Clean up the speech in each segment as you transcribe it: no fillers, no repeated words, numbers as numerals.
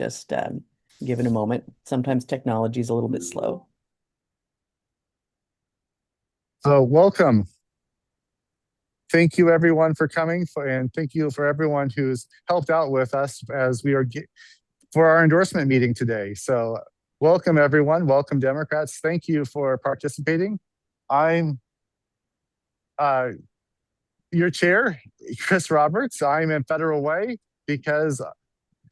Just give it a moment. Sometimes technology is a little bit slow. So welcome. Thank you everyone for coming and thank you for everyone who's helped out with us as we are for our endorsement meeting today. So welcome everyone, welcome Democrats. Thank you for participating. I'm your chair, Chris Roberts. I'm in Federal Way because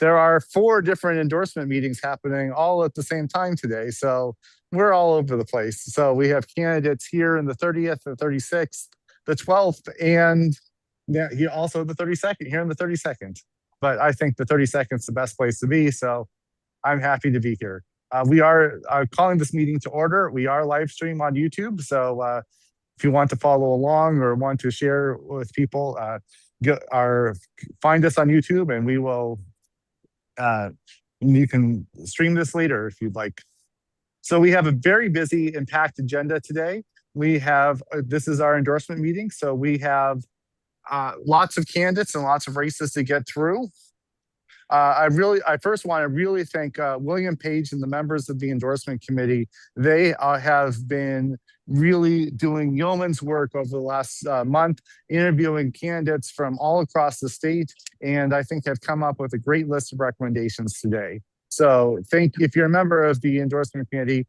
there are 4 different endorsement meetings happening all at the same time today. So we're all over the place. So we have candidates here in the 30th, the 36th, the 12th, and also the 32nd, here in the 32nd. But I think the 32nd is the best place to be. So I'm happy to be here. We are calling this meeting to order. We are live stream on YouTube. So if you want to follow along or want to share with people, find us on YouTube and we will you can stream this later if you'd like. So we have a very busy and packed agenda today. We have, this is our endorsement meeting. So we have lots of candidates and lots of races to get through. I first want to really thank William Page and the members of the endorsement committee. They have been really doing yeoman's work over the last month, interviewing candidates from all across the state, and I think have come up with a great list of recommendations today. So if you're a member of the endorsement committee,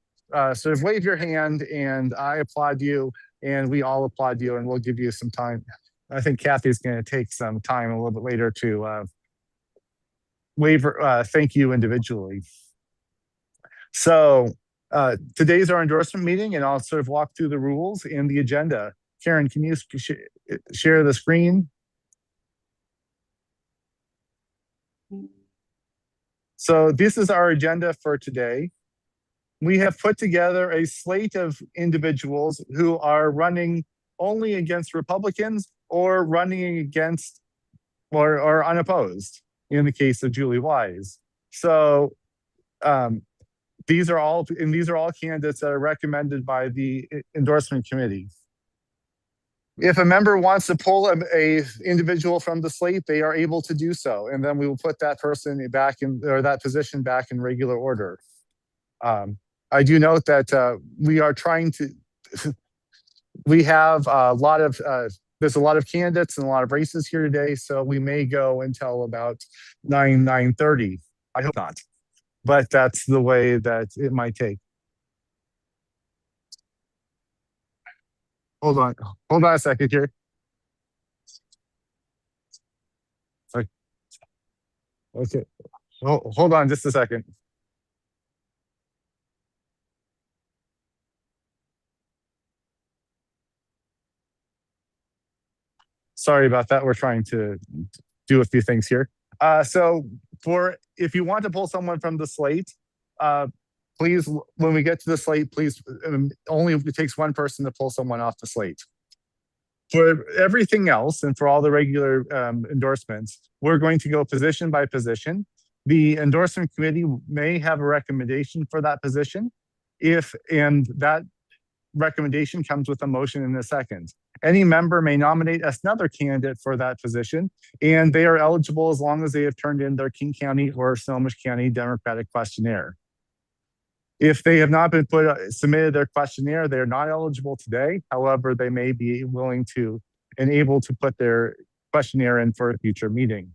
sort of wave your hand and I applaud you and we all applaud you and we'll give you some time. I think Kathy's going to take some time a little bit later to thank you individually. So today's our endorsement meeting and I'll sort of walk through the rules and the agenda. Karen, can you share the screen? So this is our agenda for today. We have put together a slate of individuals who are running only against Republicans or running against or unopposed in the case of Julie Wise. So these are all candidates that are recommended by the endorsement committee. If a member wants to pull a individual from the slate, they are able to do so, and then we will put that person back in, or that position back in regular order. I do note that we are trying to. We have a lot of. There's a lot of candidates and a lot of races here today, so we may go until about 9:30. I hope not, but that's the way that it might take. Hold on a second here. Okay, hold on just a second. Sorry about that. We're trying to do a few things here. So if you want to pull someone from the slate, please, when we get to the slate, please, only it takes one person to pull someone off the slate. For everything else and for all the regular endorsements, we're going to go position by position. The endorsement committee may have a recommendation for that position and that recommendation comes with a motion in a second. Any member may nominate another candidate for that position, and they are eligible as long as they have turned in their King County or Snohomish County Democratic questionnaire. If they have not been submitted their questionnaire, they are not eligible today. However, they may be willing to and able to put their questionnaire in for a future meeting.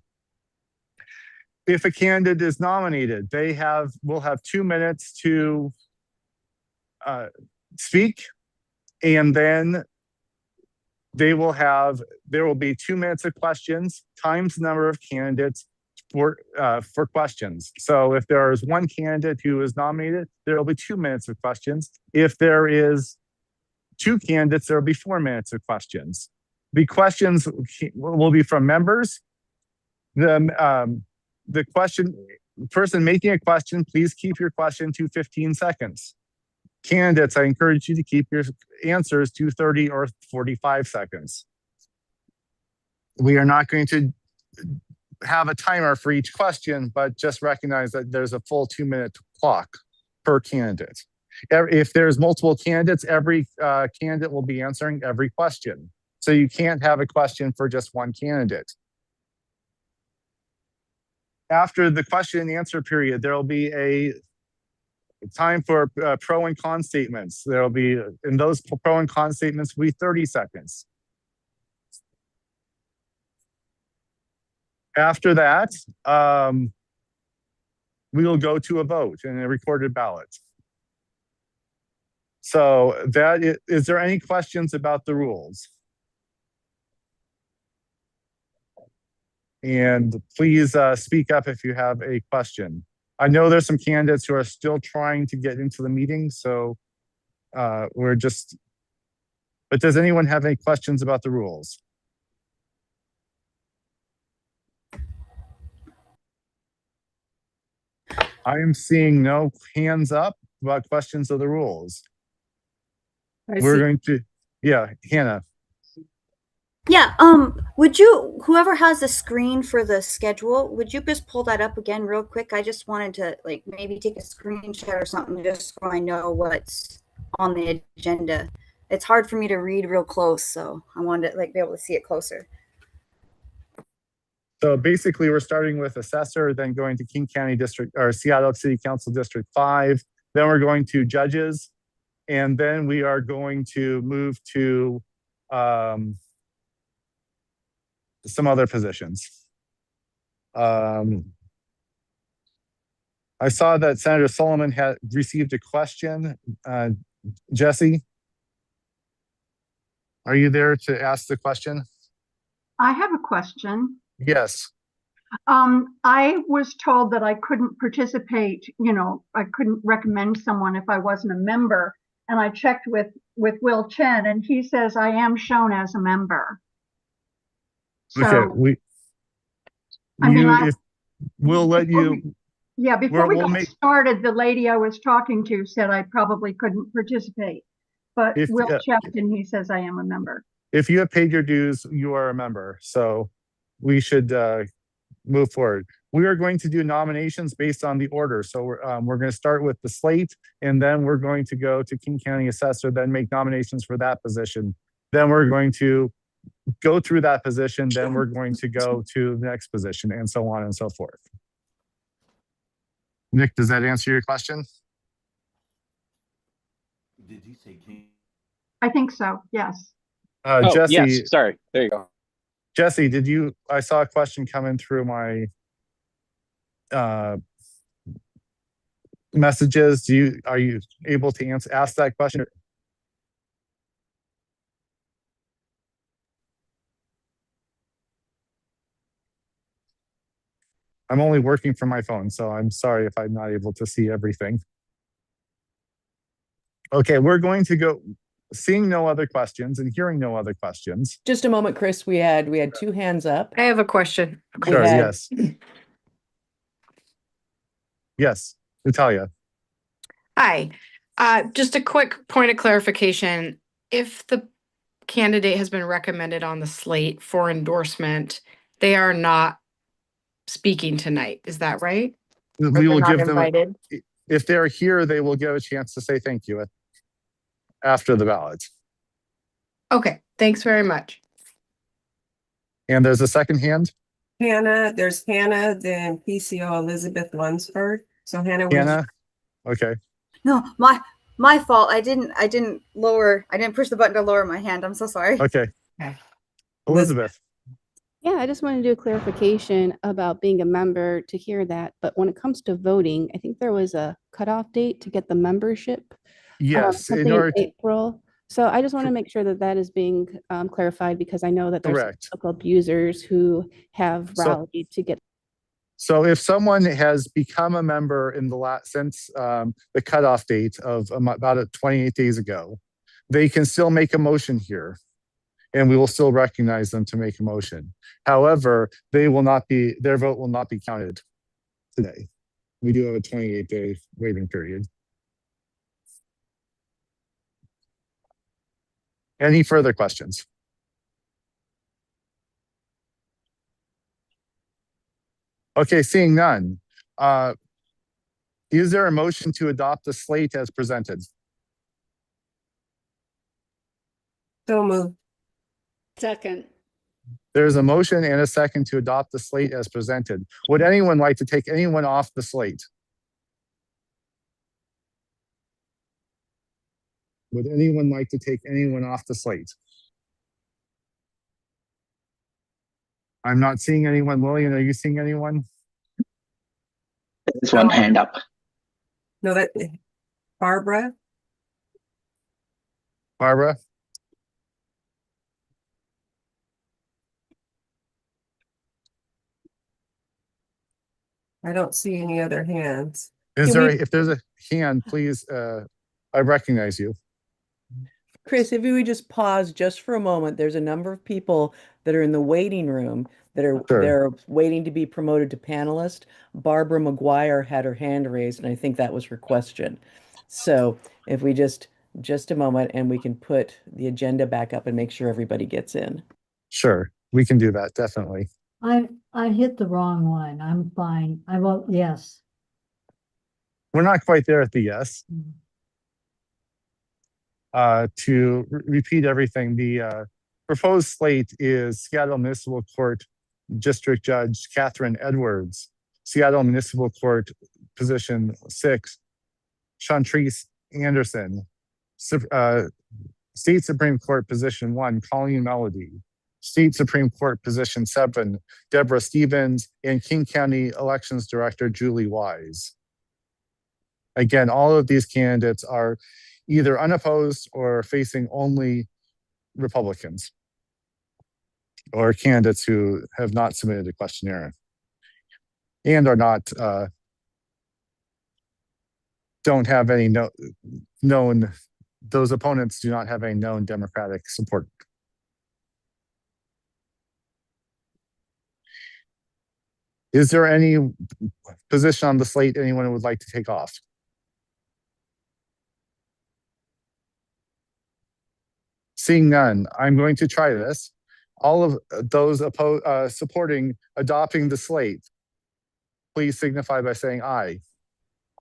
If a candidate is nominated, will have 2 minutes to speak, and then there will be 2 minutes of questions times the number of candidates for questions. So if there is one candidate who is nominated, there will be 2 minutes of questions. If there is 2 candidates, there will be 4 minutes of questions. The questions will be from members. The person making a question, please keep your question to 15 seconds. Candidates, I encourage you to keep your answers to 30 or 45 seconds. We are not going to have a timer for each question, but just recognize that there's a full 2-minute clock per candidate. If there's multiple candidates, every candidate will be answering every question. So you can't have a question for just one candidate. After the question and answer period, there will be a time for pro and con statements. There will be, in those pro and con statements, will be 30 seconds. After that, we will go to a vote and a recorded ballot. So is there any questions about the rules? And please speak up if you have a question. I know there's some candidates who are still trying to get into the meeting, so but does anyone have any questions about the rules? I am seeing no hands up about questions of the rules. We're going to, yeah, Hannah. Yeah, would you, whoever has the screen for the schedule, would you just pull that up again real quick? I just wanted to like maybe take a screenshot or something just so I know what's on the agenda. It's hard for me to read real close, so I wanted to like be able to see it closer. So basically we're starting with assessor, then going to King County District or Seattle City Council District 5. Then we're going to judges. And then we are going to move to some other positions. I saw that Senator Solomon had received a question. Jesse, are you there to ask the question? I have a question. Yes. I was told that I couldn't participate, I couldn't recommend someone if I wasn't a member. And I checked with Will Chen and he says I am shown as a member. So, okay, we'll let you. Yeah, before we got started, the lady I was talking to said I probably couldn't participate. But Will checked and he says I am a member. If you have paid your dues, you are a member. So we should move forward. We are going to do nominations based on the order. So we're going to start with the slate, and then we're going to go to King County Assessor, then make nominations for that position. Then we're going to go through that position. Then we're going to go to the next position, and so on and so forth. Nick, does that answer your question? Did you say King? I think so, yes. Jesse, yes, sorry, there you go. Jesse, I saw a question coming through my messages. Are you able to ask that question? I'm only working from my phone, so I'm sorry if I'm not able to see everything. Okay, we're going to go, seeing no other questions and hearing no other questions. Just a moment, Chris. We had 2 hands up. I have a question. Sure, yes. Yes, Natalia. Hi. Just a quick point of clarification. If the candidate has been recommended on the slate for endorsement, they are not speaking tonight. Is that right? We will give them, invited? if they're here, they will get a chance to say thank you after the ballot. Okay, thanks very much. And there's a second hand. There's Hannah, then PCO Elizabeth Lunsford. So Hannah. Okay. No, my fault. I didn't push the button to lower my hand. I'm so sorry. Okay. Elizabeth. Yeah, I just want to do a clarification about being a member to hear that. But when it comes to voting, I think there was a cutoff date to get the membership. Yes, in April. So I just want to make sure that that is being clarified, because I know that there's local abusers who have rallied to get. So if someone has become a member in the since the cutoff date of about 28 days ago, they can still make a motion here, and we will still recognize them to make a motion. However, their vote will not be counted today. We do have a 28-day waiting period. Any further questions? Okay, seeing none. Is there a motion to adopt the slate as presented? So moved. Second. There's a motion and a second to adopt the slate as presented. Would anyone like to take anyone off the slate? Would anyone like to take anyone off the slate? I'm not seeing anyone. Lillian, are you seeing anyone? There's one hand up. No, that Barbara. Barbara? I don't see any other hands. Is Can there, we- if there's a hand, please, I recognize you. Chris, if we would just pause just for a moment, there's a number of people that are in the waiting room that are Sure. they're waiting to be promoted to panelist. Barbara McGuire had her hand raised, and I think that was her question. So if we just a moment and we can put the agenda back up and make sure everybody gets in. Sure, we can do that, definitely. I hit the wrong one. I'm fine. I vote yes. We're not quite there at the yes. To repeat everything, the proposed slate is Seattle Municipal Court District Judge Catherine Edwards, Seattle Municipal Court Position 6, Chantrice Anderson, State Supreme Court Position 1, Colleen Melody, State Supreme Court Position 7, Deborah Stevens, and King County Elections Director Julie Wise. Again, all of these candidates are either unopposed or facing only Republicans or candidates who have not submitted a questionnaire and are not, don't have any known, those opponents do not have any known Democratic support. Is there any position on the slate anyone would like to take off? Seeing none, I'm going to try this. All of those supporting adopting the slate, please signify by saying aye.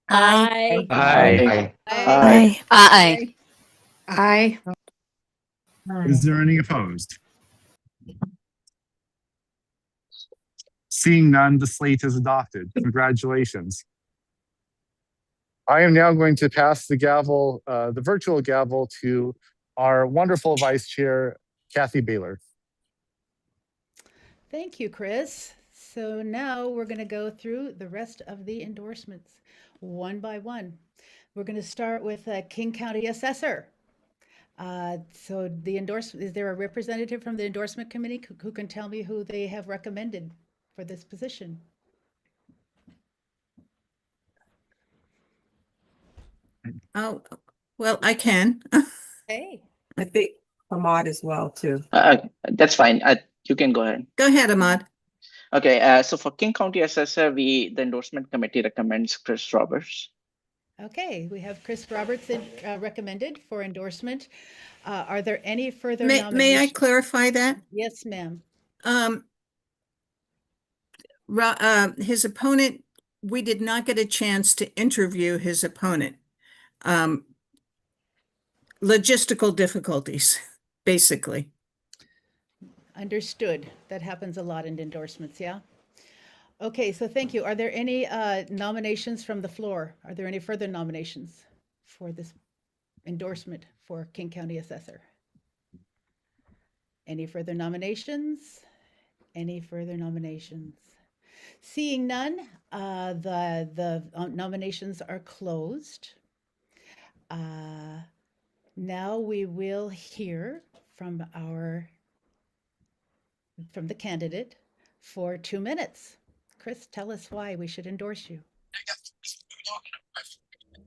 Aye. Aye. Aye. Aye. Aye. Is there any opposed? Seeing none, the slate is adopted. Congratulations. I am now going to pass the gavel, the virtual gavel, to our wonderful Vice Chair, Kathy Baylor. Thank you, Chris. So now we're going to go through the rest of the endorsements one by one. We're going to start with King County Assessor. So the endorsement, is there a representative from the endorsement committee who can tell me who they have recommended for this position? Oh, well, I can. Hey. I think Ahmad as well too. That's fine. You can go ahead. Go ahead, Ahmad. Okay, so for King County Assessor, the endorsement committee recommends Chris Roberts. Okay, we have Chris Roberts recommended for endorsement. Are there any further May nominations? I clarify that? Yes, ma'am. His opponent, we did not get a chance to interview his opponent. Logistical difficulties, basically. Understood. That happens a lot in endorsements, yeah? Okay, so thank you. Are there any nominations from the floor? Are there any further nominations for this endorsement for King County Assessor? Any further nominations? Any further nominations? Seeing none, the nominations are closed. Now we will hear from the candidate for 2 minutes. Chris, tell us why we should endorse you.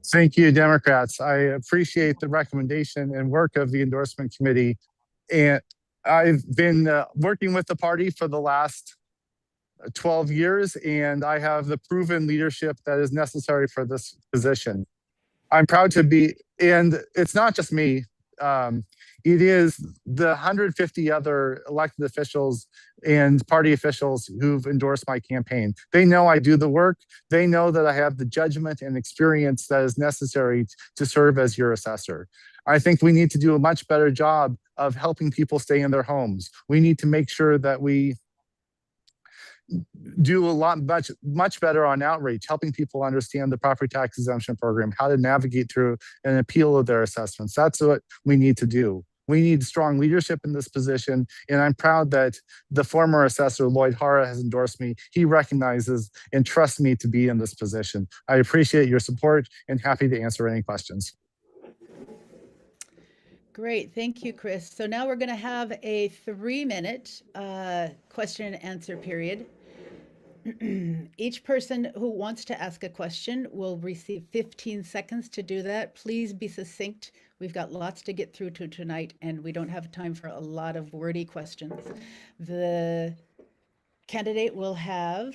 Thank you, Democrats. I appreciate the recommendation and work of the endorsement committee. And I've been working with the party for the last 12 years, and I have the proven leadership that is necessary for this position. I'm proud to be, and it's not just me. It is the 150 other elected officials and party officials who've endorsed my campaign. They know I do the work. They know that I have the judgment and experience that is necessary to serve as your assessor. I think we need to do a much better job of helping people stay in their homes. We need to make sure that we do much better on outreach, helping people understand the property tax exemption program, how to navigate through an appeal of their assessments. That's what we need to do. We need strong leadership in this position, and I'm proud that the former assessor, Lloyd Hara, has endorsed me. He recognizes and trusts me to be in this position. I appreciate your support and happy to answer any questions. Great, thank you, Chris. So now we're going to have a 3-minute question and answer period. Each person who wants to ask a question will receive 15 seconds to do that. Please be succinct. We've got lots to get through to tonight, and we don't have time for a lot of wordy questions. The candidate will have,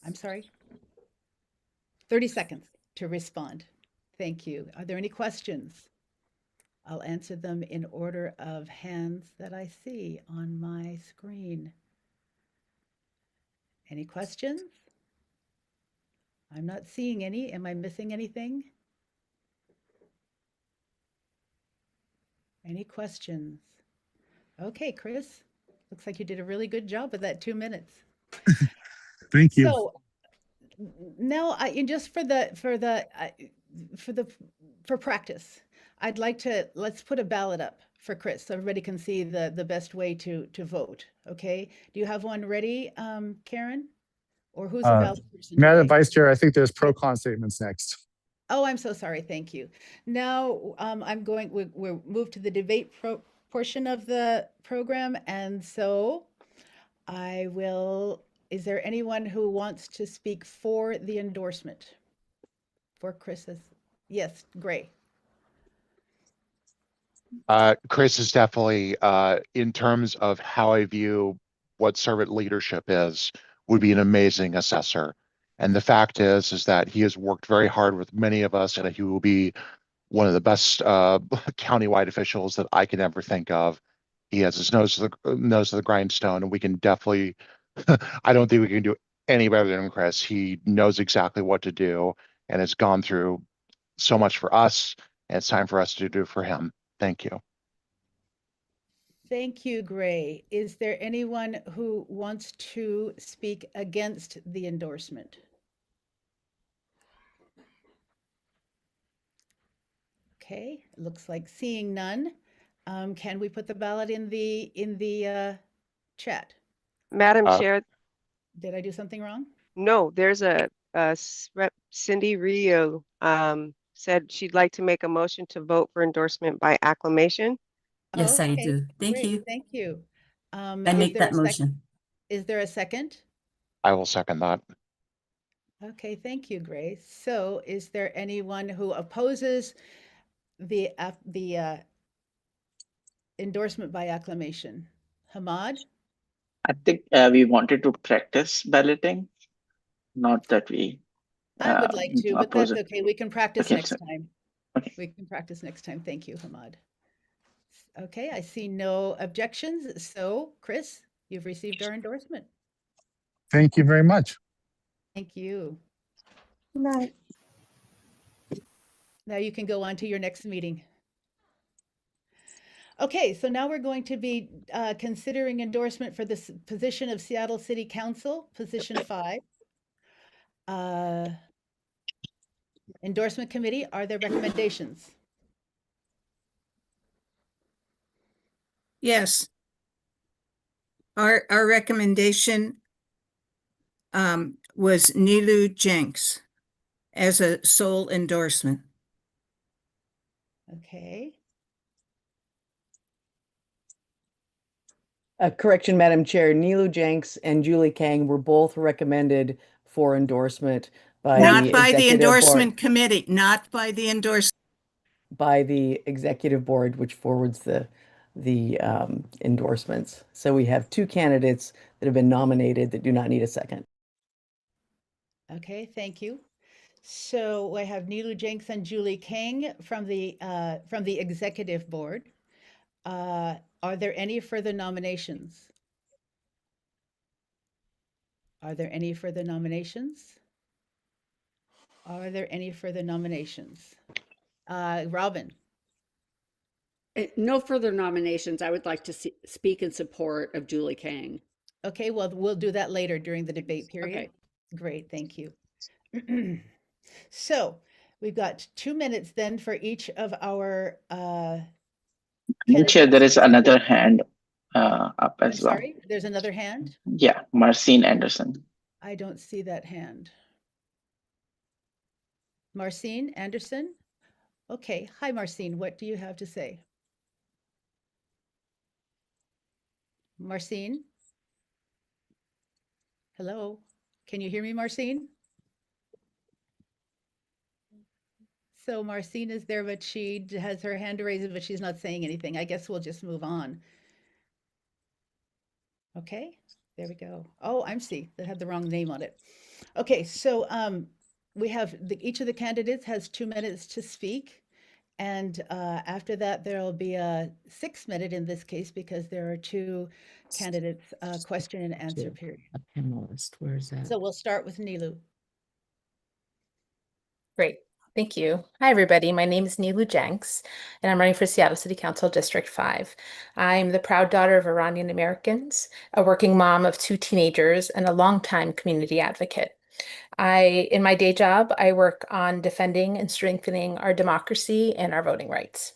30 seconds to respond. Thank you. Are there any questions? I'll answer them in order of hands that I see on my screen. Any questions? I'm not seeing any. Am I missing anything? Any questions? Okay, Chris, looks like you did a really good job with that 2 minutes. Thank you. So now, just for practice, I'd like to, let's put a ballot up for Chris so everybody can see the best way to vote. Okay, do you have one ready, Karen? Or who's the ballot person? Madam Vice Chair, I think there's pro-con statements next. Oh, I'm so sorry. Thank you. Now we'll move to the debate portion of the program. And so is there anyone who wants to speak for the endorsement? For Chris's? Yes, Gray. Chris is definitely, in terms of how I view what servant leadership is, would be an amazing assessor. And the fact is that he has worked very hard with many of us, and he will be one of the best countywide officials that I can ever think of. He has his nose to the grindstone, and we can definitely, I don't think we can do any better than Chris. He knows exactly what to do and has gone through so much for us, and it's time for us to do for him. Thank you. Thank you, Gray. Is there anyone who wants to speak against the endorsement? Okay, looks like seeing none. Can we put the ballot in the chat? Madam Chair, Did I do something wrong? no, there's Rep. Cindy Rio said she'd like to make a motion to vote for endorsement by acclamation. Yes, I Okay, do. Thank great, you. Thank you. I Is make there that a motion. Is there a second? I will second that. Okay, thank you, Grace. So is there anyone who opposes the endorsement by acclamation? Hamad? I think we wanted to practice balloting, not that we I would like to, but oppose that's it. okay. We can practice Okay, next so- time. Okay. We can practice next time. Thank you, Hamad. Okay, I see no objections. So, Chris, you've received our endorsement. Thank you very much. Thank you. Good night. Now you can go on to your next meeting. Okay, so now we're going to be considering endorsement for this position of Seattle City Council, position 5. Endorsement committee, are there recommendations? Yes. Our recommendation was Nilu Jenks as a sole endorsement. Okay. Correction, Madam Chair, Nilu Jenks and Julie Kang were both recommended for endorsement by Not the by the executive board, endorsement committee, not by the endorsement. by the executive board, which forwards the endorsements. So we have 2 candidates that have been nominated that do not need a second. Okay, thank you. So I have Nilu Jenks and Julie Kang from the executive board. Are there any further nominations? Are there any further nominations? Are there any further nominations? Robin? No further nominations. I would like to speak in support of Julie Kang. Okay, well, we'll do that later during the debate period. Okay. Great, thank you. So we've got 2 minutes then for each of our Chair, there is another hand up I'm as well. sorry, there's another hand? Yeah, Marcine Anderson. I don't see that hand. Marcine Anderson? Okay, hi Marcine, what do you have to say? Marcine? Hello, can you hear me, Marcine? So Marcine is there, but she has her hand raised, but she's not saying anything. I guess we'll just move on. Okay, there we go. Oh, I'm see, that had the wrong name on it. Okay, so we have each of the candidates has 2 minutes to speak. And after that, there'll be a 6 minute in this case because there are two candidates question and answer period. A panelist, where is that? So we'll start with Nilu. Great. Thank you. Hi, everybody. My name is Neelu Jenks, and I'm running for Seattle City Council District 5. I'm the proud daughter of Iranian Americans, a working mom of 2 teenagers, and a longtime community advocate. In my day job, I work on defending and strengthening our democracy and our voting rights.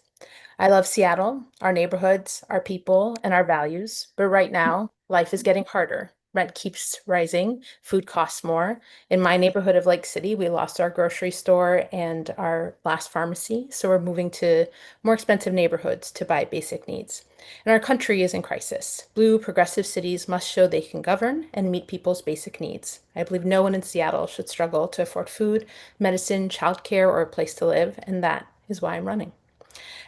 I love Seattle, our neighborhoods, our people, and our values, but right now, life is getting harder. Rent keeps rising, food costs more. In my neighborhood of Lake City, we lost our grocery store and our last pharmacy, so we're moving to more expensive neighborhoods to buy basic needs. And our country is in crisis. Blue, progressive cities must show they can govern and meet people's basic needs. I believe no one in Seattle should struggle to afford food, medicine, childcare, or a place to live, and that is why I'm running.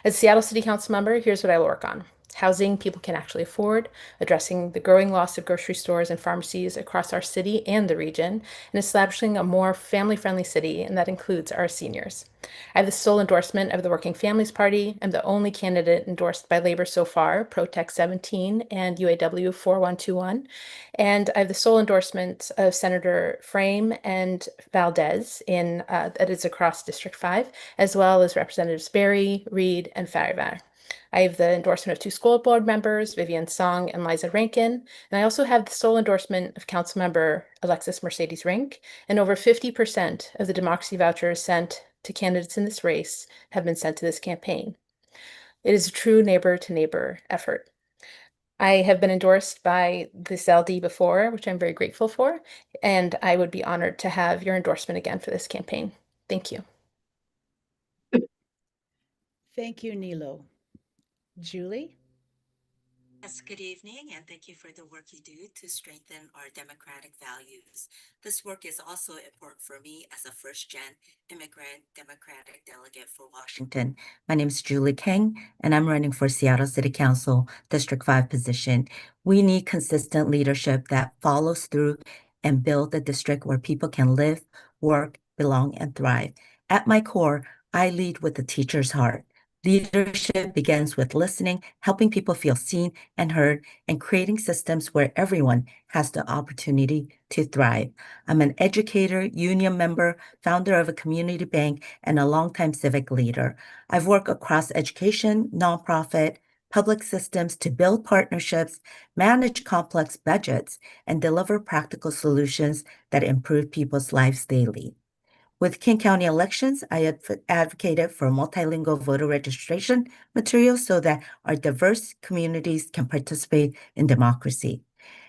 As a Seattle City Council member, here's what I will work on. Housing people can actually afford, addressing the growing loss of grocery stores and pharmacies across our city and the region, and establishing a more family-friendly city, and that includes our seniors. I have the sole endorsement of the Working Families Party. I'm the only candidate endorsed by Labor so far, ProTech 17 and UAW 4121. And I have the sole endorsement of Senator Frame and Valdez that is across District 5, as well as Representatives Berry, Reed, and Farivar. I have the endorsement of 2 school board members, Vivian Song and Liza Rankin, and I also have the sole endorsement of Councilmember Alexis Mercedes Rink, and over 50% of the democracy vouchers sent to candidates in this race have been sent to this campaign. It is a true neighbor-to-neighbor effort. I have been endorsed by this LD before, which I'm very grateful for, and I would be honored to have your endorsement again for this campaign. Thank you. Thank you, Nilo. Julie? Yes, good evening, and thank you for the work you do to strengthen our democratic values. This work is also important for me as a first-gen immigrant Democratic delegate for Washington. My name is Julie Kang, and I'm running for Seattle City Council District 5 position. We need consistent leadership that follows through and build a district where people can live, work, belong, and thrive. At my core, I lead with a teacher's heart. Leadership begins with listening, helping people feel seen and heard, and creating systems where everyone has the opportunity to thrive. I'm an educator, union member, founder of a community bank, and a longtime civic leader. I've worked across education, nonprofit, public systems to build partnerships, manage complex budgets, and deliver practical solutions that improve people's lives daily. With King County elections, I advocated for multilingual voter registration materials so that our diverse communities can participate in democracy.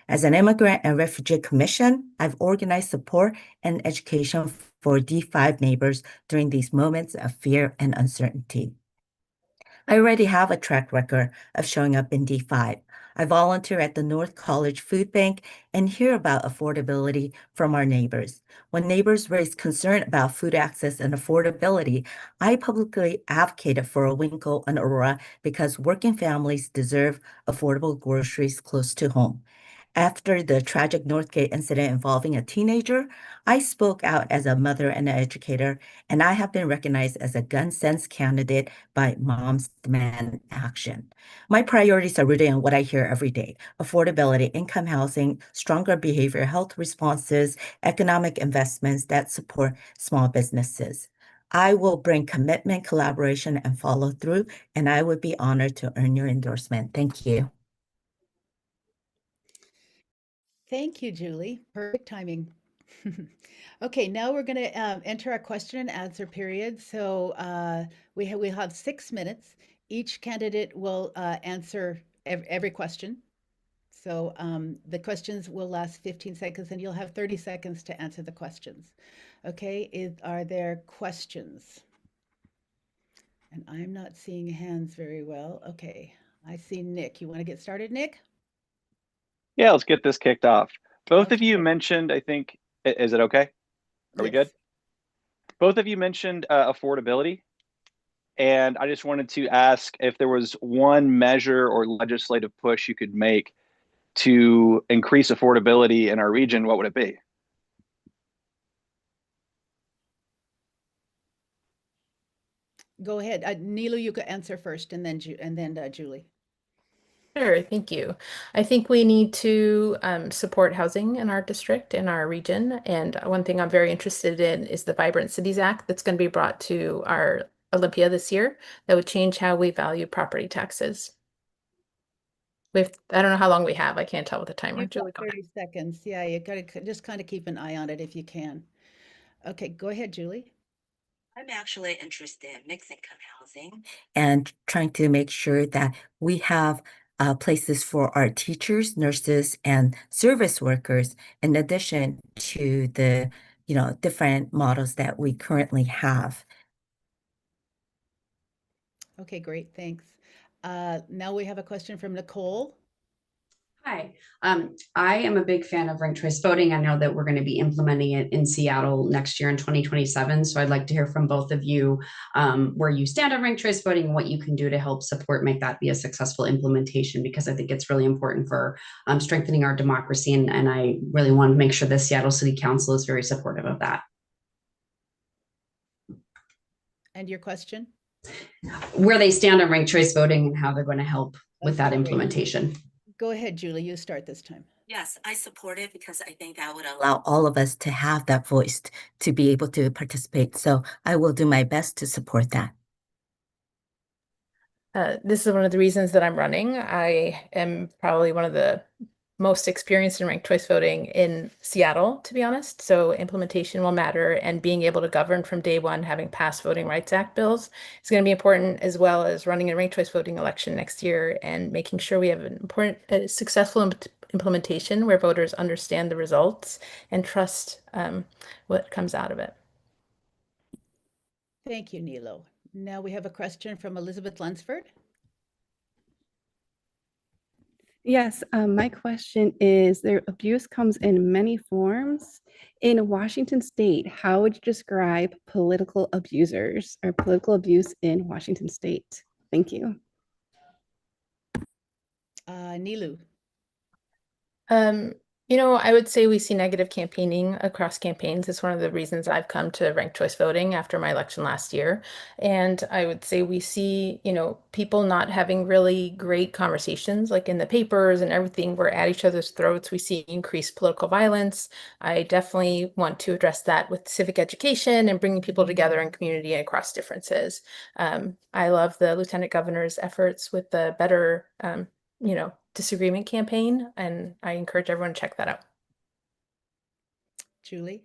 As an immigrant and refugee commission, I've organized support and education for D5 neighbors during these moments of fear and uncertainty. I already have a track record of showing up in D5. I volunteer at the North College Food Bank and hear about affordability from our neighbors. When neighbors raise concern about food access and affordability, I publicly advocated for a Winkle and Aurora because working families deserve affordable groceries close to home. After the tragic Northgate incident involving a teenager, I spoke out as a mother and an educator, and I have been recognized as a gun sense candidate by Moms Demand Action. My priorities are rooted in what I hear every day: affordability, income housing, stronger behavioral health responses, economic investments that support small businesses. I will bring commitment, collaboration, and follow through, and I would be honored to earn your endorsement. Thank you. Thank you, Julie. Perfect timing. Okay, now we're going to enter our question and answer period. So we'll have 6 minutes. Each candidate will answer every question. So the questions will last 15 seconds and you'll have 30 seconds to answer the questions. Okay, are there questions? And I'm not seeing hands very well. Okay, I see Nick. You want to get started, Nick? Yeah, let's get this kicked off. Both of you mentioned, I think, is it okay? Are we good? Both of you mentioned affordability. And I just wanted to ask if there was one measure or legislative push you could make to increase affordability in our region, what would it be? Go ahead. Nilu, you could answer first and then Julie. Sure, thank you. I think we need to support housing in our district, in our region. And one thing I'm very interested in is the Vibrant Cities Act that's going to be brought to our Olympia this year that would change how we value property taxes. I don't know how long we have. I can't tell with the timer. You've got 30 seconds. Yeah, you got to just kind of keep an eye on it if you can. Okay, go ahead, Julie. I'm actually interested in mixed income housing. And trying to make sure that we have places for our teachers, nurses, and service workers, in addition to the, different models that we currently have. Okay, great. Thanks. Now we have a question from Nicole. Hi, I am a big fan of ranked choice voting. I know that we're going to be implementing it in Seattle next year in 2027. So I'd like to hear from both of you where you stand on ranked choice voting and what you can do to help support, make that be a successful implementation, because I think it's really important for strengthening our democracy. And I really want to make sure the Seattle City Council is very supportive of that. And your question? Where they stand on ranked choice voting and how they're going to help with that implementation. Go ahead, Julie, you start this time. Yes, I support it because I think that would Allow all of us to have that voice to be able to participate. So I will do my best to support that. This is one of the reasons that I'm running. I am probably one of the most experienced in ranked choice voting in Seattle, to be honest. So implementation will matter, and being able to govern from day one, having passed Voting Rights Act bills is going to be important, as well as running a ranked choice voting election next year and making sure we have a successful implementation where voters understand the results and trust what comes out of it. Thank you, Nilo. Now we have a question from Elizabeth Lunsford. Yes, my question is, their abuse comes in many forms. In Washington State, how would you describe political abusers or political abuse in Washington State? Thank you. Nilu. I would say we see negative campaigning across campaigns. It's one of the reasons I've come to ranked choice voting after my election last year. And I would say we see, people not having really great conversations, like in the papers and everything. We're at each other's throats. We see increased political violence. I definitely want to address that with civic education and bringing people together in community and across differences. I love the Lieutenant Governor's efforts with the Better Disagreement campaign, and I encourage everyone to check that out. Julie?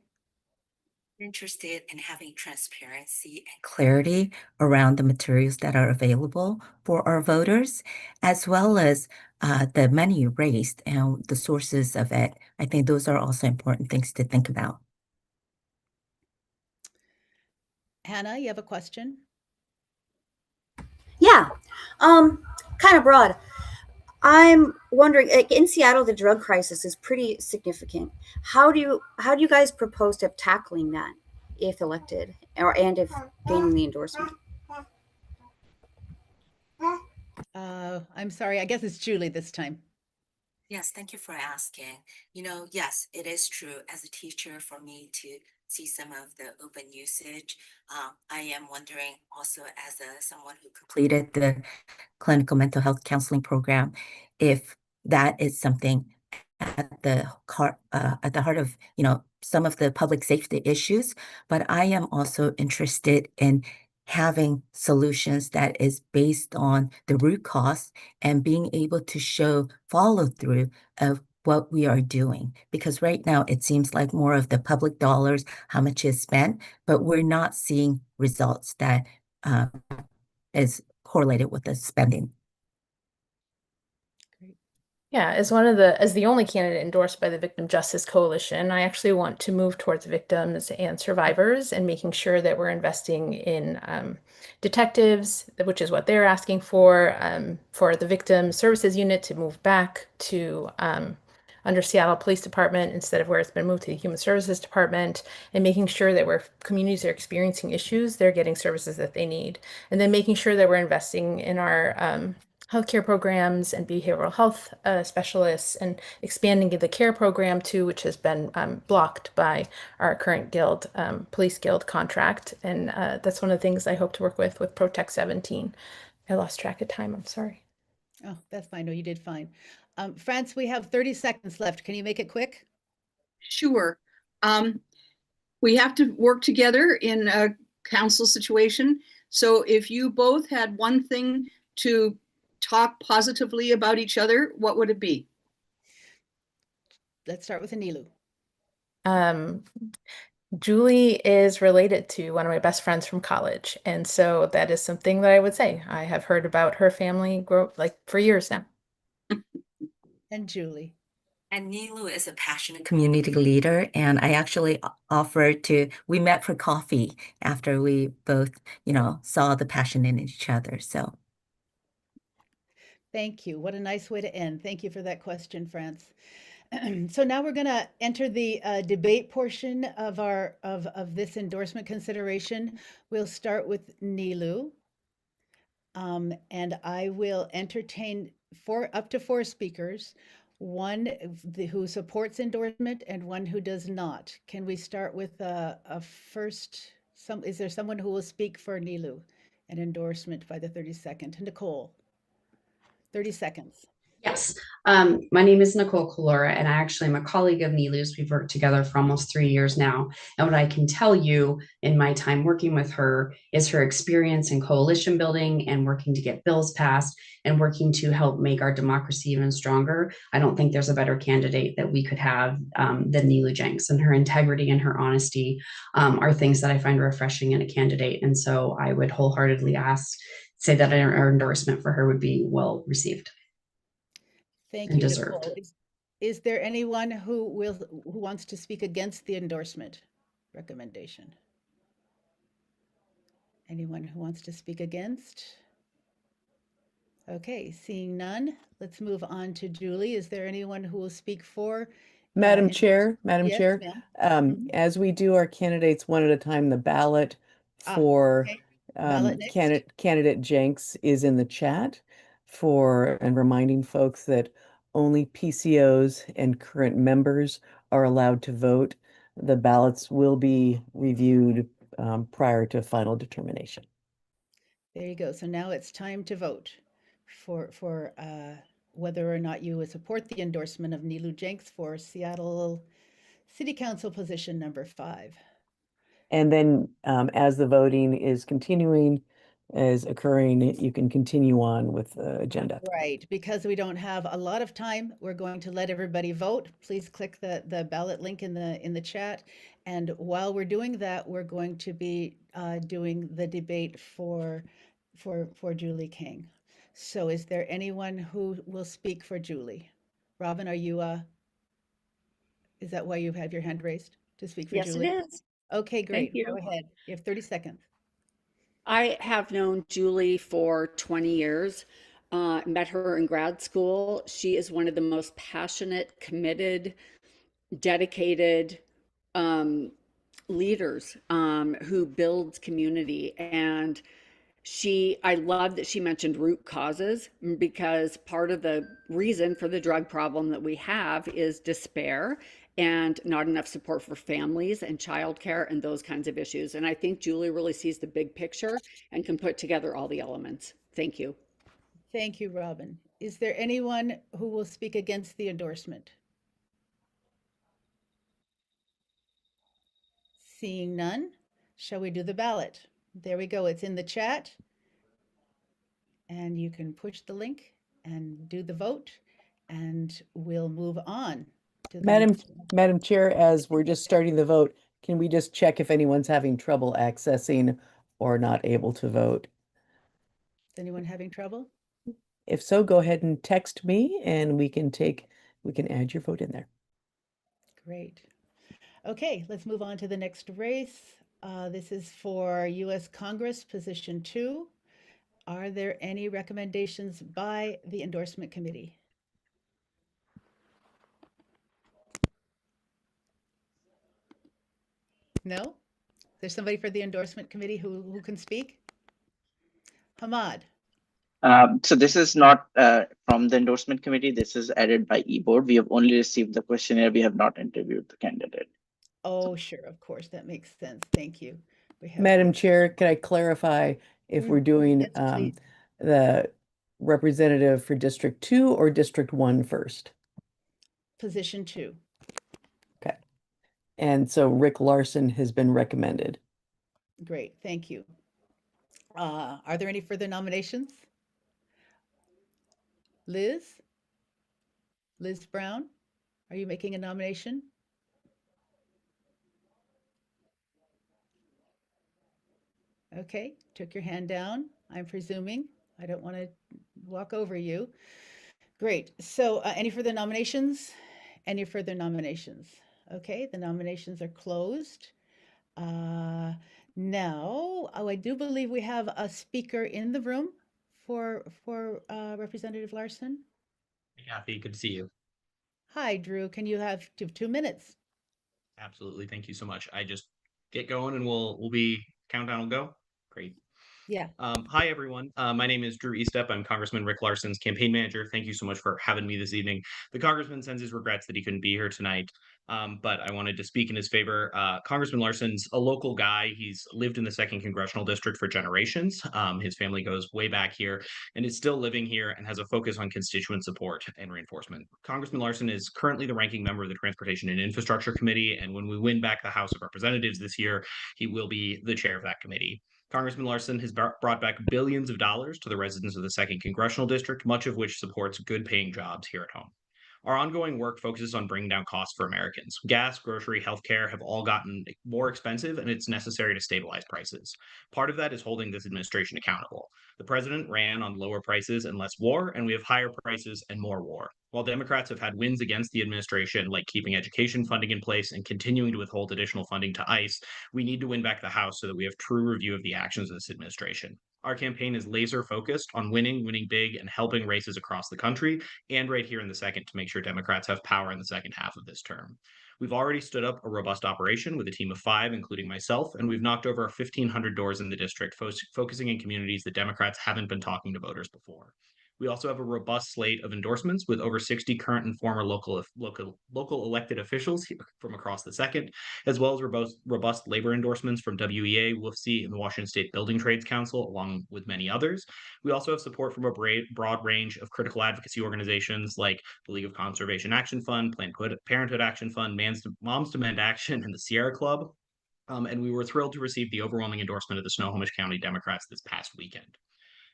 Interested in having transparency and Clarity around the materials that are available for our voters, as well as the money raised and the sources of it. I think those are also important things to think about. Hannah, you have a question? Yeah, kind of broad. I'm wondering, in Seattle, the drug crisis is pretty significant. How do you guys propose to tackling that if elected, and if gaining the endorsement? I'm sorry, I guess it's Julie this time. Yes, thank you for asking. Yes, it is true as a teacher for me to see some of the open usage. I am wondering also as someone who completed the clinical mental health counseling program, if that is something at the heart of, some of the public safety issues. But I am also interested in having solutions that is based on the root cause and being able to show follow through of what we are doing. Because right now it seems like more of the public dollars, how much is spent, but we're not seeing results that is correlated with the spending. Yeah, as the only candidate endorsed by the Victim Justice Coalition, I actually want to move towards victims and survivors and making sure that we're investing in detectives, which is what they're asking for the Victim Services Unit to move back to under Seattle Police Department instead of where it's been moved to the Human Services Department, and making sure that where communities are experiencing issues, they're getting services that they need. And then making sure that we're investing in our healthcare programs and behavioral health specialists, and expanding the care program too, which has been blocked by our current guild, police guild contract. And that's one of the things I hope to work with Protect 17. I lost track of time. I'm sorry. Oh, that's fine. No, you did fine. France, we have 30 seconds left. Can you make it quick? Sure. We have to work together in a council situation. So if you both had one thing to talk positively about each other, what would it be? Let's start with Anilu. Julie is related to one of my best friends from college. And so that is something that I would say. I have heard about her family grow for years now. And Julie. And Nilu is a passionate Community leader, and I actually offered to, we met for coffee after we both, saw the passion in each other. So thank you. What a nice way to end. Thank you for that question, France. So now we're going to enter the debate portion of our of this endorsement consideration. We'll start with Nilu. And I will entertain up to four speakers, one who supports endorsement and one who does not. Can we start with a first? Is there someone who will speak for Nilu, an endorsement by the 32nd? Nicole, 30 seconds. Yes. My name is Nicole Colora, and I actually am a colleague of Nilu's. We've worked together for almost 3 years now. And what I can tell you in my time working with her is her experience in coalition building and working to get bills passed and working to help make our democracy even stronger. I don't think there's a better candidate that we could have than Nilu Jenks, and her integrity and her honesty are things that I find refreshing in a candidate. And so I would wholeheartedly say that our endorsement for her would be well received. Thank and you, deserved. Nicole. Is there anyone who wants to speak against the endorsement recommendation? Anyone who wants to speak against? Okay, seeing none, let's move on to Julie. Is there anyone who will speak for? Madam Chair, Yes, Chair, ma'am. as we do our candidates one at a time, the ballot for okay. Ballot next. candidate Jenks is in the chat and reminding folks that only PCOs and current members are allowed to vote. The ballots will be reviewed prior to final determination. There you go. So now it's time to vote for whether or not you would support the endorsement of Nilu Jenks for Seattle City Council position number 5. And then as the voting is occurring, you can continue on with the agenda. Right, because we don't have a lot of time, we're going to let everybody vote. Please click the ballot link in the chat. And while we're doing that, we're going to be doing the debate for Julie King. So is there anyone who will speak for Julie? Robin, are you is that why you have your hand raised to speak for Yes, Julie? it is. Okay, great. Thank you. Go ahead. You have 30 seconds. I have known Julie for 20 years. Met her in grad school. She is one of the most passionate, committed, dedicated leaders who builds community. And I love that she mentioned root causes, because part of the reason for the drug problem that we have is despair and not enough support for families and childcare and those kinds of issues. And I think Julie really sees the big picture and can put together all the elements. Thank you. Thank you, Robin. Is there anyone who will speak against the endorsement? Seeing none, shall we do the ballot? There we go. It's in the chat. And you can push the link and do the vote, and we'll move on to the next one. Madam Chair, as we're just starting the vote, can we just check if anyone's having trouble accessing or not able to vote? Is anyone having trouble? If so, go ahead and text me and we can add your vote in there. Great. Okay, let's move on to the next race. This is for U.S. Congress, position 2. Are there any recommendations by the endorsement committee? No? There's somebody for the endorsement committee who can speak? Hamad. So this is not from the endorsement committee. This is added by eBoard. We have only received the questionnaire. We have not interviewed the candidate. Oh, sure, of course, that makes sense. Thank you. We have Madam Chair, can I clarify if we're doing the representative for District 2 or District 1 first? position 2. Okay. And so Rick Larson has been recommended. Great, thank you. Are there any further nominations? Liz? Liz Brown, are you making a nomination? Okay, took your hand down, I'm presuming. I don't want to walk over you. Great, so any further nominations? Any further nominations? Okay, the nominations are closed. Now, I do believe we have a speaker in the room for Representative Larson. Kathy, good to see you. Hi, Drew. Can you have 2 minutes? Absolutely. Thank you so much. I just get going and we'll be countdown will go. Great. Yeah. Hi, everyone. My name is Drew Estep. I'm Congressman Rick Larson's campaign manager. Thank you so much for having me this evening. The Congressman sends his regrets that he couldn't be here tonight, but I wanted to speak in his favor. Congressman Larson's a local guy. He's lived in the 2nd Congressional District for generations. His family goes way back here and is still living here and has a focus on constituent support and reinforcement. Congressman Larson is currently the ranking member of the Transportation and Infrastructure Committee, and when we win back the House of Representatives this year, he will be the chair of that committee. Congressman Larson has brought back billions of dollars to the residents of the 2nd Congressional District, much of which supports good paying jobs here at home. Our ongoing work focuses on bringing down costs for Americans. Gas, grocery, healthcare have all gotten more expensive, and it's necessary to stabilize prices. Part of that is holding this administration accountable. The president ran on lower prices and less war, and we have higher prices and more war. While Democrats have had wins against the administration, like keeping education funding in place and continuing to withhold additional funding to ICE, we need to win back the House so that we have true review of the actions of this administration. Our campaign is laser focused on winning big, and helping races across the country and right here in the 2nd to make sure Democrats have power in the second half of this term. We've already stood up a robust operation with a team of 5, including myself, and we've knocked over 1,500 doors in the district, focusing in communities that Democrats haven't been talking to voters before. We also have a robust slate of endorsements with over 60 current and former local elected officials from across the 2nd, as well as robust labor endorsements from WEA, WFC, and the Washington State Building Trades Council, along with many others. We also have support from a broad range of critical advocacy organizations like the League of Conservation Action Fund, Planned Parenthood Action Fund, Moms Demand Action, and the Sierra Club. And we were thrilled to receive the overwhelming endorsement of the Snohomish County Democrats this past weekend.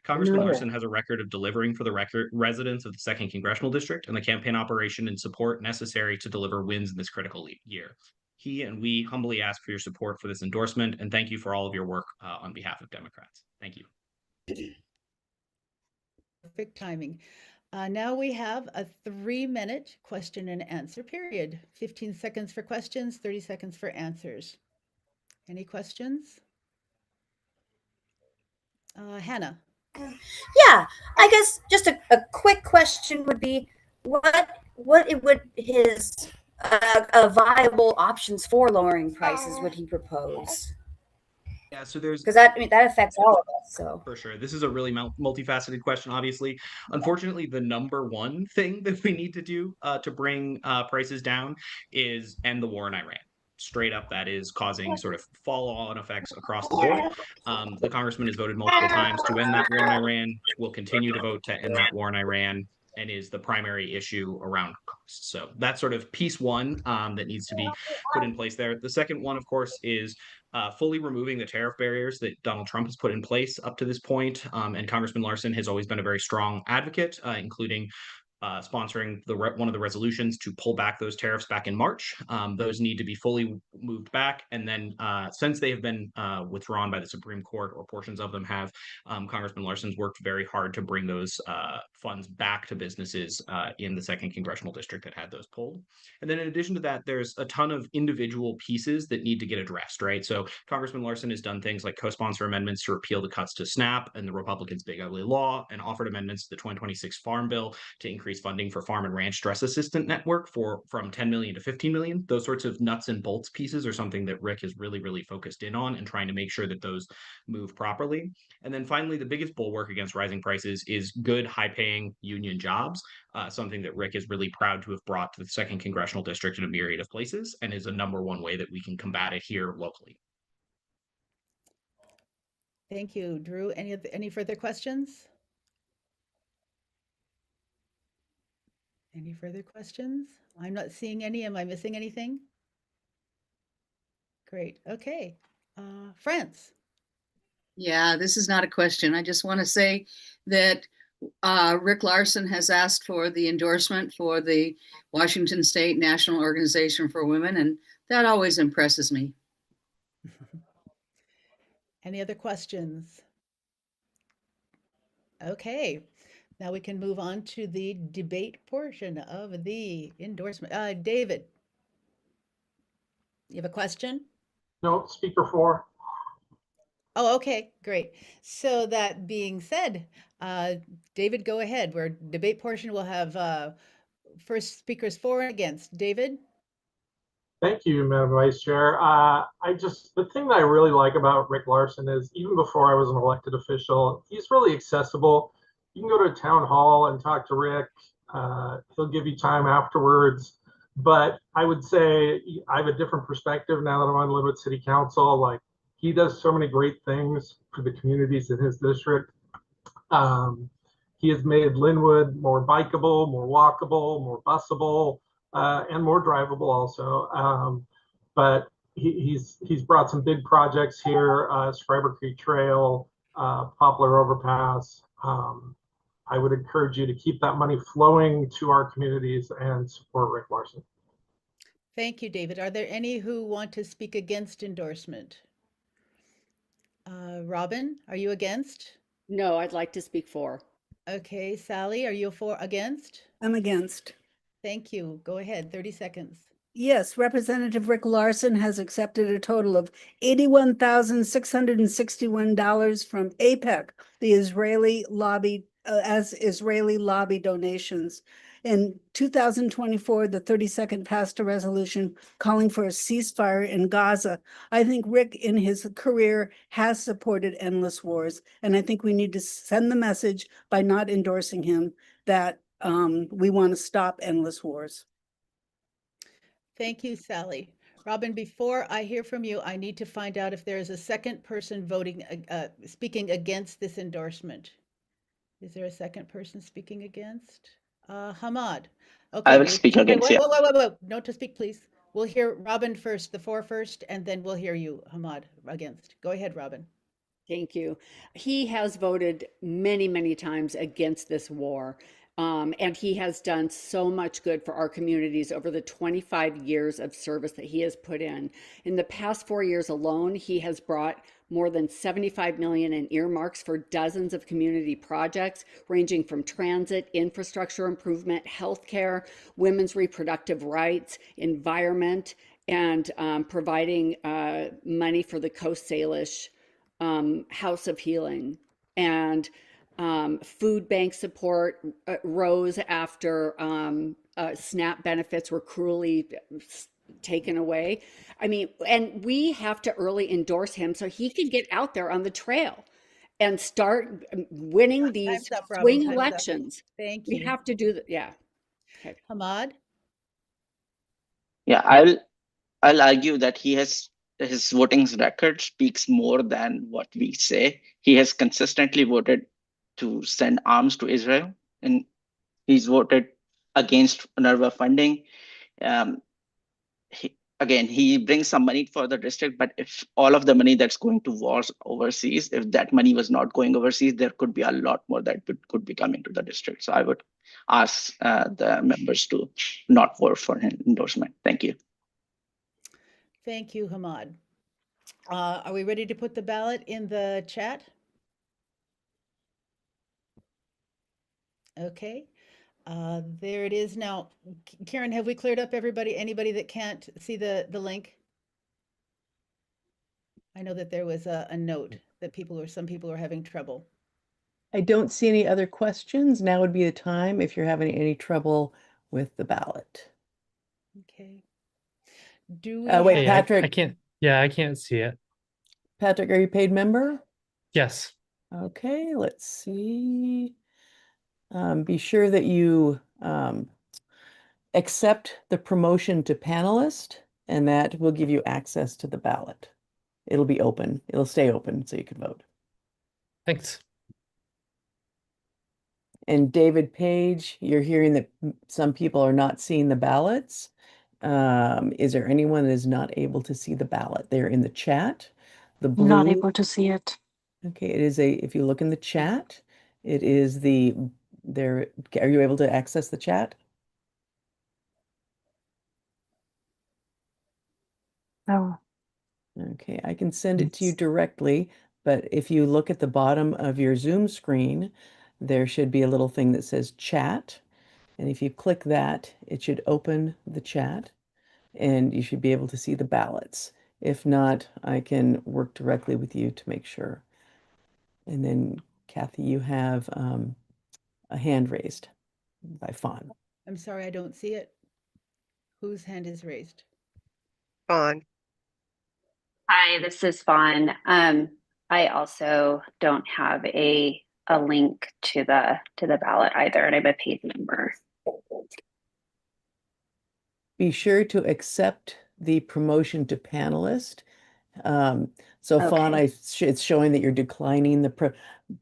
Congressman Larson has a record of delivering for the residents of the 2nd Congressional District and the campaign operation and support necessary to deliver wins in this critical year. He and we humbly ask for your support for this endorsement, and thank you for all of your work on behalf of Democrats. Thank you. Perfect timing. Now we have a 3-minute question and answer period. 15 seconds for questions, 30 seconds for answers. Any questions? Hannah. Yeah, I guess just a quick question would be, what would his viable options for lowering prices would he propose? Yeah, so there's Because that, I mean, that affects all of us, so. for sure. This is a really multifaceted question, obviously. Unfortunately, the number one thing that we need to do to bring prices down is end the war in Iran. Straight up, that is causing sort of fall-on effects across the board. The congressman has voted multiple times to end that war in Iran, will continue to vote to end that war in Iran, and is the primary issue around costs. So that's sort of piece one that needs to be put in place there. The second one, of course, is fully removing the tariff barriers that Donald Trump has put in place up to this point. And Congressman Larson has always been a very strong advocate, including sponsoring one of the resolutions to pull back those tariffs back in March. Those need to be fully moved back. And then since they have been withdrawn by the Supreme Court, or portions of them have, Congressman Larson's worked very hard to bring those funds back to businesses in the 2nd Congressional District that had those pulled. And then in addition to that, there's a ton of individual pieces that need to get addressed, right? So Congressman Larson has done things like co-sponsor amendments to repeal the cuts to SNAP and the Republicans' Big Ugly Law, and offered amendments to the 2026 Farm Bill to increase funding for Farm and Ranch Stress Assistant Network from 10 million to 15 million. Those sorts of nuts and bolts pieces are something that Rick has really focused in on and trying to make sure that those move properly. And then finally, the biggest bulwark against rising prices is good, high-paying union jobs, something that Rick is really proud to have brought to the 2nd Congressional District in a myriad of places, and is a number one way that we can combat it here locally. Thank you, Drew. Any further questions? Any further questions? I'm not seeing any. Am I missing anything? Great. Okay. France. Yeah, this is not a question. I just want to say that Rick Larson has asked for the endorsement for the Washington State National Organization for Women, and that always impresses me. Any other questions? Okay. Now we can move on to the debate portion of the endorsement. David, you have a question? No, speaker 4. Oh, okay, great. So that being said, David, go ahead. Where debate portion will have first speakers for and against. David? Thank you, Madam Vice Chair. The thing that I really like about Rick Larson is, even before I was an elected official, he's really accessible. You can go to a town hall and talk to Rick. He'll give you time afterwards. But I would say I have a different perspective now that I'm on Linwood City Council. Like, he does so many great things for the communities in his district. He has made Linwood more bikeable, more walkable, more busable, and more drivable also. But he's brought some big projects here, Scriber Creek Trail, Poplar Overpass. I would encourage you to keep that money flowing to our communities and support Rick Larson. Thank you, David. Are there any who want to speak against endorsement? Robin, are you against? No, I'd like to speak for. Okay, Sally, are you against? I'm against. Thank you. Go ahead, 30 seconds. Yes, Representative Rick Larson has accepted a total of $81,661 from AIPAC, the Israeli lobby, as Israeli lobby donations. In 2024, the 32nd passed a resolution calling for a ceasefire in Gaza. I think Rick, in his career, has supported endless wars, and I think we need to send the message by not endorsing him that we want to stop endless wars. Thank you, Sally. Robin, before I hear from you, I need to find out if there is a second person speaking against this endorsement. Is there a second person speaking against? Hamad. Okay. I will speak against, yeah. Whoa. No to speak, please. We'll hear Robin first, the 4 first, and then we'll hear you, Hamad, against. Go ahead, Robin. Thank you. He has voted many times against this war. And he has done so much good for our communities over the 25 years of service that he has put in. In the past 4 years alone, he has brought more than 75 million in earmarks for dozens of community projects, ranging from transit, infrastructure improvement, healthcare, women's reproductive rights, environment, and providing money for the Coast Salish House of Healing. And food bank support rose after SNAP benefits were cruelly taken away. I mean, and we have to early endorse him so he can get out there on the trail and start winning these Time's up, Robin. swing Time's up. elections. Thank We you. have to do that. Yeah. Okay. Hamad? Yeah, I'll argue that his voting record speaks more than what we say. He has consistently voted to send arms to Israel, and he's voted against UNRWA funding. Um, he brings some money for the district, but if all of the money that's going to wars overseas, if that money was not going overseas, there could be a lot more that could be coming to the district. So I would ask the members to not vote for his endorsement. Thank you. Thank you, Hamad. Are we ready to put the ballot in the chat? Okay. There it is now. Karen, have we cleared up anybody that can't see the link? I know that there was a note that some people are having trouble. I don't see any other questions. Now would be the time if you're having any trouble with the ballot. Okay. Do we Wait, Hey, Patrick. I can't. Yeah, I can't see it. Patrick, are you paid member? Yes. Okay, let's see. Be sure that you accept the promotion to panelist, and that will give you access to the ballot. It'll be open. It'll stay open so you can vote. Thanks. And David Page, you're hearing that some people are not seeing the ballots. Is there anyone that is not able to see the ballot? They're in the chat. The blue. Not able to see it. Okay, it is if you look in the chat, it is there. Are you able to access the chat? No. Okay, I can send it to you directly, but if you look at the bottom of your Zoom screen, there should be a little thing that says chat. And if you click that, it should open the chat and you should be able to see the ballots. If not, I can work directly with you to make sure. And then Kathy, you have a hand raised by Fawn. I'm sorry, I don't see it. Whose hand is raised? Fawn. Hi, this is Fawn. I also don't have a link to the ballot either, and I'm a paid member. Be sure to accept the promotion to panelist. So Fawn, Okay. it's showing that you're declining the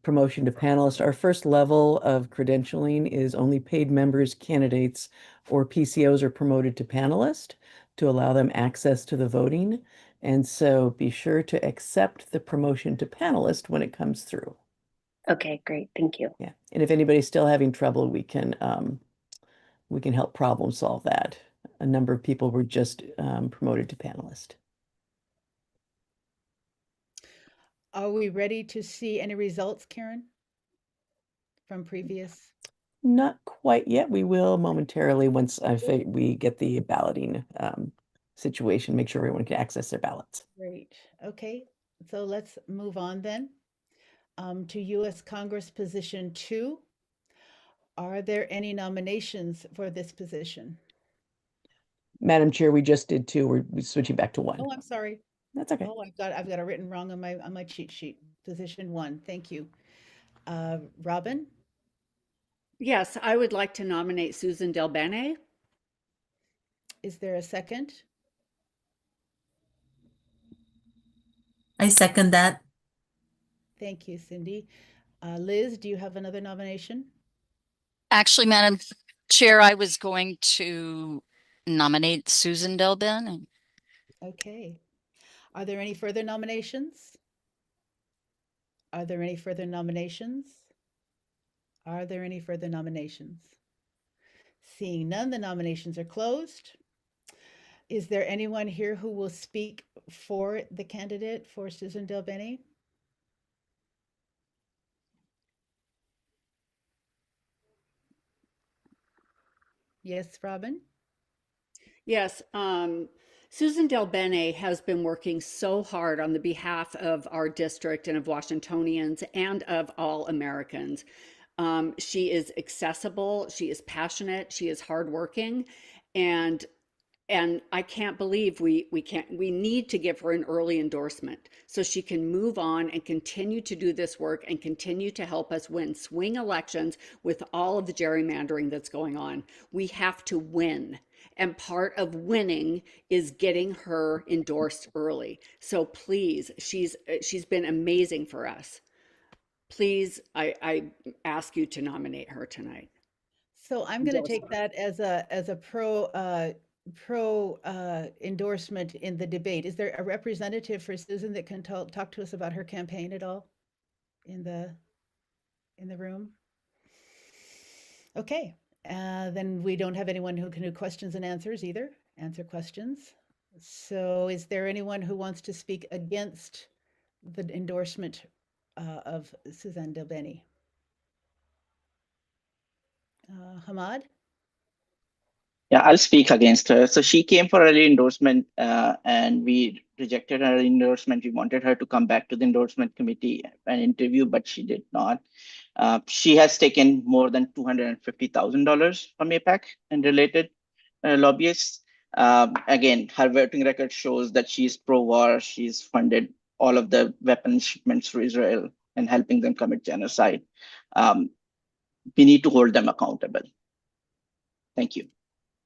promotion to panelist. Our first level of credentialing is only paid members, candidates, or PCOs are promoted to panelist to allow them access to the voting. And so be sure to accept the promotion to panelist when it comes through. Okay, great. Thank you. Yeah. And if anybody's still having trouble, we can help problem solve that. A number of people were just promoted to panelist. Are we ready to see any results, Karen? From previous? Not quite yet. We will momentarily once we get the balloting situation, make sure everyone can access their ballots. Great. Okay, so let's move on then to U.S. Congress position 2. Are there any nominations for this position? Madam Chair, we just did 2. We're switching back to 1. Oh, I'm sorry. That's okay. Oh, I've got it written wrong on my cheat sheet. Position 1. Thank you. Robin? Yes, I would like to nominate Susan Del Bene. Is there a second? I second that. Thank you, Cindy. Liz, do you have another nomination? Actually, Madam Chair, I was going to nominate Susan Del Bene. Okay. Are there any further nominations? Are there any further nominations? Are there any further nominations? Seeing none, the nominations are closed. Is there anyone here who will speak for the candidate for Susan Del Bene? Yes, Robin? Yes, Susan Del Bene has been working so hard on the behalf of our district and of Washingtonians and of all Americans. She is accessible, she is passionate, she is hardworking, and And I can't believe we need to give her an early endorsement so she can move on and continue to do this work and continue to help us win swing elections with all of the gerrymandering that's going on. We have to win. And part of winning is getting her endorsed early. So please, she's been amazing for us. Please, I ask you to nominate her tonight. So I'm going to take that as a pro endorsement in the debate. Is there a representative for Susan that can talk to us about her campaign at all in the room? Okay, then we don't have anyone who can do questions and answers either. Answer questions. So is there anyone who wants to speak against the endorsement of Suzanne Delbeni? Hamad? Yeah, I'll speak against her. So she came for early endorsement and we rejected her endorsement. We wanted her to come back to the endorsement committee and interview, but she did not. She has taken more than $250,000 from APAC and related lobbyists. Again, her voting record shows that she's pro-war. She's funded all of the weapons shipments to Israel and helping them commit genocide. We need to hold them accountable. Thank you.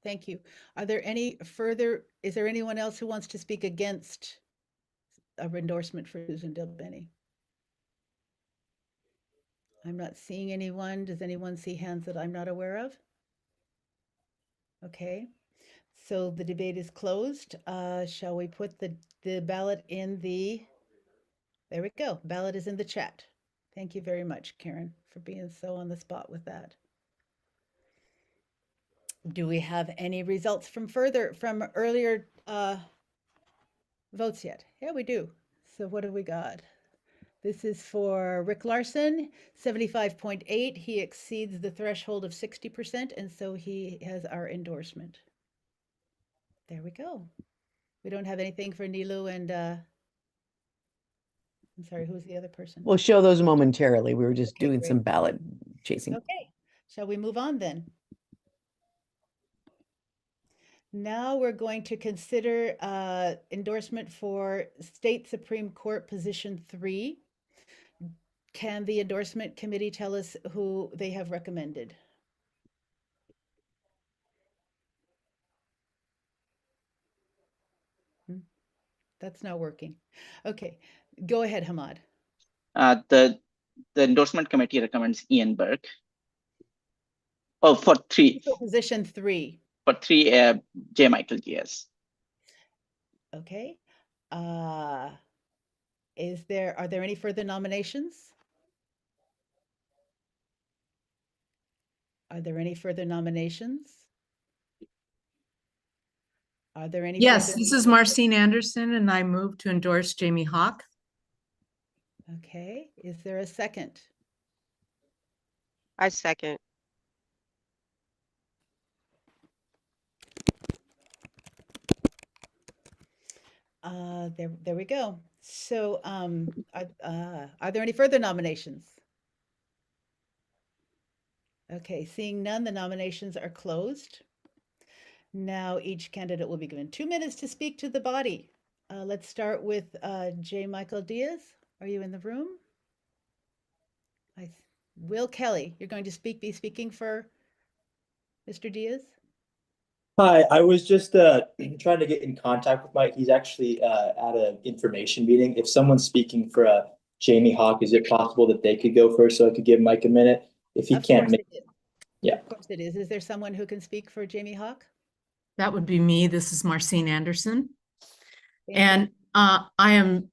Thank you. Are there any further, is there anyone else who wants to speak against a endorsement for Susan Delbeni? I'm not seeing anyone. Does anyone see hands that I'm not aware of? Okay, so the debate is closed. Shall we put the ballot in the, there we go. Ballot is in the chat. Thank you very much, Karen, for being so on the spot with that. Do we have any results from earlier votes yet? Yeah, we do. So what have we got? This is for Rick Larson, 75.8. He exceeds the threshold of 60%, and so he has our endorsement. There we go. We don't have anything for Nilu and I'm sorry, who's the other person? We'll show those momentarily. We were just Okay, doing great. some ballot chasing. Okay, shall we move on then? Now we're going to consider endorsement for State Supreme Court Position 3. Can the endorsement committee tell us who they have recommended? That's not working. Okay, go ahead, Hamad. The endorsement committee recommends Ian Burke. Oh, for three. For position 3. For 3, J. Michael Diaz. Okay. Are there any further nominations? Are there any further nominations? Are there any? Yes, this is Marcine Anderson, and I move to endorse Jamie Hawk. Okay, is there a second? I second. There we go. So, are there any further nominations? Okay, seeing none, the nominations are closed. Now each candidate will be given 2 minutes to speak to the body. Let's start with J. Michael Diaz. Are you in the room? Will Kelly, you're going to be speaking for Mr. Diaz? Hi, I was just trying to get in contact with Mike. He's actually at an information meeting. If someone's speaking for Jamie Hawk, is it possible that they could go first so I could give Mike a minute? If he can't make it. Yeah. Of course it is. Is there someone who can speak for Jamie Hawk? That would be me. This is Marcine Anderson. Thank And I am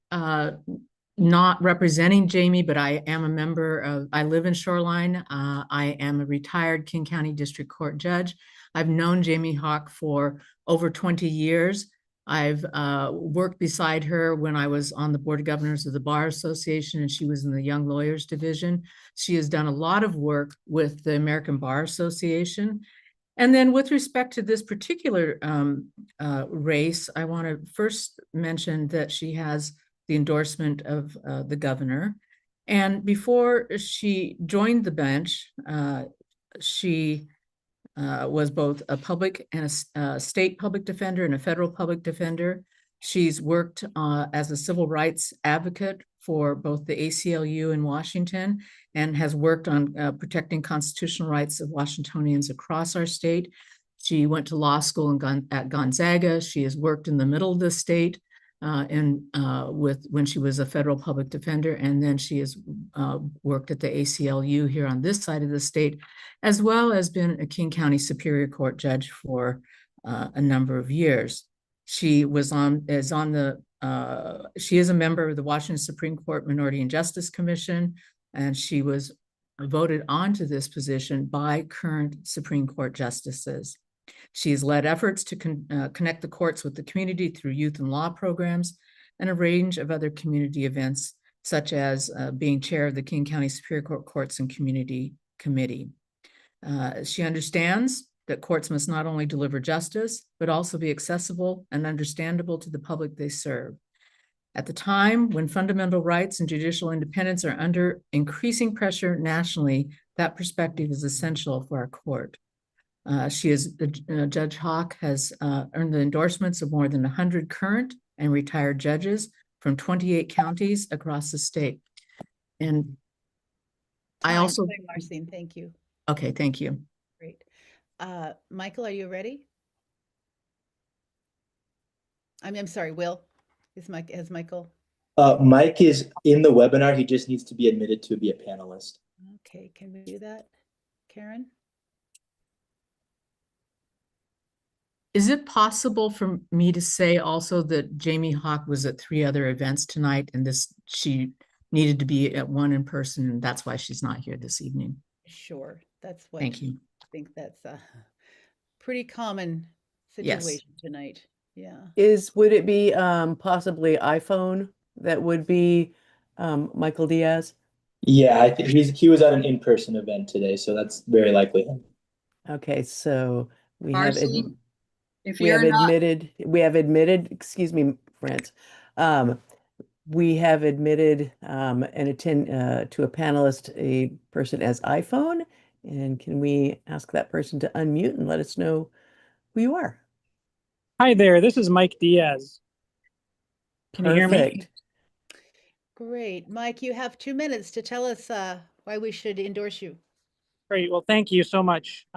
not representing Jamie, but I am a member of, I live in Shoreline. I am a retired King County District Court judge. I've known Jamie Hawk for over 20 years. I've worked beside her when I was on the Board of Governors of the Bar Association and she was in the Young Lawyers Division. She has done a lot of work with the American Bar Association. And then with respect to this particular race, I want to first mention that she has the endorsement of the governor. And before she joined the bench, she was both a public and a state public defender and a federal public defender. She's worked as a civil rights advocate for both the ACLU in Washington and has worked on protecting constitutional rights of Washingtonians across our state. She went to law school at Gonzaga. She has worked in the middle of the state when she was a federal public defender, and then she has worked at the ACLU here on this side of the state, as well as been a King County Superior Court judge for a number of years. She is a member of the Washington Supreme Court Minority and Justice Commission, and she was voted onto this position by current Supreme Court justices. She has led efforts to connect the courts with the community through youth and law programs and a range of other community events, such as being chair of the King County Superior Court Courts and Community Committee. She understands that courts must not only deliver justice, but also be accessible and understandable to the public they serve. At the time when fundamental rights and judicial independence are under increasing pressure nationally, that perspective is essential for our court. Judge Hawk has earned the endorsements of more than 100 current and retired judges from 28 counties across the state. And I also, Marcine, thank you. Okay, thank you. Great. Michael, are you ready? I'm sorry, Will. Has Michael? Mike is in the webinar. He just needs to be admitted to be a panelist. Okay, can we do that, Karen? Is it possible for me to say also that Jamie Hawk was at 3 other events tonight and she needed to be at one in person, and that's why she's not here this evening? Sure, that's what. Thank you. I think that's a pretty common Yes. situation tonight. Yeah. Would it be possibly iPhone that would be Michael Diaz? Yeah, I think he was at an in-person event today, so that's very likely him. Okay, so we Marcy, have admitted, excuse me, Brent. We have admitted to a panelist a person as iPhone, and can we ask that person to unmute and let us know who you are? Hi there, this is Mike Diaz. Can you hear me? Great. Mike, you have 2 minutes to tell us why we should endorse you. Great, well, thank you so much.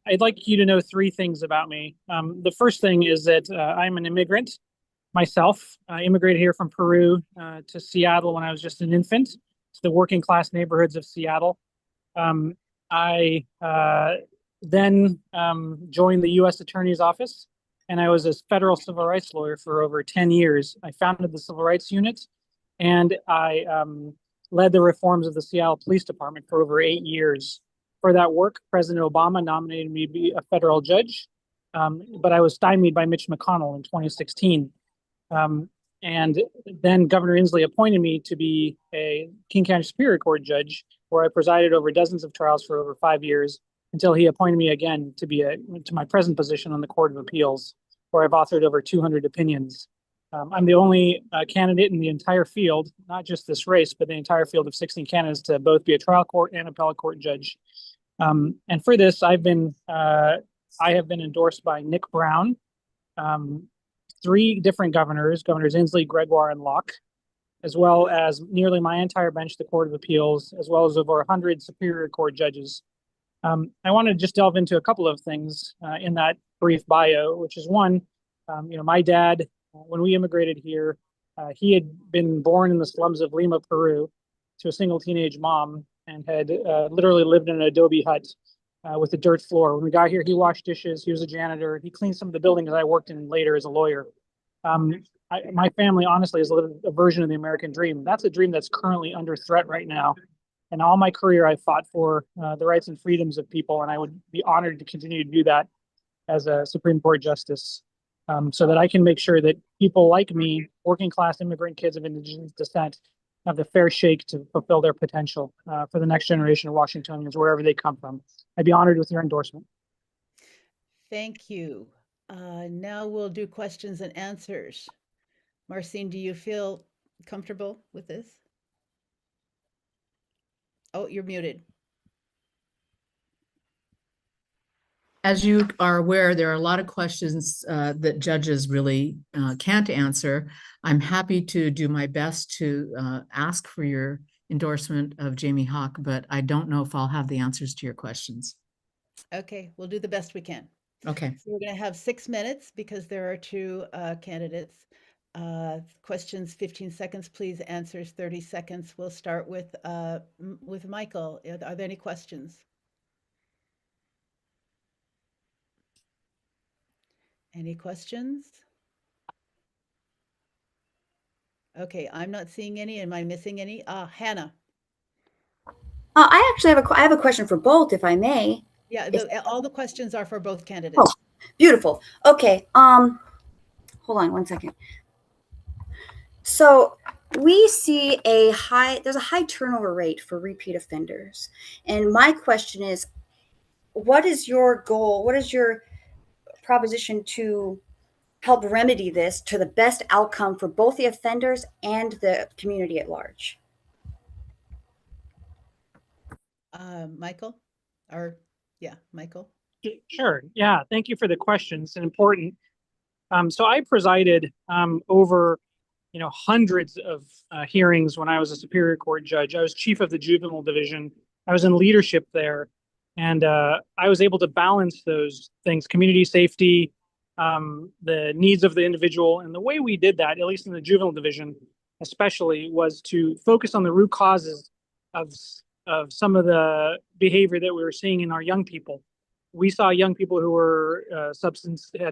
I'd like you to know 3 things about me. The first thing is that I'm an immigrant myself. I immigrated here from Peru to Seattle when I was just an infant, to the working class neighborhoods of Seattle. I then joined the U.S. Attorney's Office, and I was a federal civil rights lawyer for over 10 years. I founded the Civil Rights Unit, and I led the reforms of the Seattle Police Department for over 8 years. For that work, President Obama nominated me to be a federal judge, but I was stymied by Mitch McConnell in 2016. And then Governor Inslee appointed me to be a King County Superior Court judge, where I presided over dozens of trials for over 5 years, until he appointed me again to my present position on the Court of Appeals, where I've authored over 200 opinions. I'm the only candidate in the entire field, not just this race, but the entire field of 16 candidates to both be a trial court and appellate court judge. And for this, I have been endorsed by Nick Brown, 3 different governors Inslee, Gregoire, and Locke, as well as nearly my entire bench, the Court of Appeals, as well as over 100 Superior Court judges. I want to just delve into a couple of things in that brief bio, which is one, my dad, when we immigrated here, he had been born in the slums of Lima, Peru, to a single teenage mom, and had literally lived in an adobe hut with a dirt floor. When we got here, he washed dishes, he was a janitor, he cleaned some of the buildings I worked in later as a lawyer. My family, honestly, has lived a version of the American dream. That's a dream that's currently under threat right now. And all my career, I fought for the rights and freedoms of people, and I would be honored to continue to do that as a Supreme Court justice, so that I can make sure that people like me, working class immigrant kids of indigenous descent, have the fair shake to fulfill their potential for the next generation of Washingtonians, wherever they come from. I'd be honored with your endorsement. Thank you. Now we'll do questions and answers. Marcine, do you feel comfortable with this? Oh, you're muted. As you are aware, there are a lot of questions that judges really can't answer. I'm happy to do my best to ask for your endorsement of Jamie Hawk, but I don't know if I'll have the answers to your questions. Okay, we'll do the best we can. Okay. So we're going to have 6 minutes because there are two candidates. Questions 15 seconds, please. Answers 30 seconds. We'll start with Michael. Are there any questions? Any questions? Okay, I'm not seeing any. Am I missing any? Hannah. I actually I have a question for both, if I may. Yeah, all the questions are for both candidates. Oh, beautiful. Okay. Hold on one second. So we see there's a high turnover rate for repeat offenders. And my question is, what is your goal? What is your proposition to help remedy this to the best outcome for both the offenders and the community at large? Michael, Michael. Sure. Yeah. Thank you for the questions. And important. So I presided over, hundreds of hearings when I was a Superior Court judge. I was chief of the juvenile division. I was in leadership there, and I was able to balance those things: community safety, the needs of the individual, and the way we did that, at least in the juvenile division, especially, was to focus on the root causes of some of the behavior that we were seeing in our young people. We saw young people who were had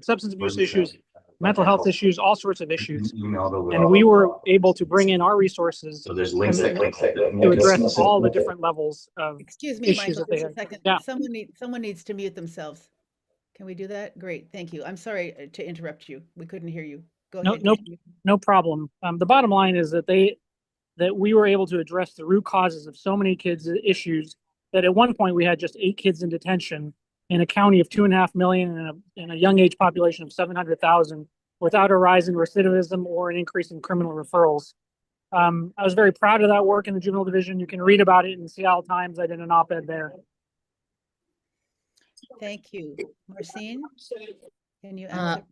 substance abuse issues, mental health issues, all sorts of issues. And we were able to bring in our resources to address all the different levels of Excuse me, issues Michael, that they just a had. second. Yeah. Someone needs to mute themselves. Can we do that? Great, thank you. I'm sorry to interrupt you. We couldn't hear you. Go ahead. No problem. The bottom line is that we were able to address the root causes of so many kids' issues that at one point we had just 8 kids in detention in a county of 2.5 million and a young age population of 700,000 without a rise in recidivism or an increase in criminal referrals. I was very proud of that work in the juvenile division. You can read about it in the Seattle Times. I did an op-ed there. Thank you. Marcine, can you answer?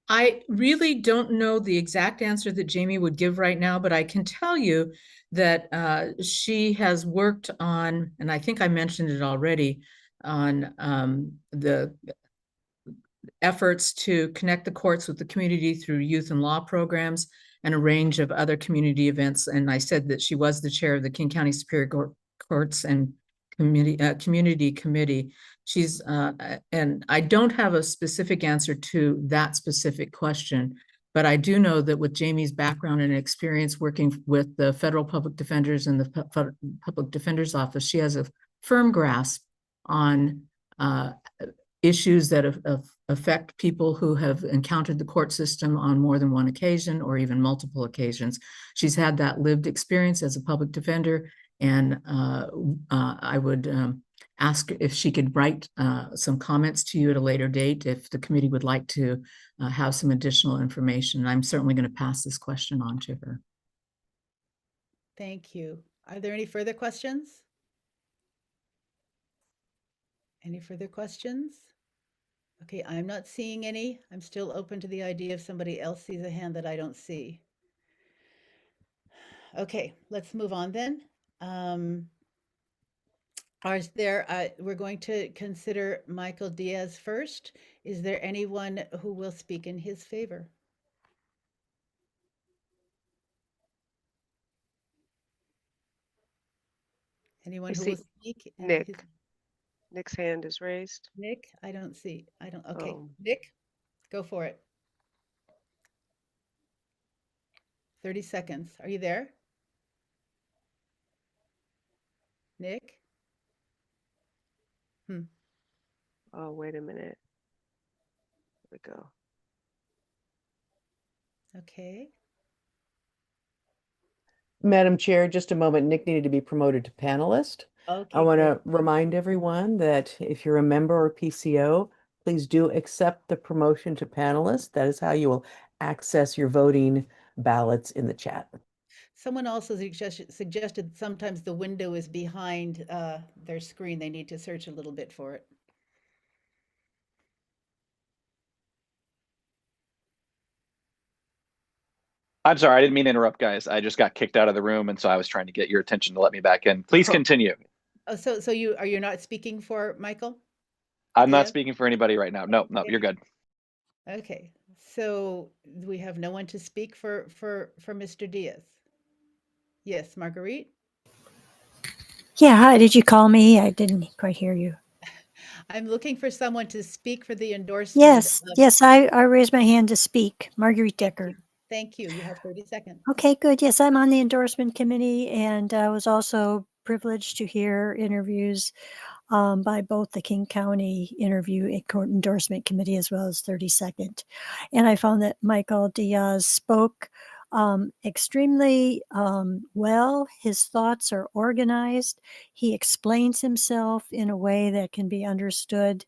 I really don't know the exact answer that Jamie would give right now, but I can tell you that she has worked on, and I think I mentioned it already, on the efforts to connect the courts with the community through youth and law programs and a range of other community events. And I said that she was the chair of the King County Superior Courts and Community Committee. She's and I don't have a specific answer to that specific question, but I do know that with Jamie's background and experience working with the federal public defenders and the public defender's office, she has a firm grasp on issues that affect people who have encountered the court system on more than one occasion or even multiple occasions. She's had that lived experience as a public defender, and I would ask if she could write some comments to you at a later date if the committee would like to have some additional information. I'm certainly going to pass this question on to her. Thank you. Are there any further questions? Any further questions? Okay, I'm not seeing any. I'm still open to the idea if somebody else sees a hand that I don't see. Okay, let's move on then. We're going to consider Michael Diaz first. Is there anyone who will speak in his favor? Anyone who will speak? Nick. Nick's hand is raised. Nick, I don't see. Okay, Nick, go for it. 30 seconds. Are you there? Nick? Oh, wait a minute. Here we go. Okay. Madam Chair, just a moment. Nick needed to be promoted to panelist. Okay, I want to remind everyone that if you're a member or PCO, please do accept the promotion to panelist. That is how you will access your voting ballots in the chat. Someone also suggested sometimes the window is behind their screen. They need to search a little bit for it. I'm sorry, I didn't mean to interrupt, guys. I just got kicked out of the room, and so I was trying to get your attention to let me back in. Please continue. Oh, so you're not speaking for Michael? I'm not Diaz? speaking for anybody right now. No, you're good. Okay, so we have no one to speak for Mr. Diaz. Yes, Marguerite? Yeah, hi, did you call me? I didn't quite hear you. I'm looking for someone to speak for the endorsement. Yes, yes, I raised my hand to speak. Marguerite Decker. Thank you. You have 30 seconds. Okay, good. Yes, I'm on the endorsement committee and I was also privileged to hear interviews by both the King County endorsement committee as well as 32nd. And I found that Michael Diaz spoke extremely well. His thoughts are organized. He explains himself in a way that can be understood.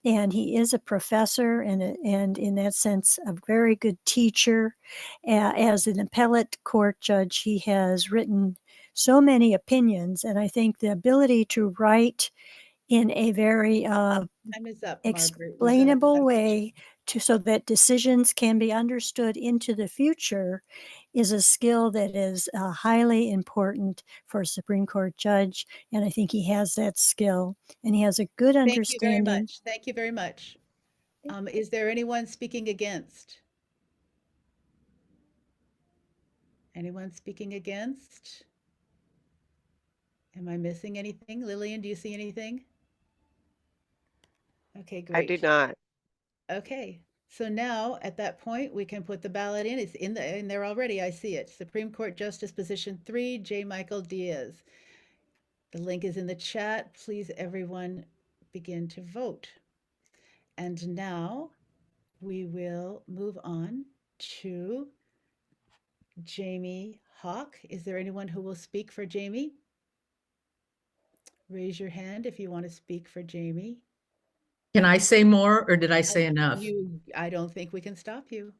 And he is a professor and in that sense, a very good teacher. As an appellate court judge, he has written so many opinions. And I think the ability to write in a very Time is up, Margaret. explainable way so that decisions can be understood into the future is a skill that is highly important for a Supreme Court judge. And I think he has that skill and he has a good Thank you very understanding. much. Thank you very much. Is there anyone speaking against? Anyone speaking against? Am I missing anything? Lillian, do you see anything? Okay, great. I do not. Okay, so now at that point, we can put the ballot in. It's in there already. I see it. Supreme Court Justice Position 3, J. Michael Diaz. The link is in the chat. Please, everyone, begin to vote. And now we will move on to Jamie Hawk. Is there anyone who will speak for Jamie? Raise your hand if you want to speak for Jamie. Can I say more or did I say enough? I don't think we can stop you.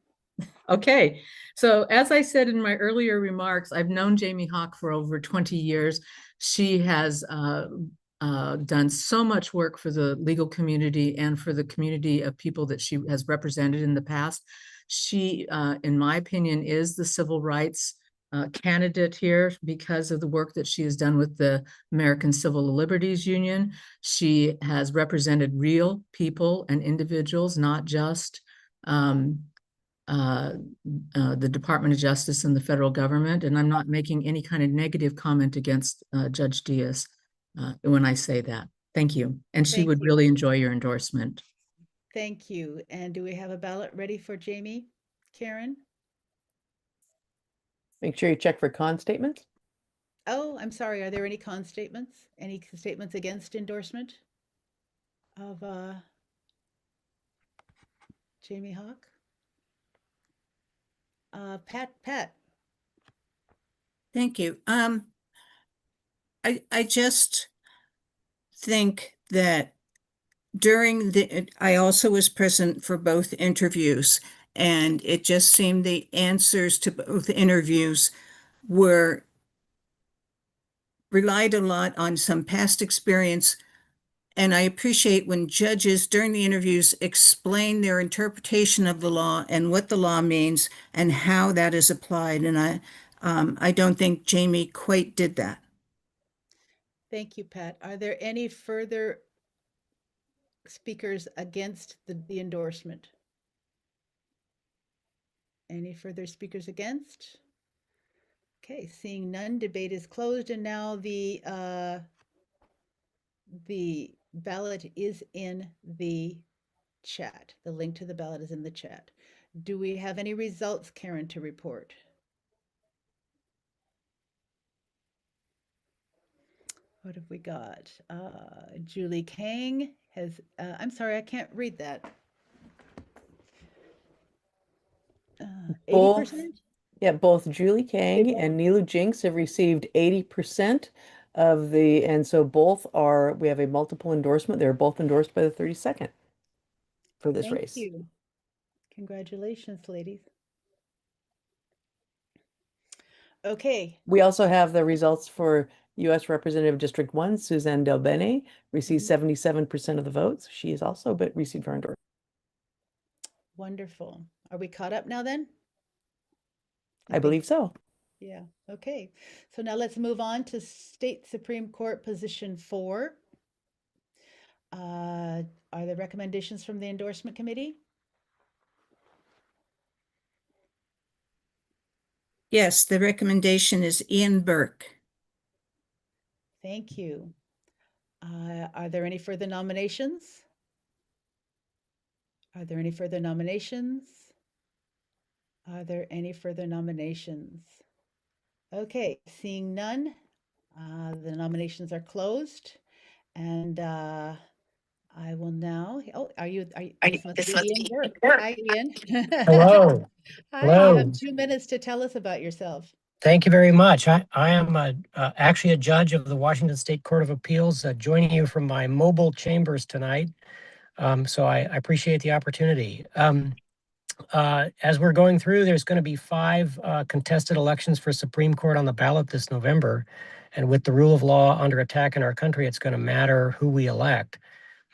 Okay, so as I said in my earlier remarks, I've known Jamie Hawk for over 20 years. She has done so much work for the legal community and for the community of people that she has represented in the past. She, in my opinion, is the civil rights candidate here because of the work that she has done with the American Civil Liberties Union. She has represented real people and individuals, not just the Department of Justice and the federal government. And I'm not making any kind of negative comment against Judge Diaz when I say that. Thank you. And she would really enjoy your endorsement. Thank you. And do we have a ballot ready for Jamie? Karen? Make sure you check for con statements. Oh, I'm sorry. Are there any con statements? Any statements against endorsement of Jamie Hawk? Pat. Thank you. I just think that I also was present for both interviews, and it just seemed the answers to both interviews relied a lot on some past experience. And I appreciate when judges during the interviews explain their interpretation of the law and what the law means and how that is applied. And I don't think Jamie quite did that. Thank you, Pat. Are there any further speakers against the endorsement? Any further speakers against? Okay, seeing none, debate is closed, and now the ballot is in the chat. The link to the ballot is in the chat. Do we have any results, Karen, to report? What have we got? Julie Kang has, I'm sorry, I can't read that. 80%? Both Julie Kang and Nilu Jinx have received 80% of and so we have a multiple endorsement. They're both endorsed by the 32nd for this race. Thank you. Congratulations, ladies. Okay. We also have the results for U.S. Representative District 1, Suzanne Delbene, received 77% of the votes. She has also received her endorsement. Wonderful. Are we caught up now then? I believe so. Yeah, okay. So now let's move on to State Supreme Court Position 4. Are there recommendations from the endorsement committee? Yes, the recommendation is Ian Burke. Thank you. Are there any further nominations? Are there any further nominations? Are there any further nominations? Okay, seeing none, the nominations are closed. And I will now, oh, this must be Ian Burke. Hi, Ian. Hello. Hi, you have Hello. 2 minutes to tell us about yourself. Thank you very much. I am actually a judge of the Washington State Court of Appeals, joining you from my mobile chambers tonight. So I appreciate the opportunity. As we're going through, there's going to be 5 contested elections for Supreme Court on the ballot this November. And with the rule of law under attack in our country, it's going to matter who we elect.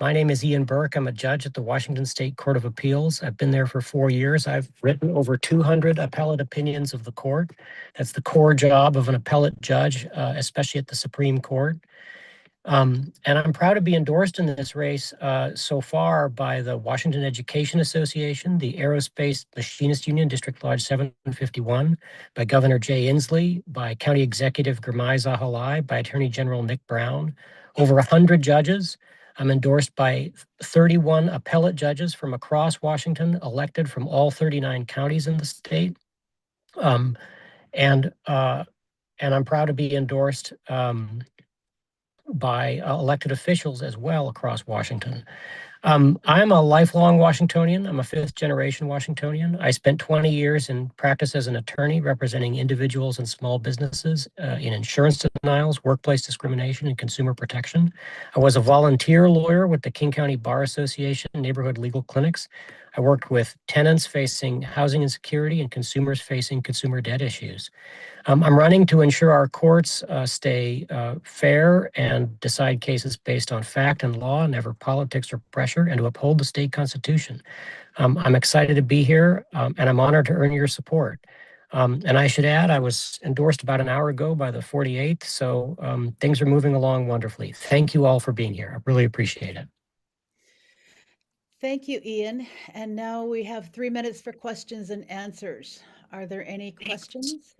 My name is Ian Burke. I'm a judge at the Washington State Court of Appeals. I've been there for 4 years. I've written over 200 appellate opinions of the court. That's the core job of an appellate judge, especially at the Supreme Court. And I'm proud to be endorsed in this race so far by the Washington Education Association, the Aerospace Machinist Union, District Lodge 751, by Governor Jay Inslee, by County Executive Gurmai Zahalai, by Attorney General Nick Brown, over 100 judges. I'm endorsed by 31 appellate judges from across Washington, elected from all 39 counties in the state. And I'm proud to be endorsed by elected officials as well across Washington. I'm a lifelong Washingtonian. I'm a 5th generation Washingtonian. I spent 20 years in practice as an attorney representing individuals and small businesses in insurance denials, workplace discrimination, and consumer protection. I was a volunteer lawyer with the King County Bar Association neighborhood legal clinics. I worked with tenants facing housing insecurity and consumers facing consumer debt issues. I'm running to ensure our courts stay fair and decide cases based on fact and law, never politics or pressure, and to uphold the state constitution. I'm excited to be here, and I'm honored to earn your support. And I should add, I was endorsed about an hour ago by the 48th, so things are moving along wonderfully. Thank you all for being here. I really appreciate it. Thank you, Ian. And now we have 3 minutes for questions and answers. Are there any questions?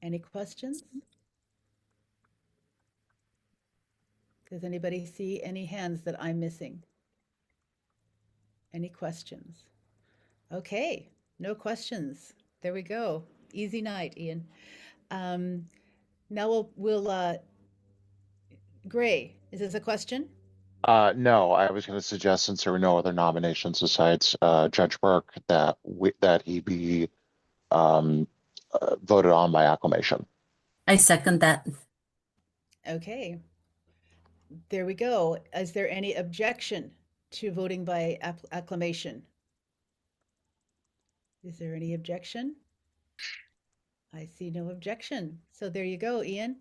Any questions? Does anybody see any hands that I'm missing? Any questions? Okay, no questions. There we go. Easy night, Ian. Now we'll Gray, is this a question? No, I was going to suggest, since there were no other nominations besides Judge Burke, that he be voted on by acclamation. I second that. Okay. There we go. Is there any objection to voting by acclamation? Is there any objection? I see no objection. So there you go, Ian.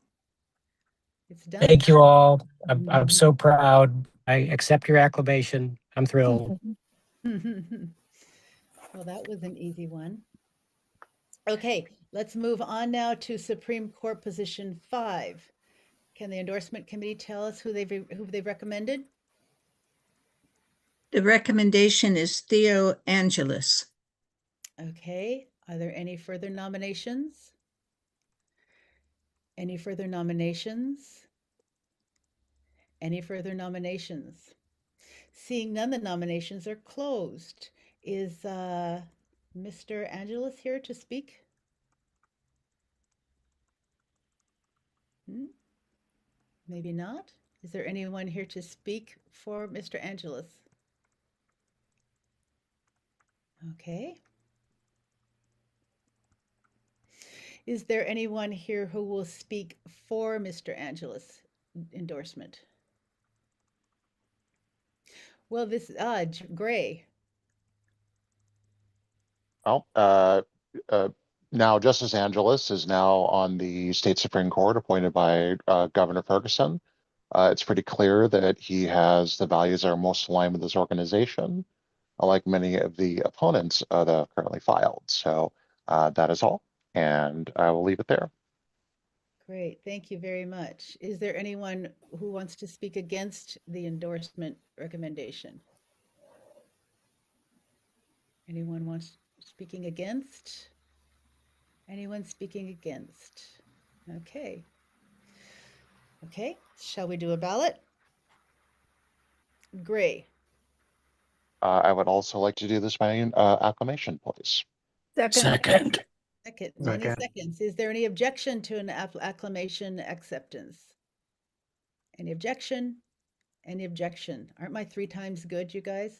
It's done. Thank you all. I'm so proud. I accept your acclamation. I'm thrilled. Well, that was an easy one. Okay, let's move on now to Supreme Court Position 5. Can the endorsement committee tell us who they've recommended? The recommendation is Theo Angelis. Okay, are there any further nominations? Any further nominations? Any further nominations? Seeing none, the nominations are closed. Is Mr. Angelis here to speak? Maybe not. Is there anyone here to speak for Mr. Angelis? Okay. Is there anyone here who will speak for Mr. Angelis' endorsement? Well, this Gray. Well, now Justice Angelis is now on the state Supreme Court, appointed by Governor Ferguson. It's pretty clear that he has the values that are most aligned with this organization. like many of the opponents that have currently filed. So that is all, and I will leave it there. Great, thank you very much. Is there anyone who wants to speak against the endorsement recommendation? Anyone wants speaking against? Anyone speaking against? Okay. Okay, shall we do a ballot? Gray. I would also like to do this by acclamation, please. Second. Many Second. seconds. Is there any objection to an acclamation acceptance? Any objection? Any objection? Aren't my 3 times good, you guys?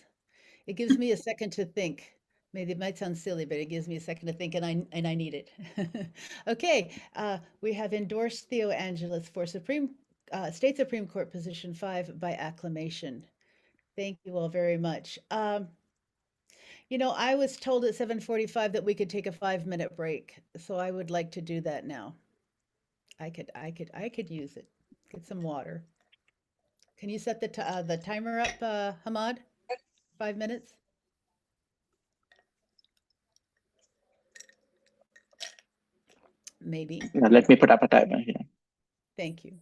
It gives me a second to think. Maybe it might sound silly, but it gives me a second to think, and I need it. Okay, we have endorsed Theo Angeles for State Supreme Court Position 5 by acclamation. Thank you all very much. You know, I was told at 7:45 that we could take a 5-minute break, so I would like to do that now. I could use it. Get some water. Can you set the timer up, Hamad? 5 minutes? Maybe. Yeah, let me put up a timer here. Thank you.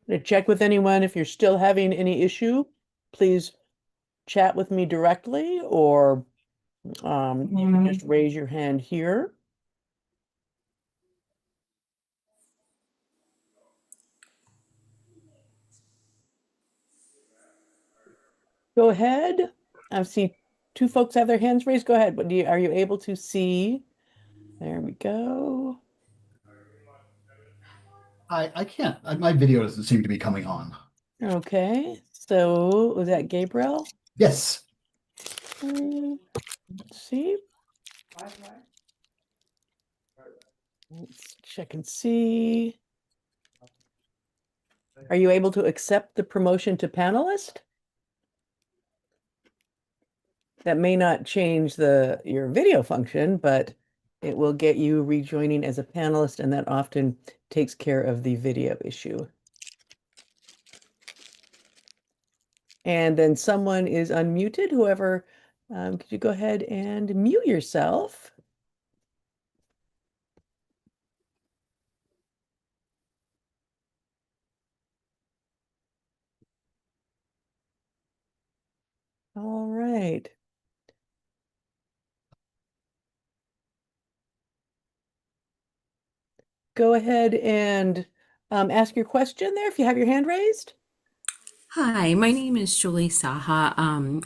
To check with anyone, if you're still having any issue, please chat with me directly, or you can just raise your hand here. Go ahead. I see 2 folks have their hands raised. Go ahead. But are you able to see? There we go. I can't. My video doesn't seem to be coming on. Okay. So was that Gabriel? Yes. Let's see. Let's check and see. Are you able to accept the promotion to panelist? That may not change your video function, but it will get you rejoining as a panelist, and that often takes care of the video issue. And then someone is unmuted. Whoever, could you go ahead and mute yourself? All right. Go ahead and ask your question there if you have your hand raised. Hi, my name is Julie Saha.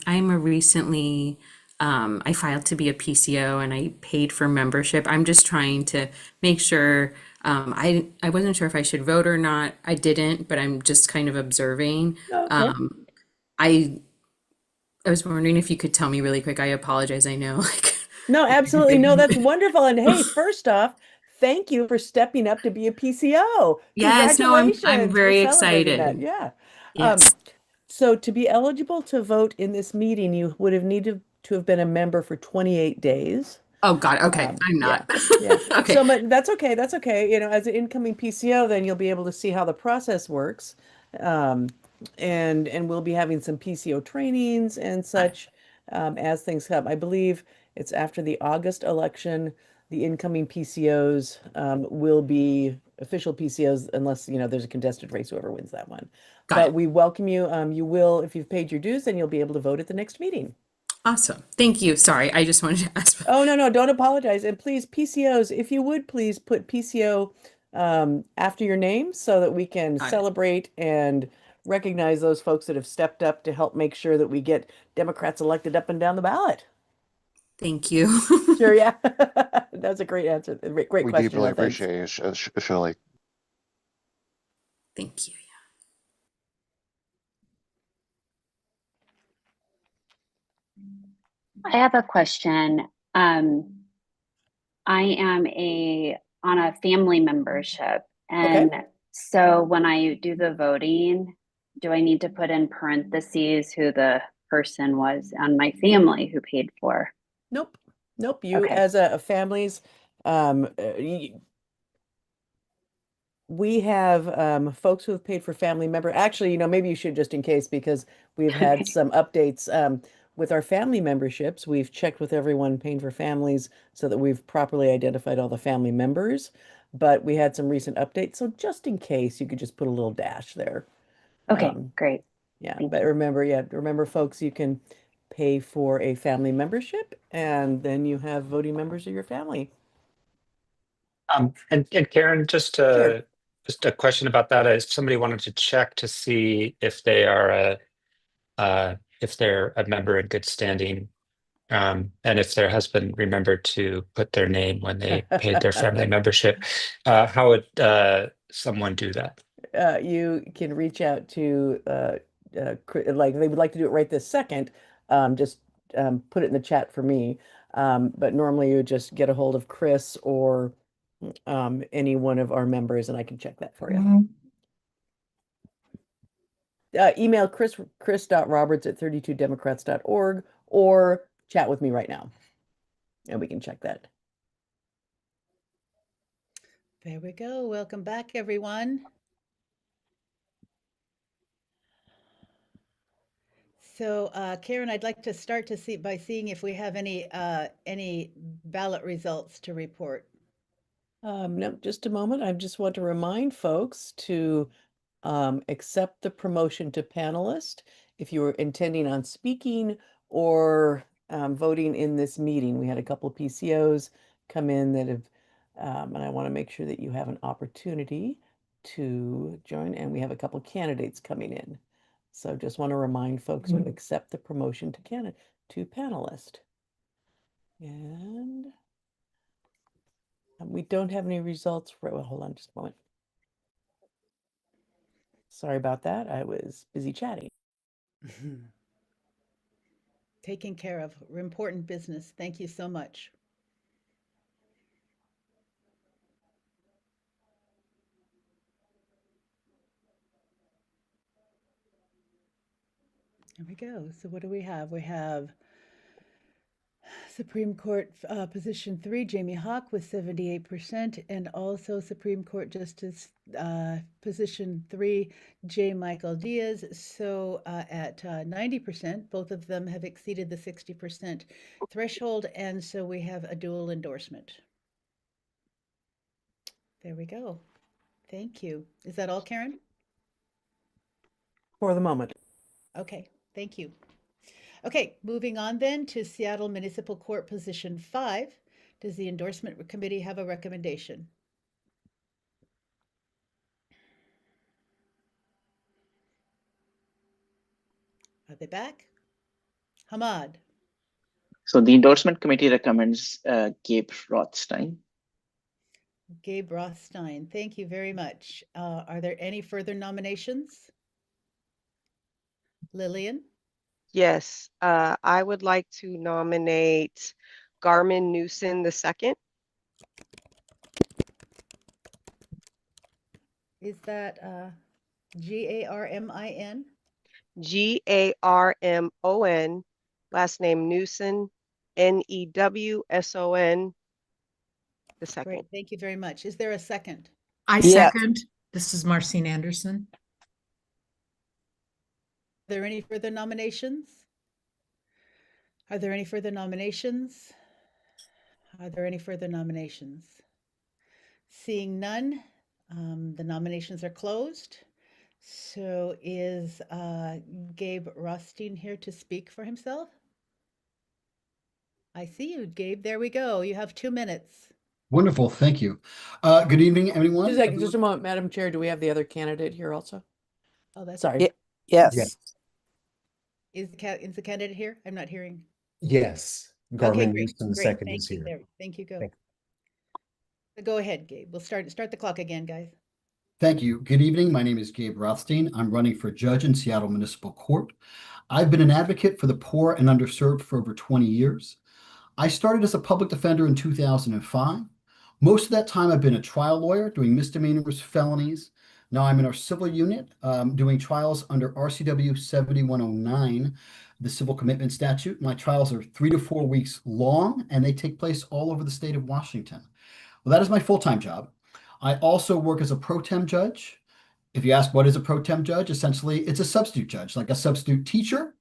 I'm a recently, I filed to be a PCO and I paid for membership. I'm just trying to make sure, I wasn't sure if I should vote or not. I didn't, but I'm just kind of observing. Okay. I was wondering if you could tell me really quick. I apologize. I know, like. No, absolutely. No, that's wonderful. And hey, first off, thank you for stepping up to be a PCO. Yes, no, I'm Congratulations. very We're celebrating that. excited. Yeah. Yes. So to be eligible to vote in this meeting, you would have needed to have been a member for 28 days. Oh God. Okay. I'm not. Yeah. Okay. So, but that's okay. That's okay. You know, as an incoming PCO, then you'll be able to see how the process works. And we'll be having some PCO trainings and such as things come. I believe it's after the August election, the incoming PCOs will be official PCOs unless, you know, there's a contested race, whoever wins that one. But we welcome you. You will, if you've paid your dues, then you'll be able to vote at the next meeting. Awesome. Thank you. Sorry, I just wanted to ask. Oh, no, don't apologize. And please, PCOs, if you would please put PCO after your name so that we can celebrate and recognize those folks that have stepped up to help make sure that we get Democrats elected up and down the ballot. Thank you. Sure, yeah. That's a great answer. Great We question. deeply No, thanks. appreciate it, Shirley. Thank you. I have a question. I am on a family membership, Okay. and so when I do the voting, do I need to put in parentheses who the person was on my family who paid for? Nope. Nope. You Okay. as a families, we have folks who have paid for family member. Actually, maybe you should just in case because we've had some updates with our family memberships. We've checked with everyone paying for families so that we've properly identified all the family members. But we had some recent updates, so just in case, you could just put a little dash there. Okay, great. Yeah, Thank but you. remember, folks, you can pay for a family membership, and then you have voting members of your family. And Karen, just Sure. just a question about that. If somebody wanted to check to see if they are if they're a member in good standing, and if their husband remembered to put their name when they paid their family membership, how would someone do that? You can reach out to like they would like to do it right this second. Just put it in the chat for me. But normally you just get a hold of Chris or any one of our members, and I can check that for you. Email chris.roberts@32democrats.org or chat with me right now, and we can check that. There we go. Welcome back, everyone. So, Karen, I'd like to start by seeing if we have any ballot results to report. No, just a moment. I just want to remind folks to accept the promotion to panelist if you were intending on speaking or voting in this meeting. We had a couple of PCOs come in that have, and I want to make sure that you have an opportunity to join, and we have a couple of candidates coming in. So just want to remind folks to accept the promotion to panelist. And we don't have any results well, hold on just a moment. Sorry about that. I was busy chatting. Taken care of. Important business. Thank you so much. There we go. So what do we have? We have Supreme Court Position 3, Jamie Hawk with 78%, and also Supreme Court Justice Position 3, J. Michael Diaz. So at 90%, both of them have exceeded the 60% threshold, and so we have a dual endorsement. There we go. Thank you. Is that all, Karen? For the moment. Okay, thank you. Okay, moving on then to Seattle Municipal Court Position 5. Does the endorsement committee have a recommendation? Are they back? Hamad. So the endorsement committee recommends Gabe Rothstein. Gabe Rothstein, thank you very much. Are there any further nominations? Lillian? Yes, I would like to nominate Garmin Newsom II. Is that Garmin? Garmon, last name Newsom, Newson II. Great, thank you very much. Is there a second? I second. This is Marcine Anderson. Are there any further nominations? Are there any further nominations? Are there any further nominations? Seeing none, the nominations are closed. So is Gabe Rothstein here to speak for himself? I see you, Gabe. There we go. You have 2 minutes. Wonderful, thank you. Good evening, everyone. Just a moment, Madam Chair. Do we have the other candidate here also? Oh, that's Sorry. Yes. Is the candidate here? I'm not hearing. Yes, Okay, Garmin great. Newsom Great. II Thank is you. here. There. Thank you. Go. Thank- Go ahead, Gabe. We'll start the clock again, guys. Thank you. Good evening. My name is Gabe Rothstein. I'm running for judge in Seattle Municipal Court. I've been an advocate for the poor and underserved for over 20 years. I started as a public defender in 2005. Most of that time, I've been a trial lawyer doing misdemeanors, felonies. Now I'm in our civil unit doing trials under RCW 7109, the civil commitment statute. My trials are 3 to 4 weeks long, and they take place all over the state of Washington. Well, that is my full-time job. I also work as a pro tem judge. If you ask what is a pro tem judge, essentially it's a substitute judge, like a substitute teacher,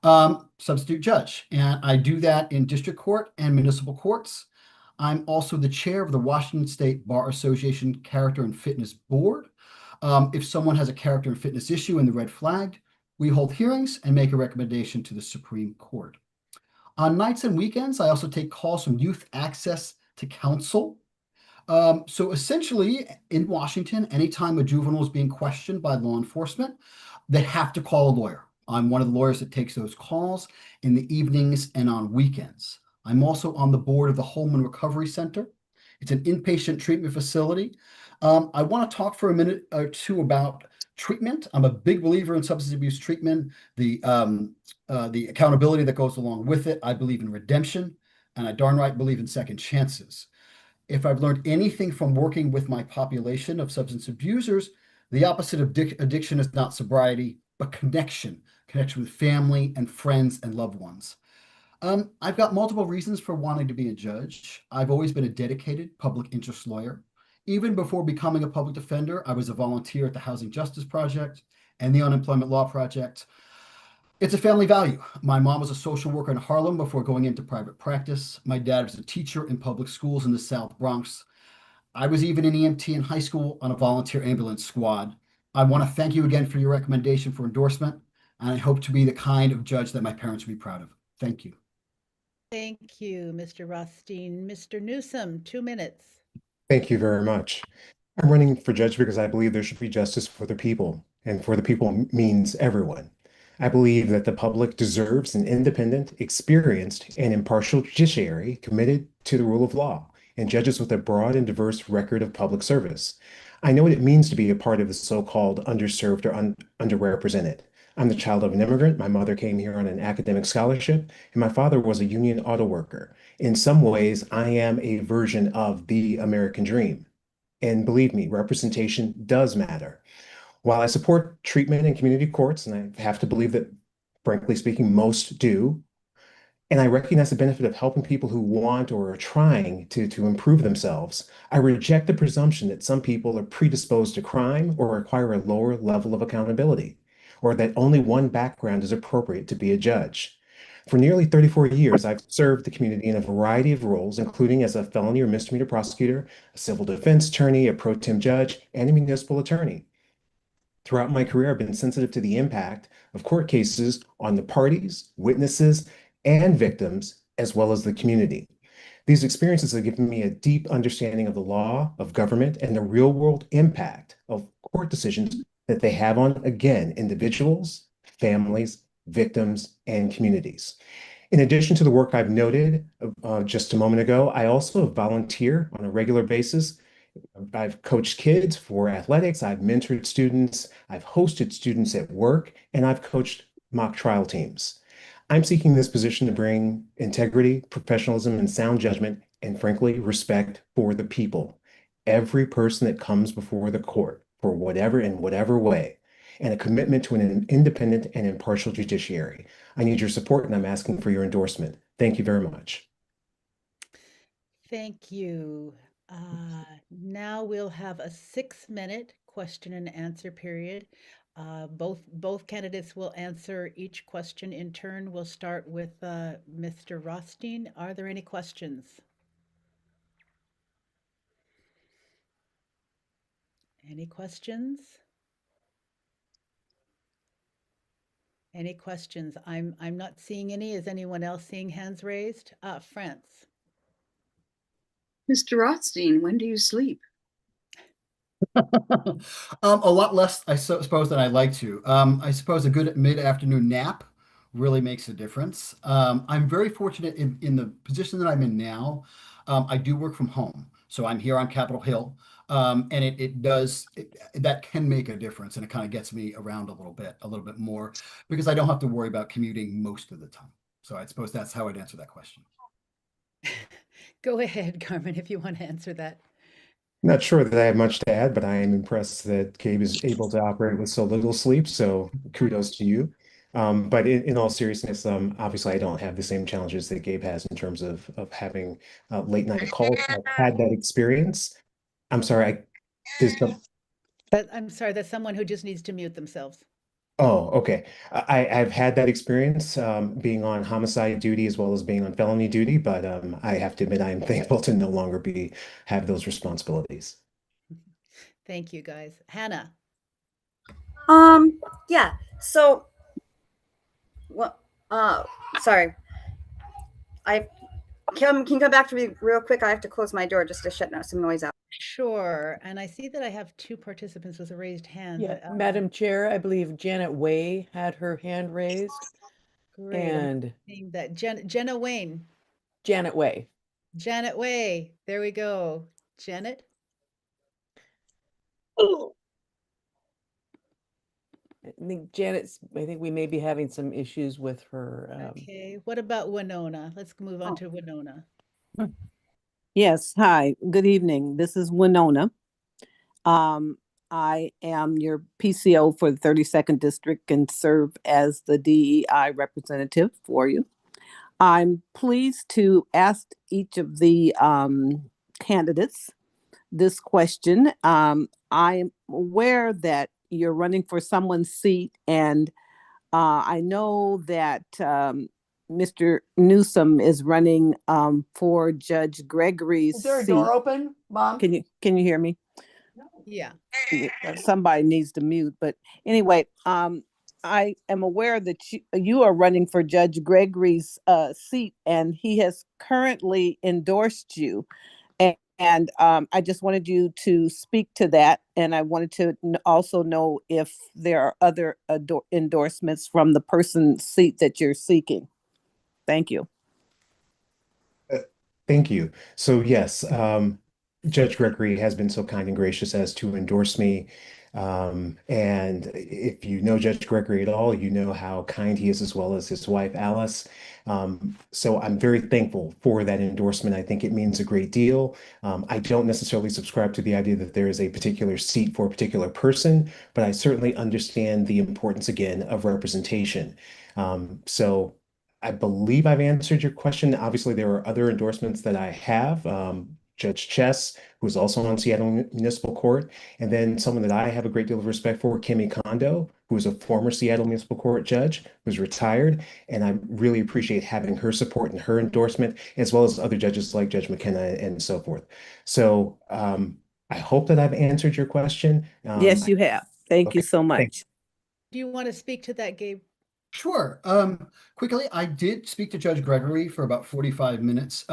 substitute judge. And I do that in district court and municipal courts. I'm also the chair of the Washington State Bar Association Character and Fitness Board. If someone has a character and fitness issue and the red flagged, we hold hearings and make a recommendation to the Supreme Court. On nights and weekends, I also take calls from Youth Access to Counsel. So essentially, in Washington, anytime a juvenile is being questioned by law enforcement, they have to call a lawyer. I'm one of the lawyers that takes those calls in the evenings and on weekends. I'm also on the board of the Home and Recovery Center. It's an inpatient treatment facility. I want to talk for a minute or two about treatment. I'm a big believer in substance abuse treatment, the accountability that goes along with it. I believe in redemption, and I darn right believe in second chances. If I've learned anything from working with my population of substance abusers, the opposite of addiction is not sobriety, but connection with family and friends and loved ones. I've got multiple reasons for wanting to be a judge. I've always been a dedicated public interest lawyer. Even before becoming a public defender, I was a volunteer at the Housing Justice Project and the Unemployment Law Project. It's a family value. My mom was a social worker in Harlem before going into private practice. My dad was a teacher in public schools in the South Bronx. I was even an EMT in high school on a volunteer ambulance squad. I want to thank you again for your recommendation for endorsement, and I hope to be the kind of judge that my parents would be proud of. Thank you. Thank you, Mr. Rothstein. Mr. Newsom, 2 minutes. Thank you very much. I'm running for judge because I believe there should be justice for the people, and for the people means everyone. I believe that the public deserves an independent, experienced, and impartial judiciary committed to the rule of law, and judges with a broad and diverse record of public service. I know what it means to be a part of the so-called underserved or underrepresented. I'm the child of an immigrant. My mother came here on an academic scholarship, and my father was a union auto worker. In some ways, I am a version of the American dream. And believe me, representation does matter. While I support treatment in community courts, and I have to believe that, frankly speaking, most do, and I recognize the benefit of helping people who want or are trying to improve themselves, I reject the presumption that some people are predisposed to crime or require a lower level of accountability, or that only one background is appropriate to be a judge. For nearly 34 years, I've served the community in a variety of roles, including as a felony or misdemeanor prosecutor, a civil defense attorney, a pro tem judge, and a municipal attorney. Throughout my career, I've been sensitive to the impact of court cases on the parties, witnesses, and victims, as well as the community. These experiences have given me a deep understanding of the law, of government, and the real-world impact of court decisions that they have on, again, individuals, families, victims, and communities. In addition to the work I've noted just a moment ago, I also volunteer on a regular basis. I've coached kids for athletics, I've mentored students, I've hosted students at work, and I've coached mock trial teams. I'm seeking this position to bring integrity, professionalism, and sound judgment, and frankly, respect for the people. Every person that comes before the court, for whatever in whatever way, and a commitment to an independent and impartial judiciary. I need your support, and I'm asking for your endorsement. Thank you very much. Thank you. Now we'll have a 6-minute question and answer period. Both candidates will answer each question in turn. We'll start with Mr. Rothstein. Are there any questions? Any questions? Any questions? I'm not seeing any. Is anyone else seeing hands raised? France. Mr. Rothstein, when do you sleep? A lot less, I suppose, than I like to. I suppose a good mid-afternoon nap really makes a difference. I'm very fortunate in the position that I'm in now. I do work from home. So I'm here on Capitol Hill. And that can make a difference, and it kind of gets me around a little bit more, because I don't have to worry about commuting most of the time. So I suppose that's how I'd answer that question. Go ahead, Carmen, if you want to answer that. Not sure that I have much to add, but I am impressed that Gabe is able to operate with so little sleep. So kudos to you. But in all seriousness, obviously I don't have the same challenges that Gabe has in terms of having late night calls. I've had that experience. I'm sorry, I'm sorry, that's someone who just needs to mute themselves. Oh, okay. I've had that experience being on homicide duty as well as being on felony duty, but I have to admit I am thankful to no longer have those responsibilities. Thank you, guys. Hannah. Yeah. So, well, sorry. Can you come back to me real quick? I have to close my door just to shut some noise out. Sure. And I see that I have two participants with a raised hand. Yeah, Madam Chair, I believe Janet Way had her hand raised. Great. And seeing that Jenna Wayne. Janet Way. Janet Way. There we go. Janet. I think we may be having some issues with her. Okay. What about Winona? Let's move on to Winona. Yes, hi, good evening. This is Winona. I am your PCO for the 32nd District and serve as the DEI representative for you. I'm pleased to ask each of the candidates this question. I'm aware that you're running for someone's seat, and I know that Mr. Newsom is running for Judge Gregory's Is there a seat. door open, Mom? Can you hear me? Yeah. Somebody needs to mute, but anyway, I am aware that you are running for Judge Gregory's seat, and he has currently endorsed you. And I just wanted you to speak to that, and I wanted to also know if there are other endorsements from the person's seat that you're seeking. Thank you. Thank you. So yes, Judge Gregory has been so kind and gracious as to endorse me. And if you know Judge Gregory at all, you know how kind he is, as well as his wife, Alice. So I'm very thankful for that endorsement. I think it means a great deal. I don't necessarily subscribe to the idea that there is a particular seat for a particular person, but I certainly understand the importance, again, of representation. So I believe I've answered your question. Obviously, there are other endorsements that I have. Judge Chess, who is also on Seattle Municipal Court, and then someone that I have a great deal of respect for, Kimmy Kondo, who is a former Seattle Municipal Court judge, who's retired, and I really appreciate having her support and her endorsement, as well as other judges like Judge McKenna and so forth. So I hope that I've answered your question. Yes, you have. Thank you so much. Do you want to speak to that, Gabe? Sure. Quickly, I did speak to Judge Gregory for about 45 minutes.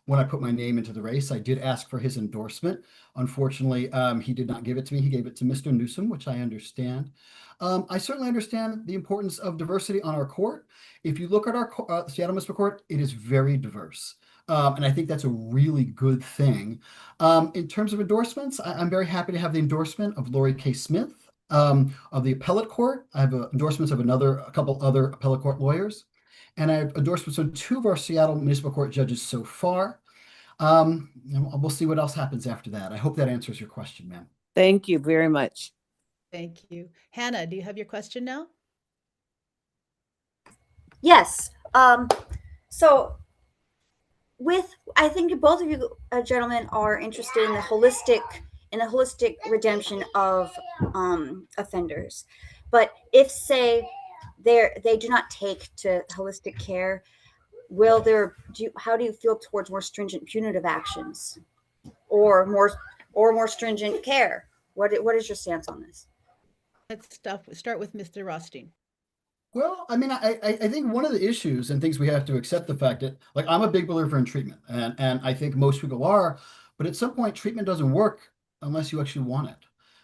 When I put my name into the race, I did ask for his endorsement. Unfortunately, he did not give it to me. He gave it to Mr. Newsom, which I understand. I certainly understand the importance of diversity on our court. If you look at our Seattle Municipal Court, it is very diverse. And I think that's a really good thing. In terms of endorsements, I'm very happy to have the endorsement of Lori K. Smith. Of the appellate court, I have endorsements of a couple other appellate court lawyers, and I have endorsements from two of our Seattle Municipal Court judges so far. We'll see what else happens after that. I hope that answers your question, ma'am. Thank you very much. Thank you. Hannah, do you have your question now? Yes. So I think both of you gentlemen are interested in the holistic redemption of offenders. But if, say, they do not take to holistic care, how do you feel towards more stringent punitive actions or more stringent care? What is your stance on this? Let's start with Mr. Rothstein. Well, I mean, I think one of the issues and things we have to accept the fact that, like, I'm a big believer in treatment, and I think most people are, but at some point treatment doesn't work unless you actually want it.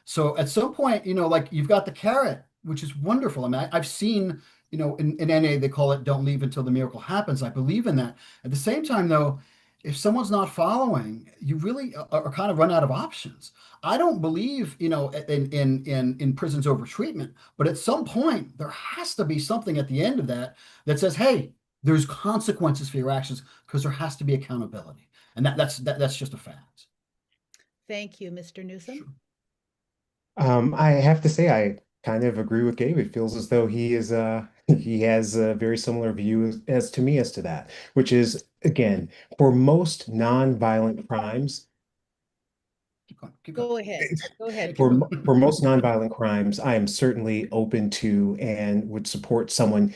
So at some point, like, you've got the carrot, which is wonderful. I mean, I've seen, in NA, they call it "don't leave until the miracle happens." I believe in that. At the same time, though, if someone's not following, you really are kind of run out of options. I don't believe, in prisons over treatment, but at some point there has to be something at the end of that that says, hey, there's consequences for your actions because there has to be accountability. And that's just a fact. Thank you, Mr. Newsom. I have to say I kind of agree with Gabe. It feels as though he has a very similar view as to me as to that, which is again, for most non-violent crimes, Go ahead. Go ahead. for most nonviolent crimes, I am certainly open to and would support someone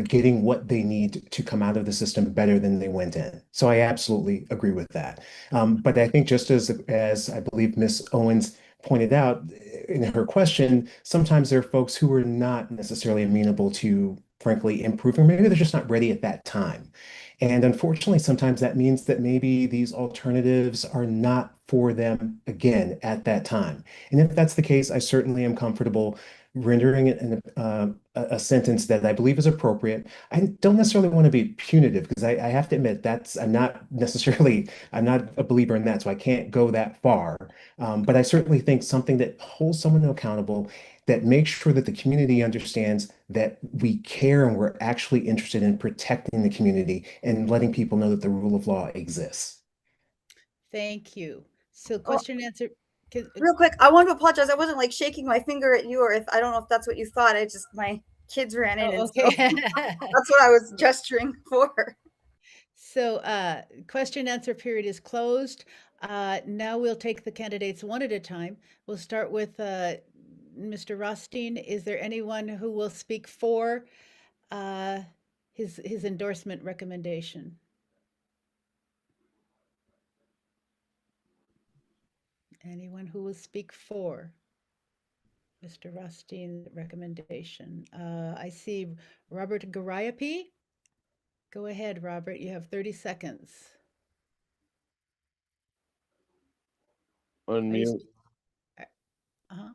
getting what they need to come out of the system better than they went in. So I absolutely agree with that. But I think just as I believe Miss Owens pointed out in her question, sometimes there are folks who are not necessarily amenable to, frankly, improving. Maybe they're just not ready at that time. And unfortunately, sometimes that means that maybe these alternatives are not for them again at that time. And if that's the case, I certainly am comfortable rendering it in a sentence that I believe is appropriate. I don't necessarily want to be punitive because I have to admit I'm not a believer in that, so I can't go that far. But I certainly think something that holds someone accountable, that makes sure that the community understands that we care and we're actually interested in protecting the community and letting people know that the rule of law exists. Thank you. So Oh, question and answer. real quick, I want to apologize. I wasn't like shaking my finger at you, or if I don't know if that's what you thought. I just my kids ran in, Oh, and okay. so that's what I was gesturing for. So question and answer period is closed. Now we'll take the candidates one at a time. We'll start with Mr. Rothstein. Is there anyone who will speak for his endorsement recommendation? Anyone who will speak for Mr. Rothstein's recommendation? I see Robert Garayapi. Go ahead, Robert. You have 30 seconds. Unmute. Uh-huh.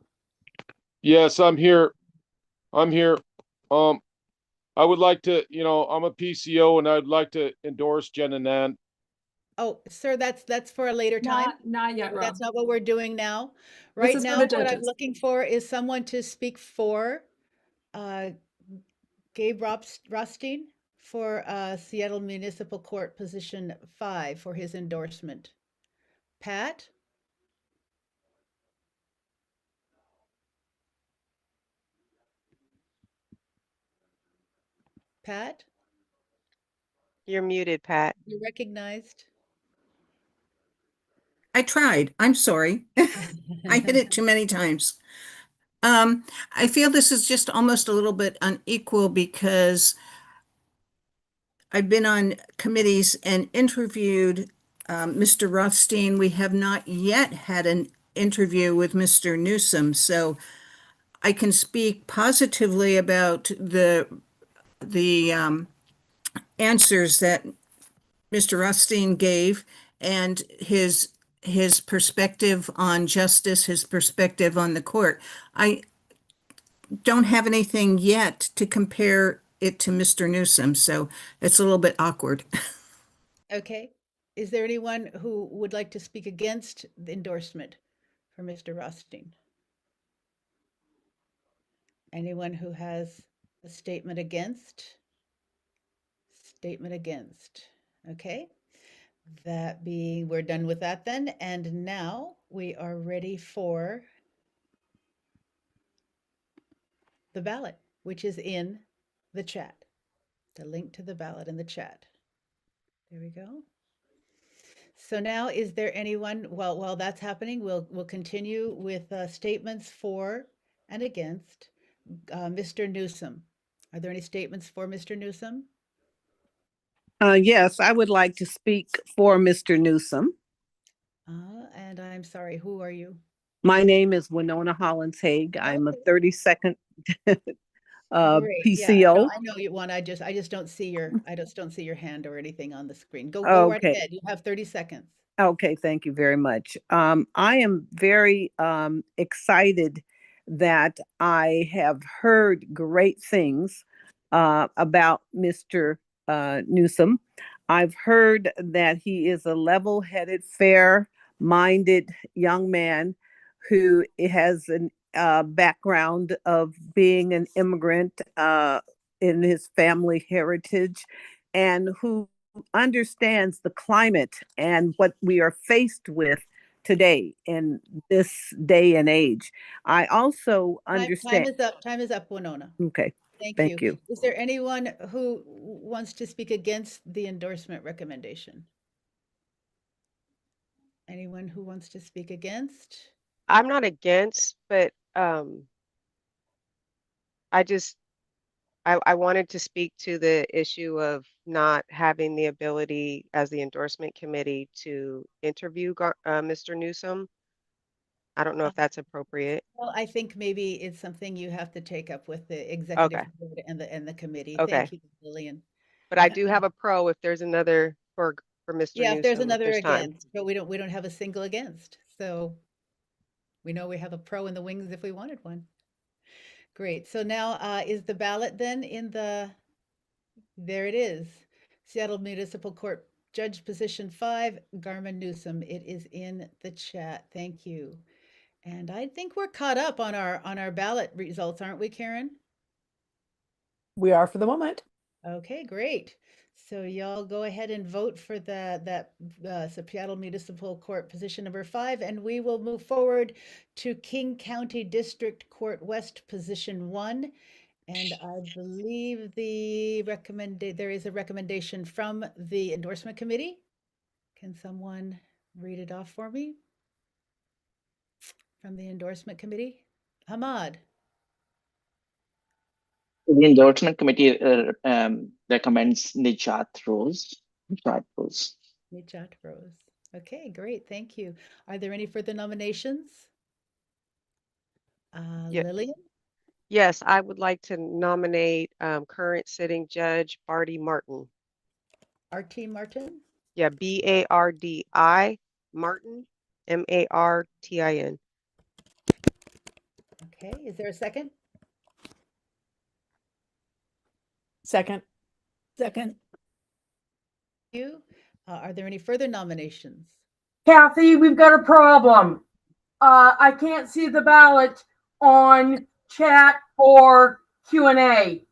Yes, I'm here. I'm here. I would like to, I'm a PCO and I'd like to endorse Jen and Nan. Oh, sir, that's for a later time. Not yet, Rob. That's not what we're doing now. This Right is for now, the what I'm judges. looking for is someone to speak for Gabe Rothstein for Seattle Municipal Court Position 5 for his endorsement. Pat? Pat? You're muted, Pat. You're recognized. I tried. I'm sorry. I hit it too many times. I feel this is just almost a little bit unequal because I've been on committees and interviewed Mr. Rothstein. We have not yet had an interview with Mr. Newsom, so I can speak positively about the answers that Mr. Rothstein gave and his perspective on justice, his perspective on the court. I don't have anything yet to compare it to Mr. Newsom, so it's a little bit awkward. Okay. Is there anyone who would like to speak against the endorsement for Mr. Rothstein? Anyone who has a statement against? Statement against. Okay. That being, we're done with that then. And now we are ready for the ballot, which is in the chat. The link to the ballot in the chat. There we go. So now, is there anyone, well, while that's happening, we'll continue with statements for and against Mr. Newsom. Are there any statements for Mr. Newsom? Yes, I would like to speak for Mr. Newsom. And I'm sorry, who are you? My name is Winona Hollins Haig. I'm a 32nd Great. PCO. Yeah, I know you want. I just don't see your hand or anything on the screen. Go right Okay. ahead. You have 30 seconds. Okay, thank you very much. I am very excited that I have heard great things about Mr. Newsom. I've heard that he is a level-headed, fair-minded young man who has a background of being an immigrant in his family heritage, and who understands the climate and what we are faced with today in this day and age. I also Time understand. is up. Time is up, Winona. Okay, Thank you. thank you. Is there anyone who wants to speak against the endorsement recommendation? Anyone who wants to speak against? I'm not against, but I wanted to speak to the issue of not having the ability as the endorsement committee to interview Mr. Newsom. I don't know if that's appropriate. Well, I think maybe it's something you have to take up with the executive Okay. board and the committee. Okay. Thank you, Lillian. But I do have a pro if there's another for Mr. Yeah, if there's Newsom, if another there's time. against, but we don't have a single against. So we know we have a pro in the wings if we wanted one. Great. So now is the ballot then in the, there it is. Seattle Municipal Court Judge Position 5, Garmin Newsom. It is in the chat. Thank you. And I think we're caught up on our ballot results, aren't we, Karen? We are for the moment. Okay, great. So y'all go ahead and vote for that Seattle Municipal Court position number 5, and we will move forward to King County District Court West position 1. And I believe there is a recommendation from the endorsement committee. Can someone read it off for me? From the endorsement committee? Ahmad. The endorsement committee recommends Nijat Rose. Nijat Rose. Okay, great. Thank you. Are there any further nominations? Lillian? Yes, I would like to nominate current sitting judge Barty Martin. R.T. Martin? Yeah, B-A-R-D-I Martin, M-A-R-T-I-N. Okay, is there a second? Second. Second. You. Are there any further nominations? Kathy, we've got a problem. I can't see the ballot on chat or Q&A.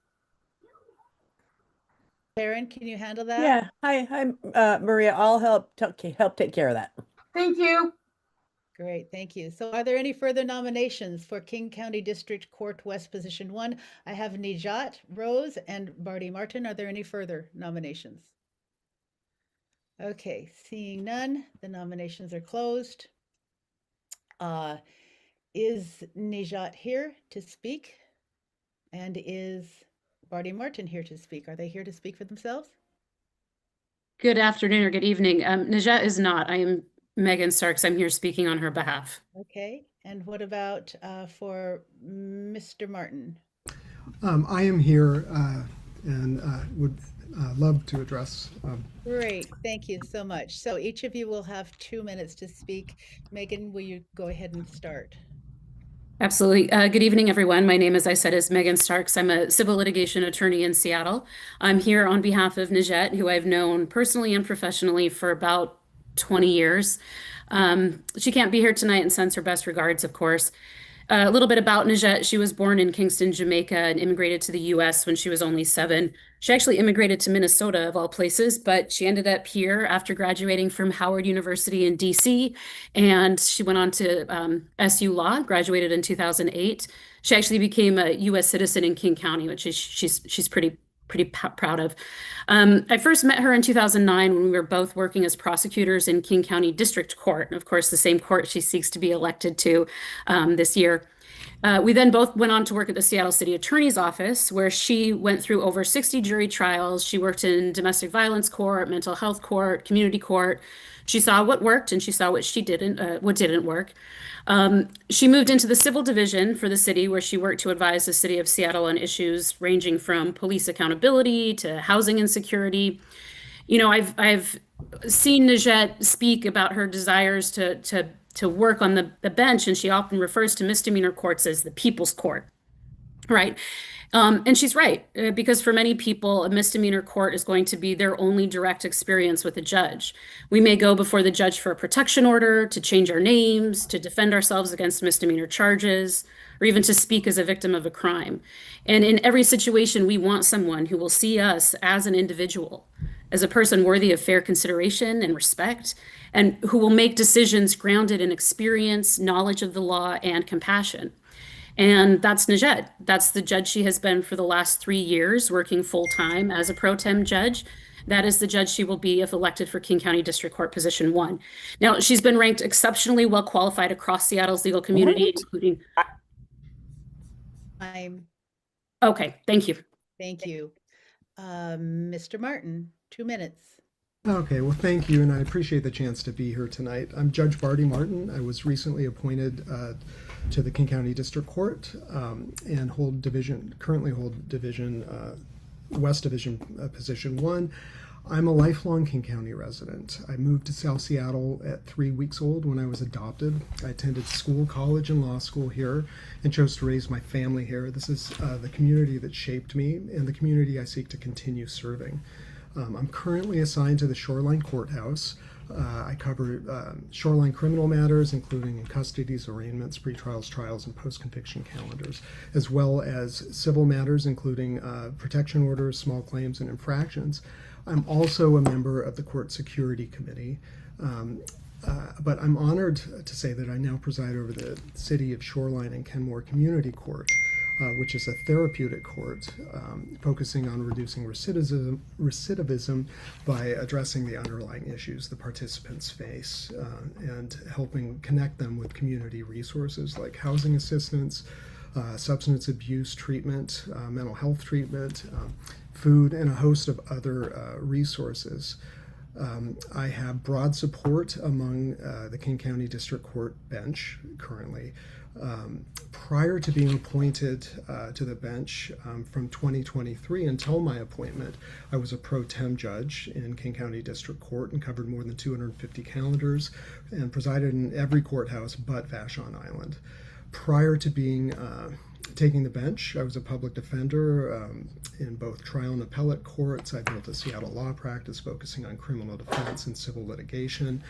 Karen, can you handle that? Yeah. Hi, Maria. I'll help take care of that. Thank you. Great, thank you. So are there any further nominations for King County District Court West Position 1? I have Nijat Rose and Barty Martin. Are there any further nominations? Okay, seeing none, the nominations are closed. Is Nijat here to speak? And is Barty Martin here to speak? Are they here to speak for themselves? Good afternoon or good evening. Najat is not. I am Megan Starks. I'm here speaking on her behalf. Okay, and what about for Mr. Martin? I am here and would love to address. Great, thank you so much. So each of you will have 2 minutes to speak. Megan, will you go ahead and start? Absolutely. Good evening, everyone. My name, as I said, is Megan Starks. I'm a civil litigation attorney in Seattle. I'm here on behalf of Nijat, who I've known personally and professionally for about 20 years. She can't be here tonight and sends her best regards, of course. A little bit about Nijat. She was born in Kingston, Jamaica, and immigrated to the US when she was only 7. She actually immigrated to Minnesota, of all places, but she ended up here after graduating from Howard University in DC, and she went on to SU Law, graduated in 2008. She actually became a US citizen in King County, which is she's pretty proud of. I first met her in 2009 when we were both working as prosecutors in King County District Court, and of course the same court she seeks to be elected to this year. We then both went on to work at the Seattle City Attorney's Office, where she went through over 60 jury trials. She worked in domestic violence court, mental health court, community court. She saw what worked and she saw what didn't work. She moved into the civil division for the city, where she worked to advise the city of Seattle on issues ranging from police accountability to housing insecurity. You know, I've seen Nijat speak about her desires to work on the bench, and she often refers to misdemeanor courts as the people's court, right? And she's right, because for many people, a misdemeanor court is going to be their only direct experience with a judge. We may go before the judge for a protection order, to change our names, to defend ourselves against misdemeanor charges, or even to speak as a victim of a crime. And in every situation, we want someone who will see us as an individual, as a person worthy of fair consideration and respect, and who will make decisions grounded in experience, knowledge of the law, and compassion. And that's Najed. That's the judge she has been for the last 3 years, working full-time as a pro tem judge. That is the judge she will be if elected for King County District Court Position 1. Now, she's been ranked exceptionally well qualified across Seattle's legal community, including. Okay, thank you. Thank you. Mr. Martin, 2 minutes. Okay, well, thank you, and I appreciate the chance to be here tonight. I'm Judge Barty Martin. I was recently appointed to the King County District Court and currently hold West Division Position 1. I'm a lifelong King County resident. I moved to South Seattle at 3 weeks old when I was adopted. I attended school, college, and law school here and chose to raise my family here. This is the community that shaped me and the community I seek to continue serving. I'm currently assigned to the Shoreline Courthouse. I cover shoreline criminal matters, including in custodies, arraignments, pretrials, trials, and post-conviction calendars, as well as civil matters, including protection orders, small claims, and infractions. I'm also a member of the Court Security Committee, but I'm honored to say that I now preside over the City of Shoreline and Kenmore Community Court, which is a therapeutic court focusing on reducing recidivism by addressing the underlying issues the participants face and helping connect them with community resources like housing assistance, substance abuse treatment, mental health treatment, food, and a host of other resources. I have broad support among the King County District Court bench currently. Prior to being appointed to the bench from 2023 until my appointment, I was a pro tem judge in King County District Court and covered more than 250 calendars and presided in every courthouse but Vashon Island. Prior to taking the bench, I was a public defender in both trial and appellate courts. I built a Seattle law practice focusing on criminal defense and civil litigation.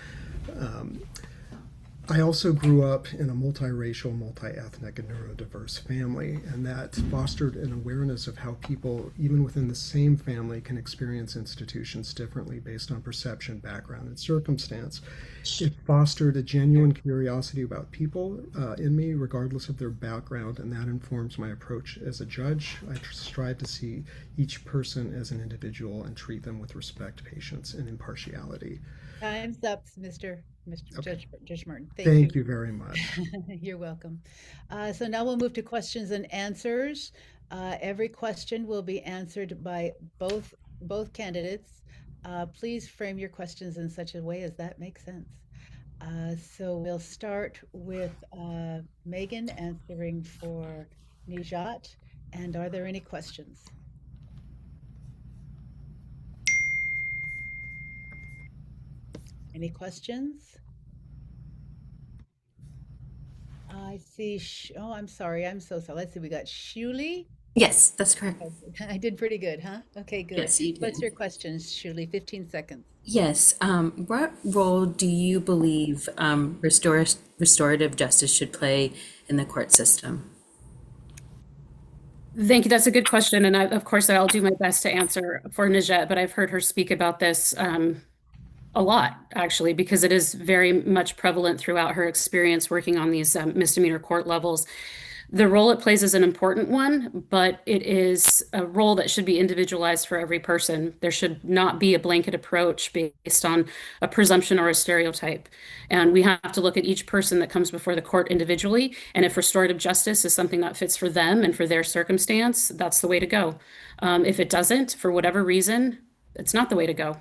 I also grew up in a multiracial, multi-ethnic, and neurodiverse family, and that fostered an awareness of how people, even within the same family, can experience institutions differently based on perception, background, and circumstance. It fostered a genuine curiosity about people in me, regardless of their background, and that informs my approach as a judge. I strive to see each person as an individual and treat them with respect, patience, and impartiality. Time's up, Mr. Okay. Judge Martin. Thank you very much. You're welcome. So now we'll move to questions and answers. Every question will be answered by both candidates. Please frame your questions in such a way as that makes sense. So we'll start with Megan answering for Nijat. And are there any questions? Any questions? I see. Oh, I'm sorry. I'm so sorry. Let's see. We got Shuli. Yes, that's correct. I did pretty good, huh? Okay, good. Yes, you did. What's your question, Shuli? 15 seconds. Yes. What role do you believe restorative justice should play in the court system? Thank you. That's a good question. And of course, I'll do my best to answer for Najat, but I've heard her speak about this a lot, actually, because it is very much prevalent throughout her experience working on these misdemeanor court levels. The role it plays is an important one, but it is a role that should be individualized for every person. There should not be a blanket approach based on a presumption or a stereotype. And we have to look at each person that comes before the court individually. And if restorative justice is something that fits for them and for their circumstance, that's the way to go. If it doesn't, for whatever reason, it's not the way to go.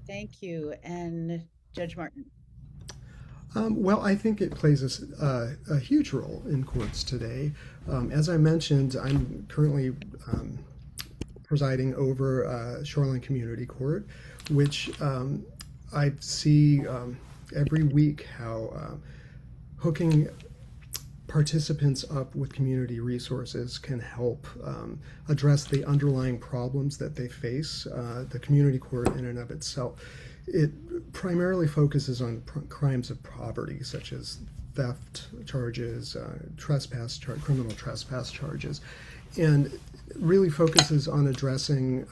Thank you. And Judge Martin. Well, I think it plays a huge role in courts today. As I mentioned, I'm currently presiding over Shoreline Community Court, which I see every week how hooking participants up with community resources can help address the underlying problems that they face. The community court in and of itself, it primarily focuses on crimes of poverty, such as theft charges, criminal trespass charges, and really focuses on addressing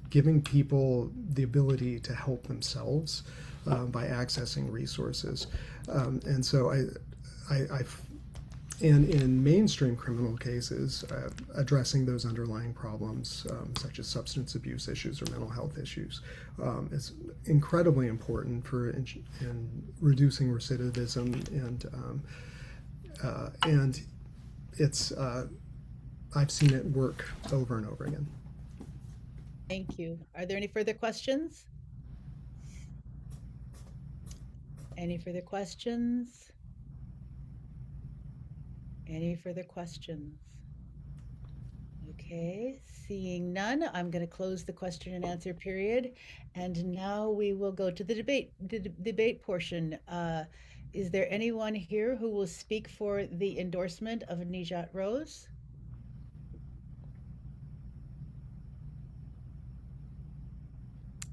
giving people the ability to help themselves by accessing resources. And so and in mainstream criminal cases, addressing those underlying problems, such as substance abuse issues or mental health issues, is incredibly important for in reducing recidivism, and it's I've seen it work over and over again. Thank you. Are there any further questions? Any further questions? Any further questions? Okay, seeing none, I'm going to close the question and answer period. And now we will go to the debate portion. Is there anyone here who will speak for the endorsement of Nijat Rose?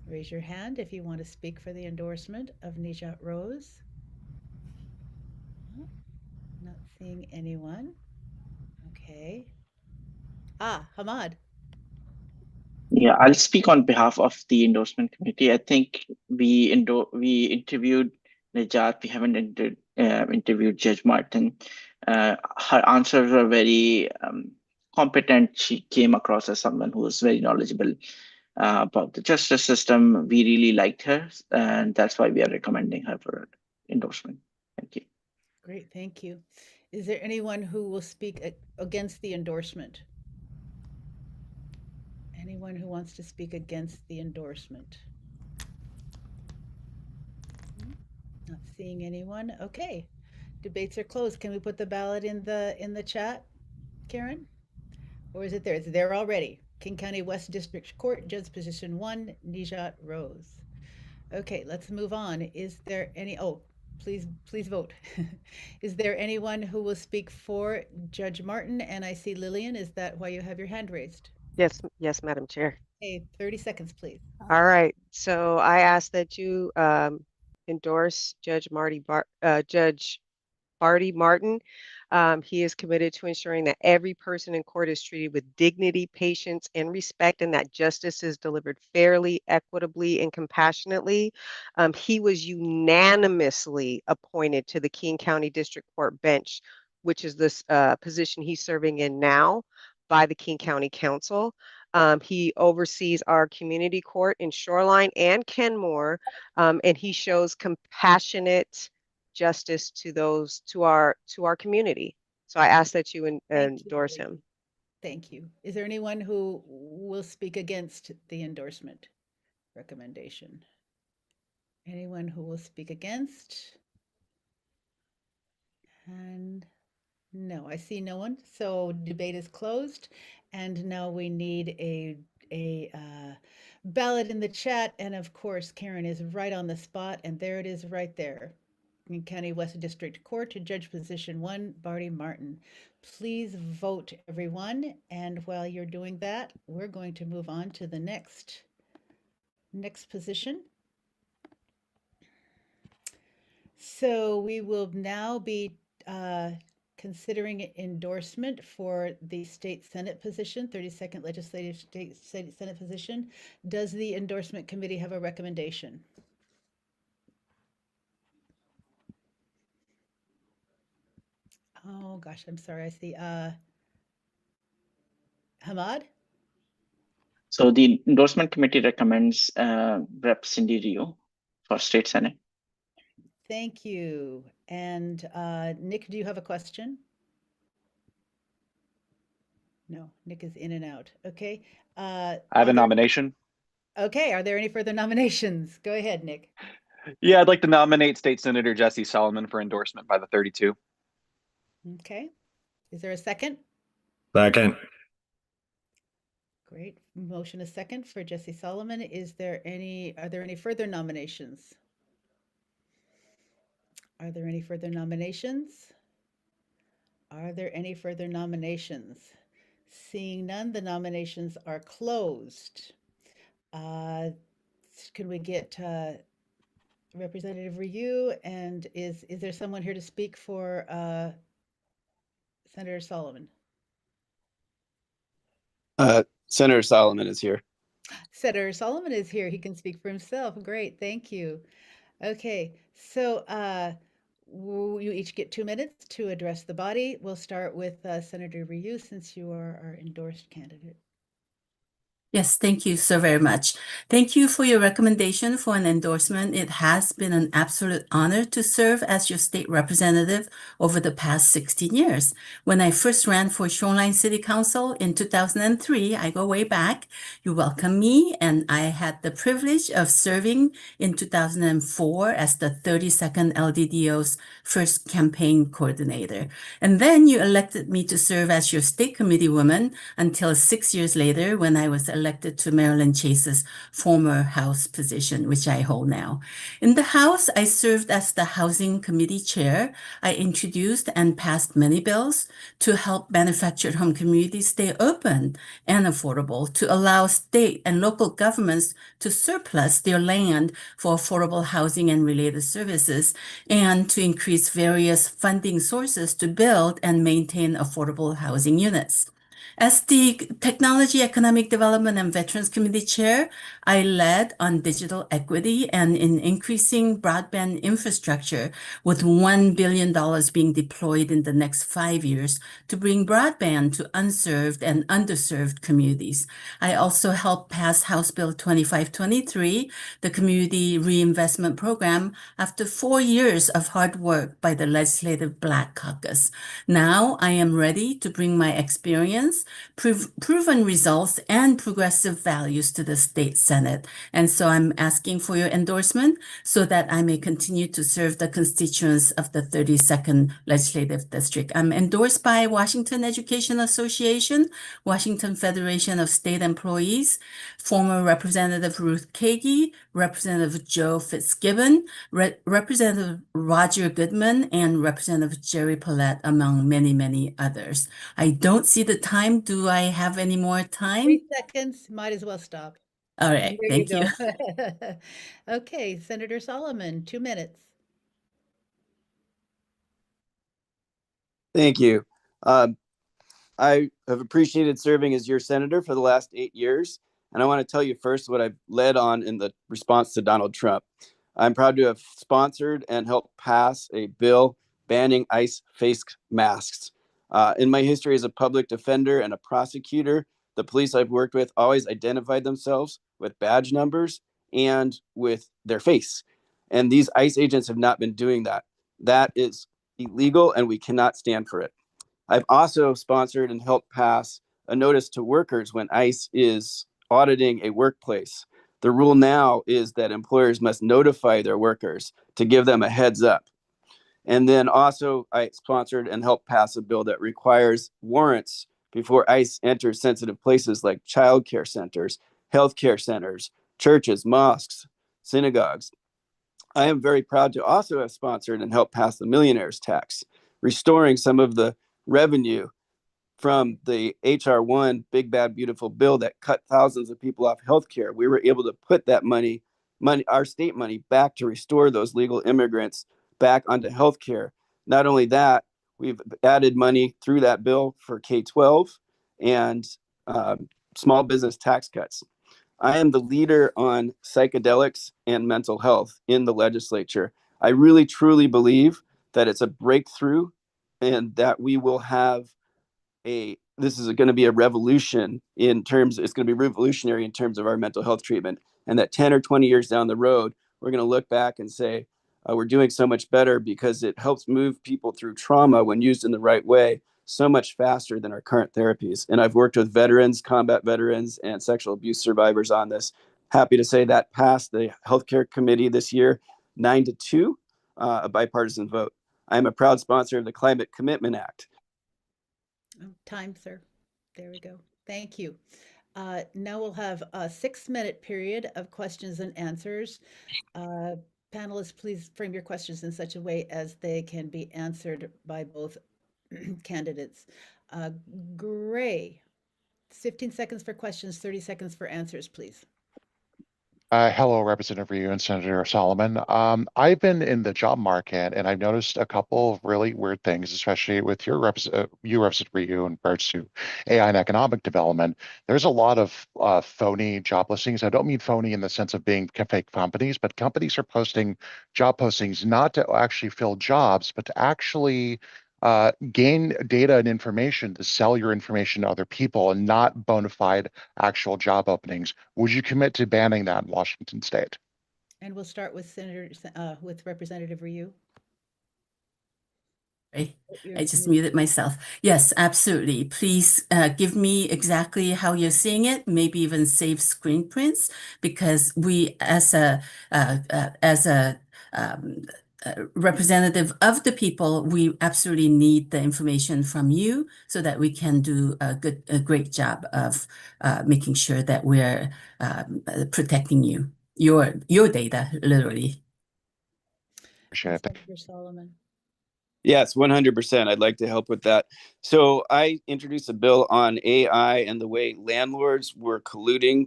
Raise your hand if you want to speak for the endorsement of Nijat Rose. Not seeing anyone. Okay. Hamad. Yeah, I'll speak on behalf of the endorsement committee. I think we interviewed Najat. We haven't interviewed Judge Martin. Her answers were very competent. She came across as someone who was very knowledgeable about the justice system. We really liked her, and that's why we are recommending her for endorsement. Thank you. Great, thank you. Is there anyone who will speak against the endorsement? Anyone who wants to speak against the endorsement? Not seeing anyone. Okay, debates are closed. Can we put the ballot in the chat, Karen? Or is it there? It's there already. King County West District Court, Judge Position 1, Nijat Rose. Okay, let's move on. Is there any, please vote. Is there anyone who will speak for Judge Martin? And I see Lillian, is that why you have your hand raised? Yes, Madam Chair. Okay, 30 seconds, please. All right, so I ask that you endorse Judge Barty Martin. He is committed to ensuring that every person in court is treated with dignity, patience, and respect, and that justice is delivered fairly, equitably, and compassionately. He was unanimously appointed to the King County District Court bench, which is this position he's serving in now, by the King County Council. He oversees our community court in Shoreline and Kenmore, and he shows compassionate justice to our community. So I ask that you endorse him. Thank you. Is there anyone who will speak against the endorsement recommendation? Anyone who will speak against? And no, I see no one. So debate is closed. And now we need a ballot in the chat. And of course, Karen is right on the spot. And there it is right there. King County West District Court to Judge Position 1, Barty Martin. Please vote, everyone. And while you're doing that, we're going to move on to the next position. So we will now be considering endorsement for the state Senate position, 32nd Legislative State Senate position. Does the endorsement committee have a recommendation? Oh gosh, I'm sorry. I see Hamad. So the endorsement committee recommends Rep. Cindy Rio for state Senate. Thank you. And Nick, do you have a question? No, Nick is in and out. Okay. I have a nomination. Okay. Are there any further nominations? Go ahead, Nick. Yeah, I'd like to nominate State Senator Jesse Solomon for endorsement by the 32. Okay. Is there a second? Second. Great. Motion a second for Jesse Solomon. Are there any further nominations? Are there any further nominations? Are there any further nominations? Seeing none, the nominations are closed. Can we get Representative Ryu? And is there someone here to speak for Senator Solomon? Senator Solomon is here. Senator Solomon is here. He can speak for himself. Great, thank you. Okay, so you each get 2 minutes to address the body. We'll start with Senator Ryu, since you are our endorsed candidate. Yes, thank you so very much. Thank you for your recommendation for an endorsement. It has been an absolute honor to serve as your state representative over the past 16 years. When I first ran for Shoreline City Council in 2003, I go way back, you welcomed me, and I had the privilege of serving in 2004 as the 32nd LDDO's first campaign coordinator. And then you elected me to serve as your state committee woman until 6 years later when I was elected to Marilyn Chase's former House position, which I hold now. In the House, I served as the Housing Committee Chair. I introduced and passed many bills to help manufactured home communities stay open and affordable, to allow state and local governments to surplus their land for affordable housing and related services, and to increase various funding sources to build and maintain affordable housing units. As the Technology, Economic Development, and Veterans Committee Chair, I led on digital equity and in increasing broadband infrastructure, with $1 billion being deployed in the next 5 years to bring broadband to unserved and underserved communities. I also helped pass House Bill 2523, the Community Reinvestment Program, after 4 years of hard work by the Legislative Black Caucus. Now I am ready to bring my experience, proven results, and progressive values to the state Senate. And so I'm asking for your endorsement so that I may continue to serve the constituents of the 32nd Legislative District. I'm endorsed by Washington Education Association, Washington Federation of State Employees, former Representative Ruth Kagi, Representative Joe Fitzgibbon, Representative Roger Goodman, and Representative Jerry Paulette, among many, many others. I don't see the time. Do I have any more time? 3 seconds, might as well stop. All right, There thank you. go. Okay, Senator Solomon, 2 minutes. Thank you. I have appreciated serving as your senator for the last 8 years. And I want to tell you first what I've led on in the response to Donald Trump. I'm proud to have sponsored and helped pass a bill banning ICE face masks. In my history as a public defender and a prosecutor, the police I've worked with always identified themselves with badge numbers and with their face. And these ICE agents have not been doing that. That is illegal, and we cannot stand for it. I've also sponsored and helped pass a notice to workers when ICE is auditing a workplace. The rule now is that employers must notify their workers to give them a heads up. And then also I sponsored and helped pass a bill that requires warrants before ICE enters sensitive places like childcare centers, healthcare centers, churches, mosques, synagogues. I am very proud to also have sponsored and helped pass the millionaire's tax, restoring some of the revenue from the HR 1 big bad beautiful bill that cut thousands of people off healthcare. We were able to put that money, our state money, back to restore those legal immigrants back onto healthcare. Not only that, we've added money through that bill for K-12 and small business tax cuts. I am the leader on psychedelics and mental health in the legislature. I really truly believe that it's a breakthrough and that we will have this is going to be a revolution it's going to be revolutionary in terms of our mental health treatment. And that 10 or 20 years down the road, we're going to look back and say, we're doing so much better because it helps move people through trauma when used in the right way so much faster than our current therapies. And I've worked with veterans, combat veterans, and sexual abuse survivors on this. Happy to say that passed the healthcare committee this year, 9-2, a bipartisan vote. I am a proud sponsor of the Climate Commitment Act. Time, sir. There we go. Thank you. Now we'll have a 6-minute period of questions and answers. Panelists, please frame your questions in such a way as they can be answered by both candidates. Gray, 15 seconds for questions, 30 seconds for answers, please. Hello, Representative Ryu and Senator Solomon. I've been in the job market and I've noticed a couple of really weird things, especially with you, Representative Ryu, in regards to AI and economic development. There's a lot of phony job listings. I don't mean phony in the sense of being fake companies, but companies are posting job postings not to actually fill jobs, but to actually gain data and information to sell your information to other people and not bona fide actual job openings. Would you commit to banning that in Washington State? And we'll start with with Representative Ryu. Right. I just muted myself. Yes, absolutely. Please give me exactly how you're seeing it. Maybe even save screen prints, because we, as a representative of the people, we absolutely need the information from you so that we can do a great job of making sure that we're protecting your data, literally. Appreciate it. Senator Solomon. Yes, 100%. I'd like to help with that. So I introduced a bill on AI and the way landlords were colluding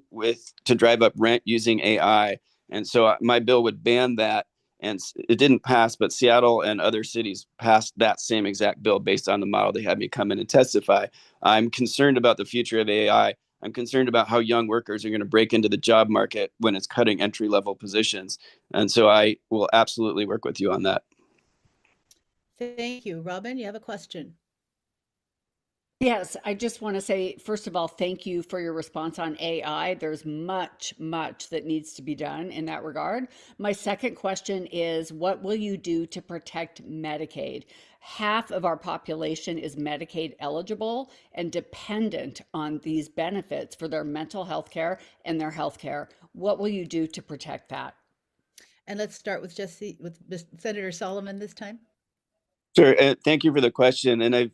to drive up rent using AI. And so my bill would ban that. And it didn't pass, but Seattle and other cities passed that same exact bill based on the model. They had me come in and testify. I'm concerned about the future of AI. I'm concerned about how young workers are going to break into the job market when it's cutting entry-level positions. And so I will absolutely work with you on that. Thank you. Robin, you have a question? Yes, I just want to say, first of all, thank you for your response on AI. There's much that needs to be done in that regard. My second question is, what will you do to protect Medicaid? Half of our population is Medicaid eligible and dependent on these benefits for their mental health care and their health care. What will you do to protect that? And let's start with Senator Solomon this time. Sure. Thank you for the question. And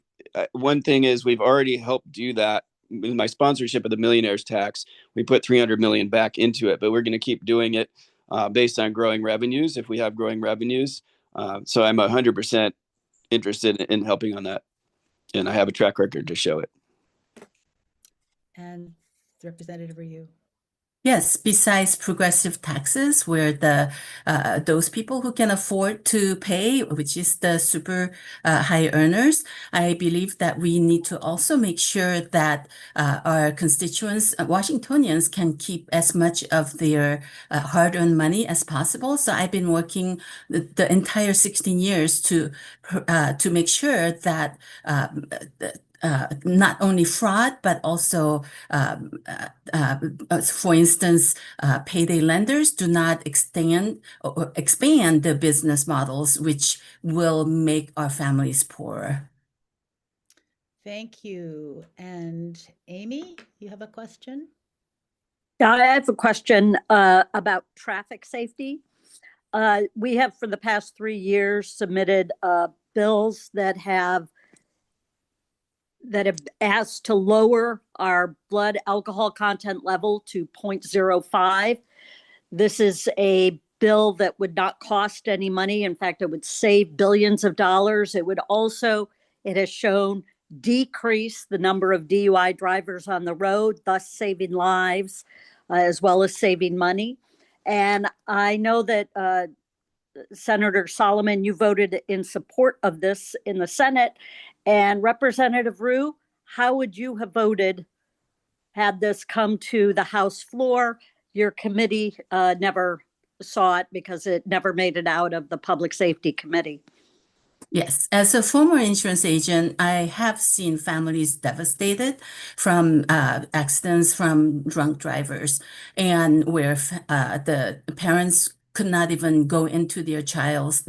one thing is we've already helped do that with my sponsorship of the millionaires tax. We put 300 million back into it, but we're going to keep doing it based on growing revenues if we have growing revenues. So I'm 100% interested in helping on that. And I have a track record to show it. And Representative Ryu. Yes, besides progressive taxes, where those people who can afford to pay, which is the super high earners, I believe that we need to also make sure that our constituents, Washingtonians, can keep as much of their hard-earned money as possible. So I've been working the entire 16 years to make sure that not only fraud, but also, for instance, payday lenders do not extend or expand the business models, which will make our families poorer. Thank you. And Amy, you have a question? Yeah, I have a question about traffic safety. We have, for the past 3 years, submitted bills that have asked to lower our blood alcohol content level to 0.05. This is a bill that would not cost any money. In fact, it would save billions of dollars. It has shown decrease the number of DUI drivers on the road, thus saving lives as well as saving money. And I know that Senator Solomon, you voted in support of this in the Senate. And Representative Ryu, how would you have voted had this come to the House floor? Your committee never saw it because it never made it out of the Public Safety Committee. Yes, as a former insurance agent, I have seen families devastated from accidents from drunk drivers, and where the parents could not even go into their child's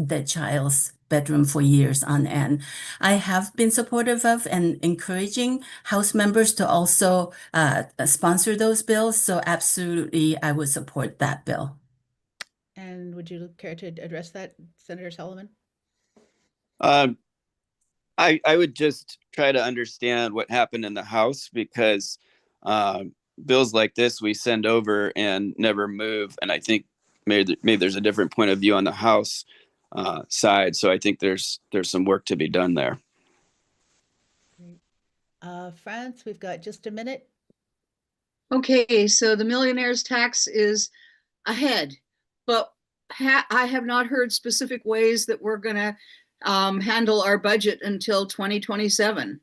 bedroom for years on end. I have been supportive of and encouraging House members to also sponsor those bills. So absolutely, I would support that bill. And would you care to address that, Senator Solomon? I would just try to understand what happened in the House, because bills like this we send over and never move. And I think maybe there's a different point of view on the House side. So I think there's some work to be done there. France, we've got just a minute. Okay, so the millionaire's tax is ahead, but I have not heard specific ways that we're going to handle our budget until 2027.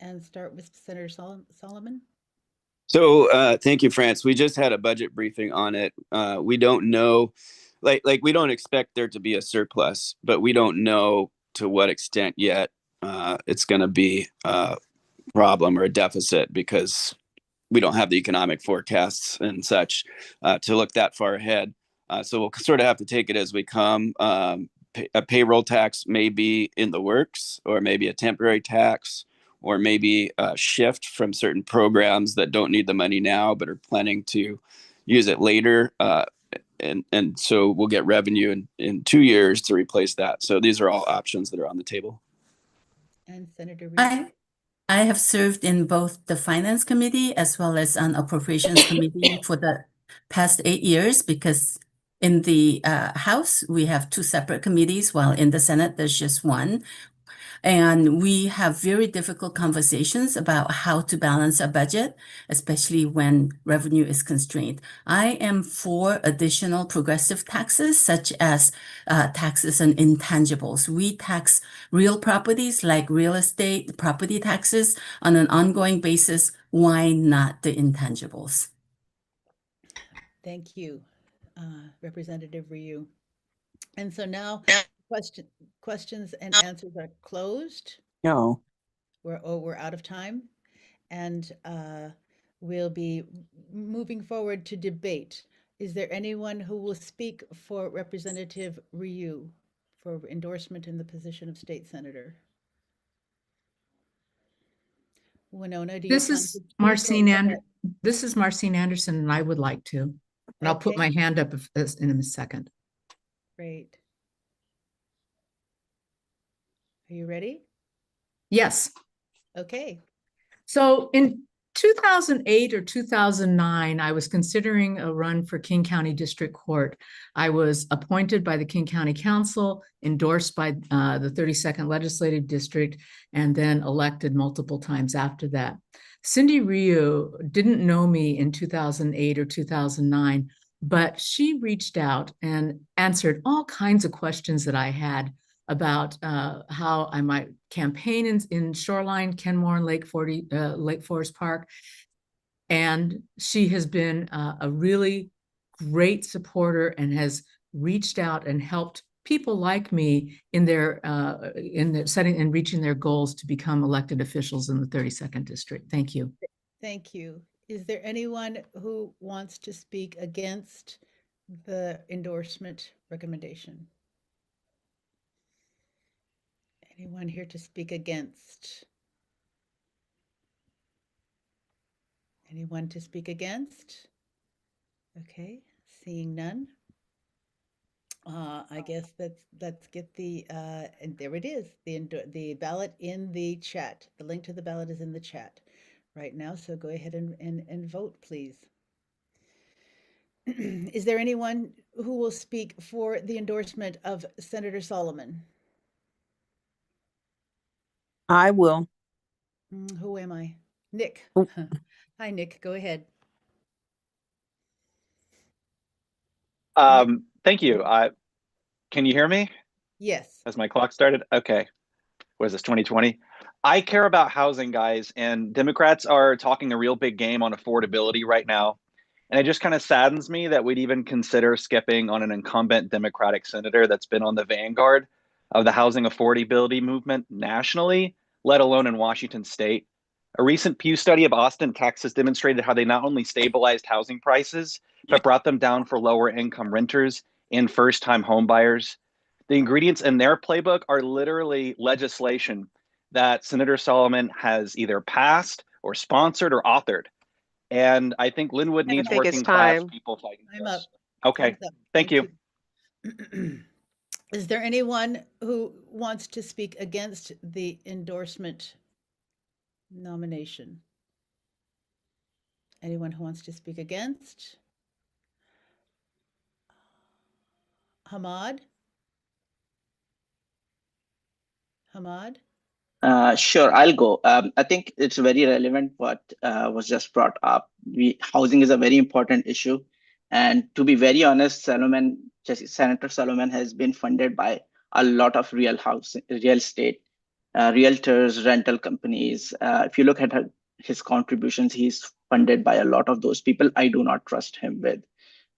And start with Senator Solomon. So thank you, France. We just had a budget briefing on it. We don't know, like we don't expect there to be a surplus, but we don't know to what extent yet it's going to be a problem or a deficit because we don't have the economic forecasts and such to look that far ahead. So we'll sort of have to take it as we come. A payroll tax may be in the works, or maybe a temporary tax, or maybe a shift from certain programs that don't need the money now but are planning to use it later. And so we'll get revenue in 2 years to replace that. So these are all options that are on the table. And Senator Reed. I have served in both the Finance Committee as well as on Appropriations Committee for the past 8 years because in the House, we have 2 separate committees, while in the Senate, there's just one. And we have very difficult conversations about how to balance a budget, especially when revenue is constrained. I am for additional progressive taxes, such as taxes on intangibles. We tax real properties like real estate, property taxes on an ongoing basis. Why not the intangibles? Thank you, Representative Ryu. And so now questions and answers are closed. No. We're out of time, and we'll be moving forward to debate. Is there anyone who will speak for Representative Ryu for endorsement in the position of state senator? Winona, do you This plan is to speak, Marcine This is Marcine Anderson, and I would like to. And I'll put Okay. my hand up in a second. Great. Are you ready? Yes. Okay. So in 2008 or 2009, I was considering a run for King County District Court. I was appointed by the King County Council, endorsed by the 32nd Legislative District, and then elected multiple times after that. Cindy Ryu didn't know me in 2008 or 2009, but she reached out and answered all kinds of questions that I had about how I might campaign in Shoreline, Kenmore, and Lake Forest Park. And she has been a really great supporter and has reached out and helped people like me in their setting and reaching their goals to become elected officials in the 32nd District. Thank you. Thank you. Is there anyone who wants to speak against the endorsement recommendation? Anyone here to speak against? Anyone to speak against? Okay, seeing none. I guess let's get the and there it is, the ballot in the chat. The link to the ballot is in the chat right now, so go ahead and vote, please. Is there anyone who will speak for the endorsement of Senator Solomon? I will. Who am I? Nick. Hi, Nick. Go ahead. Thank you. Can you hear me? Yes. Has my clock started? Okay. What is this, 2020? I care about housing, guys, and Democrats are talking a real big game on affordability right now. And it just kind of saddens me that we'd even consider skipping on an incumbent Democratic senator that's been on the vanguard of the housing affordability movement nationally, let alone in Washington state. A recent Pew study of Austin, Texas demonstrated how they not only stabilized housing prices, but brought them down for lower income renters and first-time homebuyers. The ingredients in their playbook are literally legislation that Senator Solomon has either passed or sponsored or authored. And I think Linwood I needs think it's working class time. people fighting for I'm us. up. Okay, Time's up. thank you. Is there anyone who wants to speak against the endorsement nomination? Anyone who wants to speak against? Hamad? Hamad? Sure, I'll go. I think it's very relevant what was just brought up. Housing is a very important issue. And to be very honest, Senator Solomon has been funded by a lot of real estate, realtors, rental companies. If you look at his contributions, he's funded by a lot of those people. I do not trust him with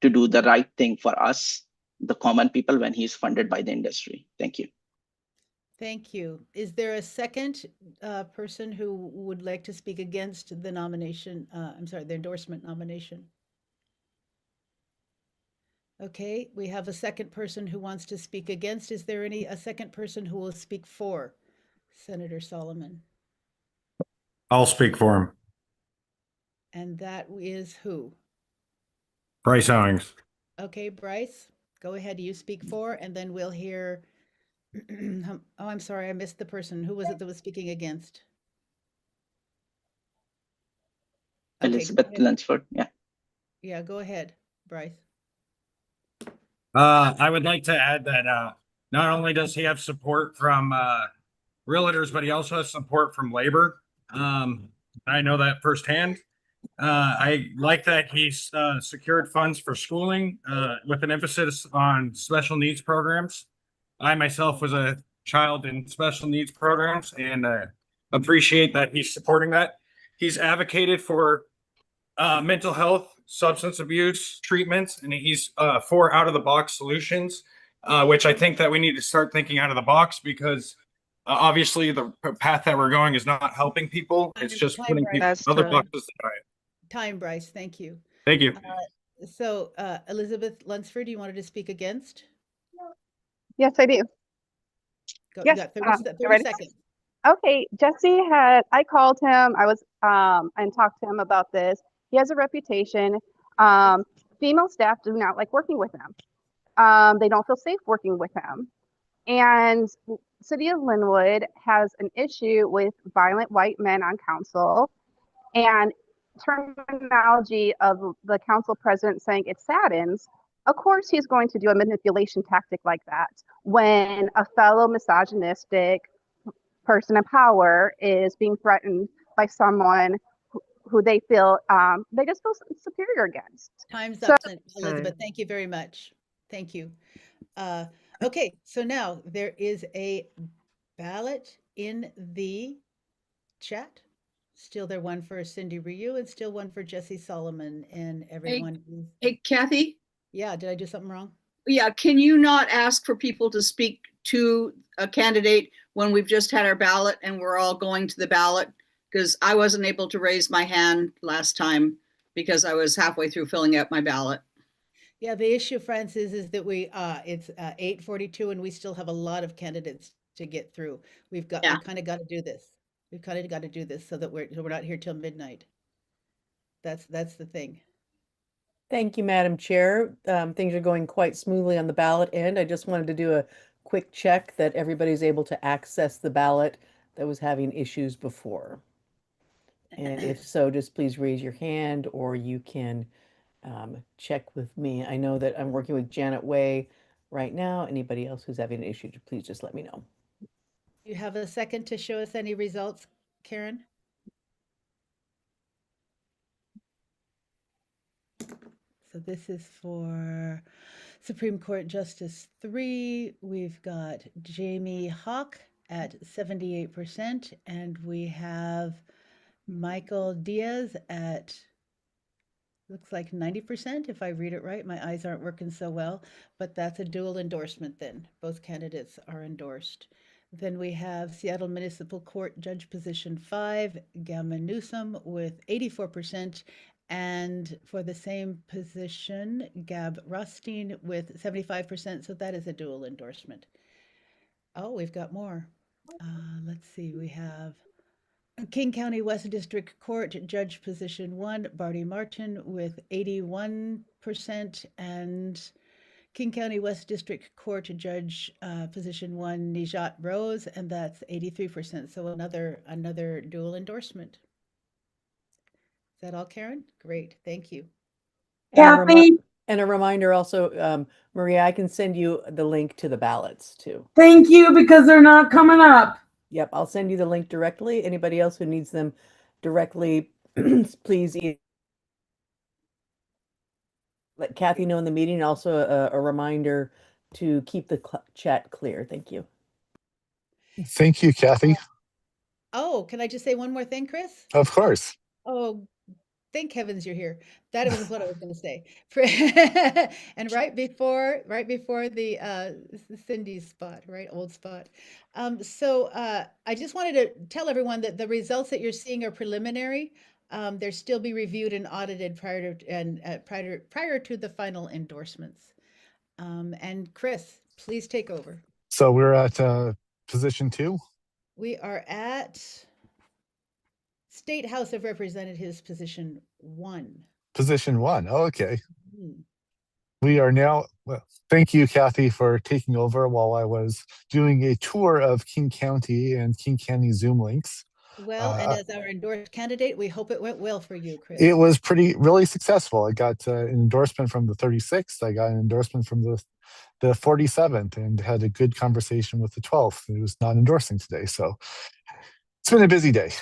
to do the right thing for us, the common people, when he's funded by the industry. Thank you. Thank you. Is there a second person who would like to speak against the nomination? I'm sorry, the endorsement nomination. Okay, we have a second person who wants to speak against. Is there a second person who will speak for Senator Solomon? I'll speak for him. And that is who? Bryce Owings. Okay, Bryce, go ahead. You speak for, and then we'll hear. Oh, I'm sorry, I missed the person. Who was it that was speaking against? Okay, Elizabeth Lunsford. Yeah. Yeah, go ahead, Bryce. I would like to add that not only does he have support from realtors, but he also has support from labor. I know that firsthand. I like that he's secured funds for schooling with an emphasis on special needs programs. I myself was a child in special needs programs and appreciate that he's supporting that. He's advocated for mental health, substance abuse treatments, and he's for out of the box solutions, which I think that we need to start thinking out of the box because obviously the path that we're going is not helping people. It's just putting people in other boxes to try it. Time, Bryce. Thank you. Thank you. So, Elizabeth Lunsford, you wanted to speak against? Yes, I do. Go, Yes, you got 30 ready? seconds. Okay, I called him, and talked to him about this. He has a reputation. Female staff do not like working with him. They don't feel safe working with him. And City of Linwood has an issue with violent white men on council, and terminology of the council president saying it saddens. Of course, he's going to do a manipulation tactic like that when a fellow misogynistic person in power is being threatened by someone who they feel they just feel superior against. Time's up, Elizabeth. Thank you very much. Thank you. Okay, so now there is a ballot in the chat. Still there one for Cindy Ryu and still one for Jesse Solomon and everyone. Hey, Kathy? Yeah, did I do something wrong? Yeah, can you not ask for people to speak to a candidate when we've just had our ballot and we're all going to the ballot? Because I wasn't able to raise my hand last time because I was halfway through filling out my ballot. Yeah, the issue, Francis, is that it's 8:42 and we still have a lot of candidates to get through. We kind of got to do this. We've kind of got to do this so that we're not here till midnight. That's the thing. Thank you, Madam Chair. Things are going quite smoothly on the ballot end. I just wanted to do a quick check that everybody's able to access the ballot that was having issues before. And if so, just please raise your hand or you can check with me. I know that I'm working with Janet Way right now. Anybody else who's having an issue, please just let me know. You have a second to show us any results, Karen? So this is for Supreme Court Justice 3. We've got Jamie Hawk at 78%, and we have Michael Diaz at, looks like 90%, if I read it right. My eyes aren't working so well, but that's a dual endorsement then. Both candidates are endorsed. Then we have Seattle Municipal Court Judge Position 5, Gavin Newsom with 84%. And for the same position, Gab Rothstein with 75%. So that is a dual endorsement. Oh, we've got more. Let's see. We have King County West District Court Judge Position 1, Barty Martin with 81%. And King County West District Court Judge Position 1, Nijat Rose, and that's 83%. So another dual endorsement. Is that all, Karen? Great, thank you. Kathy? And a reminder also, Maria, I can send you the link to the ballots too. Thank you, because they're not coming up. Yep, I'll send you the link directly. Anybody else who needs them directly, please let Kathy know in the meeting. Also, a reminder to keep the chat clear. Thank you. Thank you, Kathy. Oh, can I just say one more thing, Chris? Of course. Oh, thank heavens you're here. That was what I was going to say. And right before the Cindy's spot, right, old spot. I just wanted to tell everyone that the results that you're seeing are preliminary. They're still be reviewed and audited prior to the final endorsements. And Chris, please take over. So we're at position 2. We are at State House of Representatives, position 1. Position 1. Oh, okay. Hmm. We are now, well, thank you, Kathy, for taking over while I was doing a tour of King County and King County Zoom links. Well, and as our endorsed candidate, we hope it went well for you, Chris. It was really successful. I got an endorsement from the 36th. I got an endorsement from the 47th and had a good conversation with the 12th, who was not endorsing today. So it's been a busy day,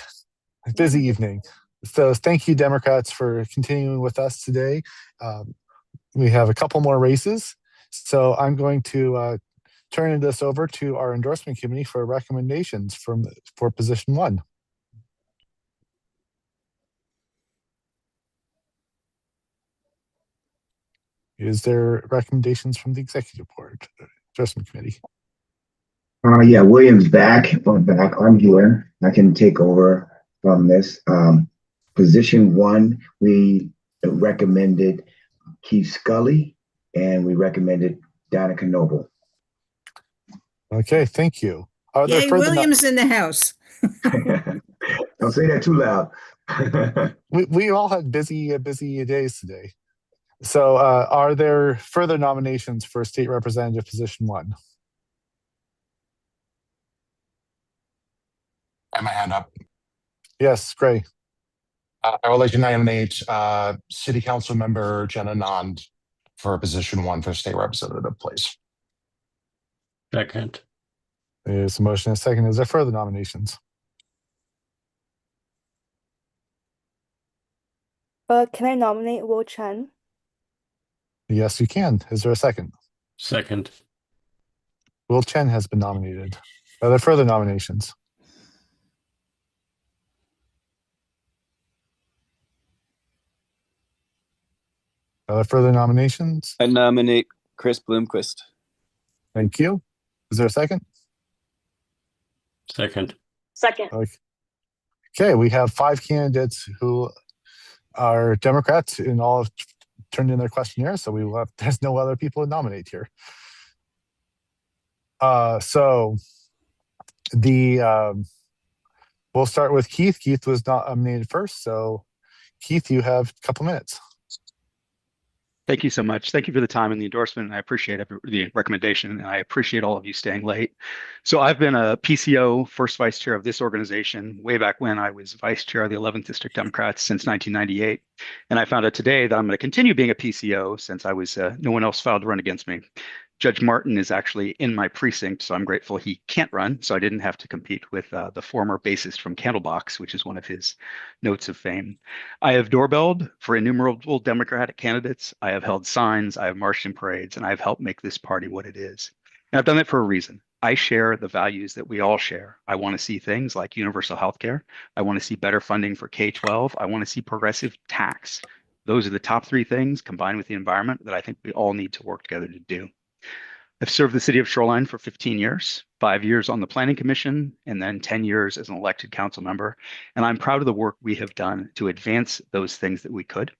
a busy evening. So thank you, Democrats, for continuing with us today. We have a couple more races. So I'm going to turn this over to our endorsement committee for recommendations for position 1. Is there recommendations from the executive board, endorsement committee? Yeah, William's back. I'm here. I can take over from this. Position 1, we recommended Keith Scully, and we recommended Donica Noble. Okay, thank you. Are there Yay, further Williams in the house. Don't say that too loud. we all had busy days today. So are there further nominations for state representative position 1? I have my hand up. Yes, Gray. I would like to nominate City Council Member Jenna Nand for position 1 for state representative, please. Second. There's a motion and a second. Is there further nominations? Can I nominate Will Chen? Yes, you can. Is there a second? Second. Will Chen has been nominated. Are there further nominations? Are there further nominations? I nominate Chris Bloomquist. Thank you. Is there a second? Second. Second. Okay, we have 5 candidates who are Democrats and all have turned in their questionnaires, so there's no other people to nominate here. So we'll start with Keith. Keith was nominated first, so Keith, you have a couple minutes. Thank you so much. Thank you for the time and the endorsement. And I appreciate the recommendation, and I appreciate all of you staying late. So I've been a PCO, first vice chair of this organization, way back when I was vice chair of the 11th District Democrats since 1998. And I found out today that I'm going to continue being a PCO since I was no one else filed to run against me. Judge Martin is actually in my precinct, so I'm grateful he can't run, so I didn't have to compete with the former bassist from Candlebox, which is one of his notes of fame. I have doorbelled for innumerable Democratic candidates. I have held signs, I have marched in parades, and I've helped make this party what it is. And I've done it for a reason. I share the values that we all share. I want to see things like universal health care. I want to see better funding for K-12. I want to see progressive tax. Those are the top 3 things combined with the environment that I think we all need to work together to do. I've served the city of Shoreline for 15 years, 5 years on the planning commission, and then 10 years as an elected council member. And I'm proud of the work we have done to advance those things that we could.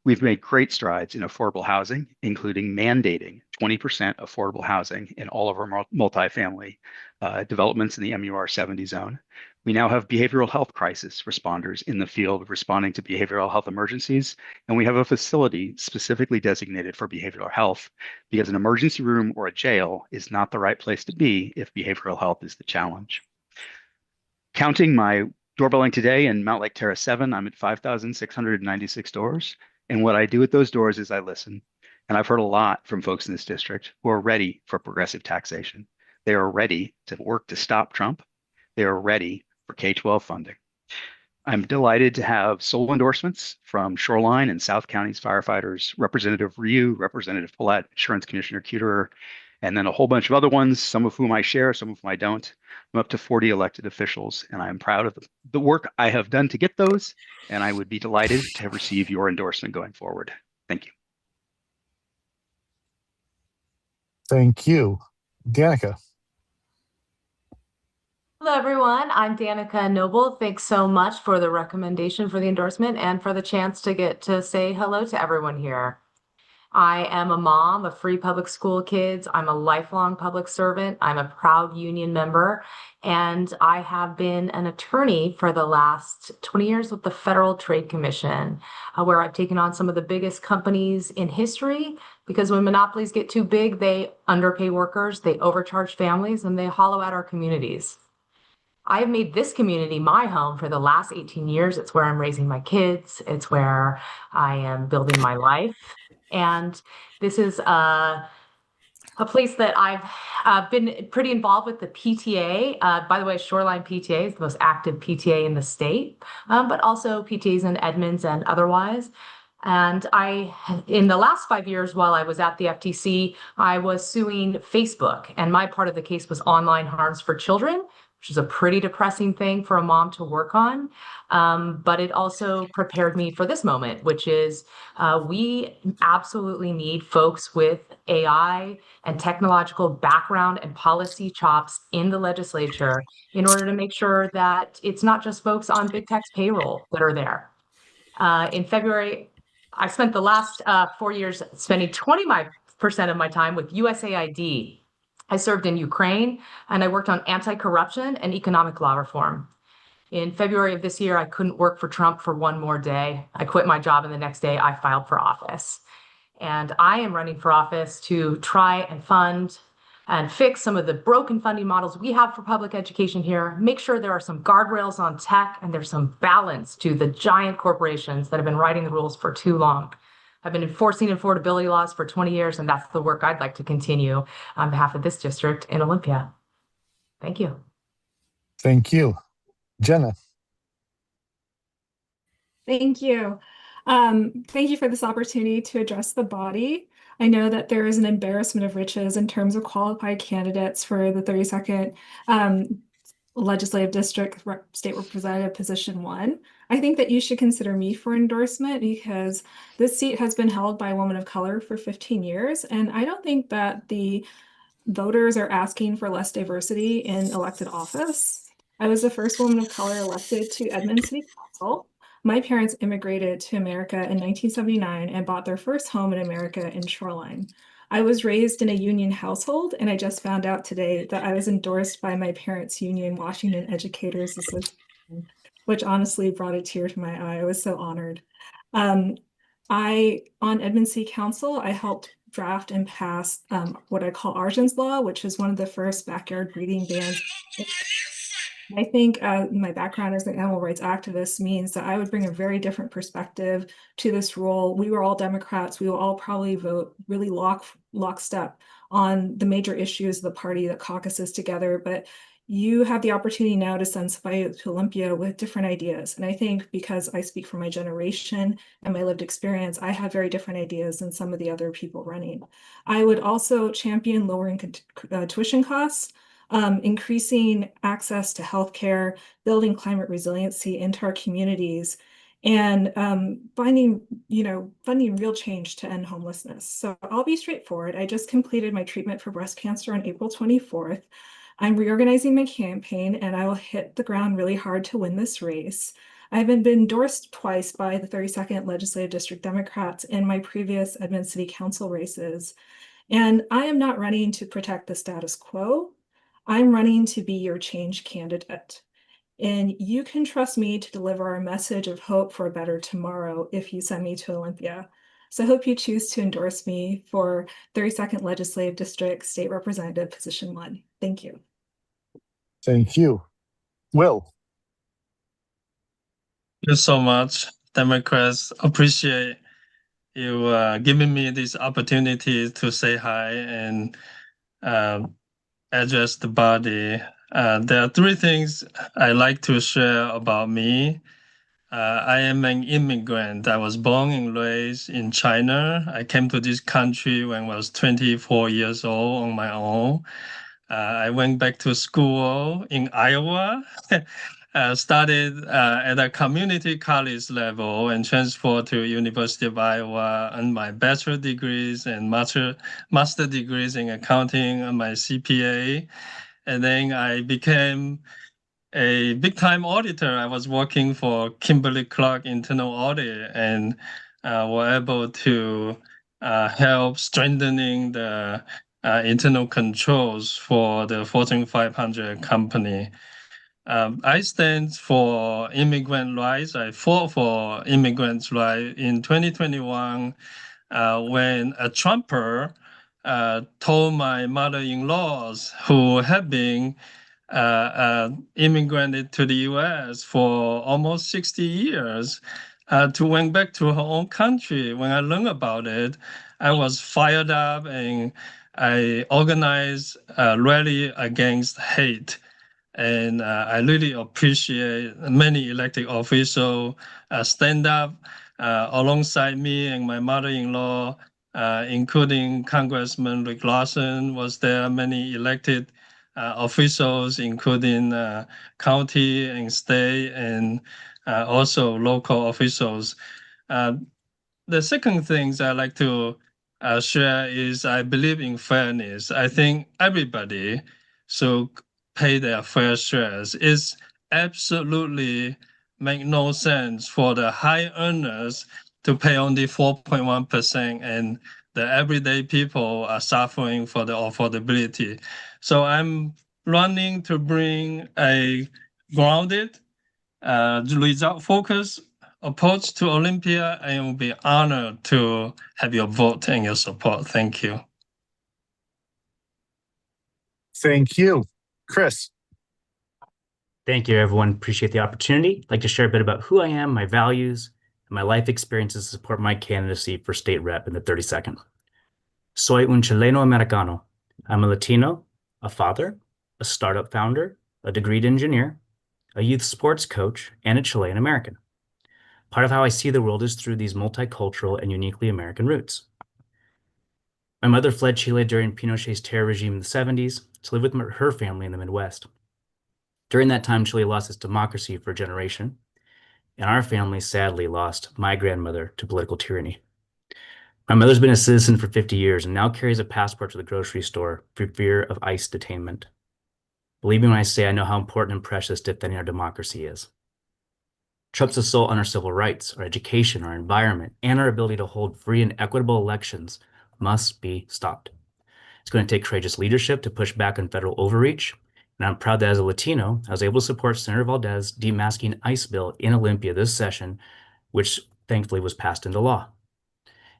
We've made great strides in affordable housing, including mandating 20% affordable housing in all of our multifamily developments in the MUR 70 zone. We now have behavioral health crisis responders in the field responding to behavioral health emergencies, and we have a facility specifically designated for behavioral health because an emergency room or a jail is not the right place to be if behavioral health is the challenge. Counting my doorbelling today in Mount Lake Terrace 7, I'm at 5,696 doors. And what I do at those doors is I listen. And I've heard a lot from folks in this district who are ready for progressive taxation. They are ready to work to stop Trump. they are ready for K-12 funding. I'm delighted to have sole endorsements from Shoreline and South County's firefighters, Representative Ryu, Representative Paulette, Insurance Commissioner Kuterer, and then a whole bunch of other ones, some of whom I share, some of whom I don't. I'm up to 40 elected officials, and I'm proud of the work I have done to get those, and I would be delighted to receive your endorsement going forward. Thank you. Thank you. Danica. Hello, everyone. I'm Danica Noble. Thanks so much for the recommendation for the endorsement and for the chance to get to say hello to everyone here. I am a mom of 3 public school kids. I'm a lifelong public servant. I'm a proud union member, and I have been an attorney for the last 20 years with the Federal Trade Commission, where I've taken on some of the biggest companies in history, because when monopolies get too big, they underpay workers, they overcharge families, and they hollow out our communities. I've made this community my home for the last 18 years. It's where I'm raising my kids. It's where I am building my life. And this is a place that I've been pretty involved with the PTA. By the way, Shoreline PTA is the most active PTA in the state, but also PTAs in Edmonds and otherwise. And in the last 5 years while I was at the FTC, I was suing Facebook. And my part of the case was online harms for children, which is a pretty depressing thing for a mom to work on. But it also prepared me for this moment, which is we absolutely need folks with AI and technological background and policy chops in the legislature in order to make sure that it's not just folks on big tech's payroll that are there. In February, I spent the last 4 years spending 20% of my time with USAID. I served in Ukraine, and I worked on anti-corruption and economic law reform. In February of this year, I couldn't work for Trump for one more day. I quit my job, and the next day I filed for office. And I am running for office to try and fund and fix some of the broken funding models we have for public education here, make sure there are some guardrails on tech and there's some balance to the giant corporations that have been writing the rules for too long. I've been enforcing affordability laws for 20 years, and that's the work I'd like to continue on behalf of this district in Olympia. Thank you. Thank you. Jenna. Thank you. Thank you for this opportunity to address the body. I know that there is an embarrassment of riches in terms of qualified candidates for the 32nd Legislative District State Representative Position 1. I think that you should consider me for endorsement because this seat has been held by a woman of color for 15 years, and I don't think that the voters are asking for less diversity in elected office. I was the first woman of color elected to Edmonds City Council. My parents immigrated to America in 1979 and bought their first home in America in Shoreline. I was raised in a union household, and I just found out today that I was endorsed by my parents' union, Washington Educators Association, which honestly brought a tear to my eye. I was so honored. On Edmonds City Council, I helped draft and pass what I call Arjan's Law, which is one of the first backyard breeding bans. I think my background as an animal rights activist means that I would bring a very different perspective to this role. We were all Democrats. We will all probably vote really lockstep on the major issues of the party that caucuses together, but you have the opportunity now to send somebody to Olympia with different ideas. And I think because I speak for my generation and my lived experience, I have very different ideas than some of the other people running. I would also champion lowering tuition costs, increasing access to healthcare, building climate resiliency into our communities, and funding real change to end homelessness. So I'll be straightforward. I just completed my treatment for breast cancer on April 24th. I'm reorganizing my campaign, and I will hit the ground really hard to win this race. I've been endorsed twice by the 32nd Legislative District Democrats in my previous Edmonds City Council races. And I am not running to protect the status quo. I'm running to be your change candidate. And you can trust me to deliver a message of hope for a better tomorrow if you send me to Olympia. So I hope you choose to endorse me for 32nd Legislative District State Representative Position 1. Thank you. Thank you. Will. Thank you so much, Democrats. Appreciate you giving me this opportunity to say hi and address the body. There are three things I like to share about me. I am an immigrant. I was born and raised in China. I came to this country when I was 24 years old on my own. I went back to school in Iowa, studied at a community college level and transferred to University of Iowa and my bachelor degrees and master degrees in accounting and my CPA. And then I became a big time auditor. I was working for Kimberly Clark Internal Audit and were able to help strengthening the internal controls for the Fortune 500 company. I stand for immigrant rights. I fought for immigrants' rights in 2021 when a Trumper told my mother-in-laws who had been immigrated to the US for almost 60 years to went back to her own country. When I learned about it, I was fired up and I organized a rally against hate. And I really appreciate many elected officials stand up alongside me and my mother-in-law, including Congressman Rick Lawson was there, many elected officials, including county and state and also local officials. The second things I like to share is I believe in fairness. I think everybody should pay their fair shares. It's absolutely make no sense for the high earners to pay only 4.1% and the everyday people are suffering for the affordability. So I'm running to bring a grounded, result focused approach to Olympia and will be honored to have your vote and your support. Thank you. Thank you. Chris. Thank you, everyone. Appreciate the opportunity. I'd like to share a bit about who I am, my values, and my life experiences to support my candidacy for state rep in the 32nd. Soy un chileno americano. I'm a Latino, a father, a startup founder, a degreed engineer, a youth sports coach, and a Chilean American. Part of how I see the world is through these multicultural and uniquely American roots. My mother fled Chile during Pinochet's terror regime in the 70s to live with her family in the Midwest. During that time, Chile lost its democracy for a generation, and our family sadly lost my grandmother to political tyranny. My mother's been a citizen for 50 years and now carries a passport to the grocery store for fear of ICE detainment. Believe me when I say I know how important and precious defending our democracy is. Trump's assault on our civil rights, our education, our environment, and our ability to hold free and equitable elections must be stopped. It's going to take courageous leadership to push back on federal overreach, and I'm proud that as a Latino, I was able to support Senator Valdez's demasking ICE bill in Olympia this session, which thankfully was passed into law.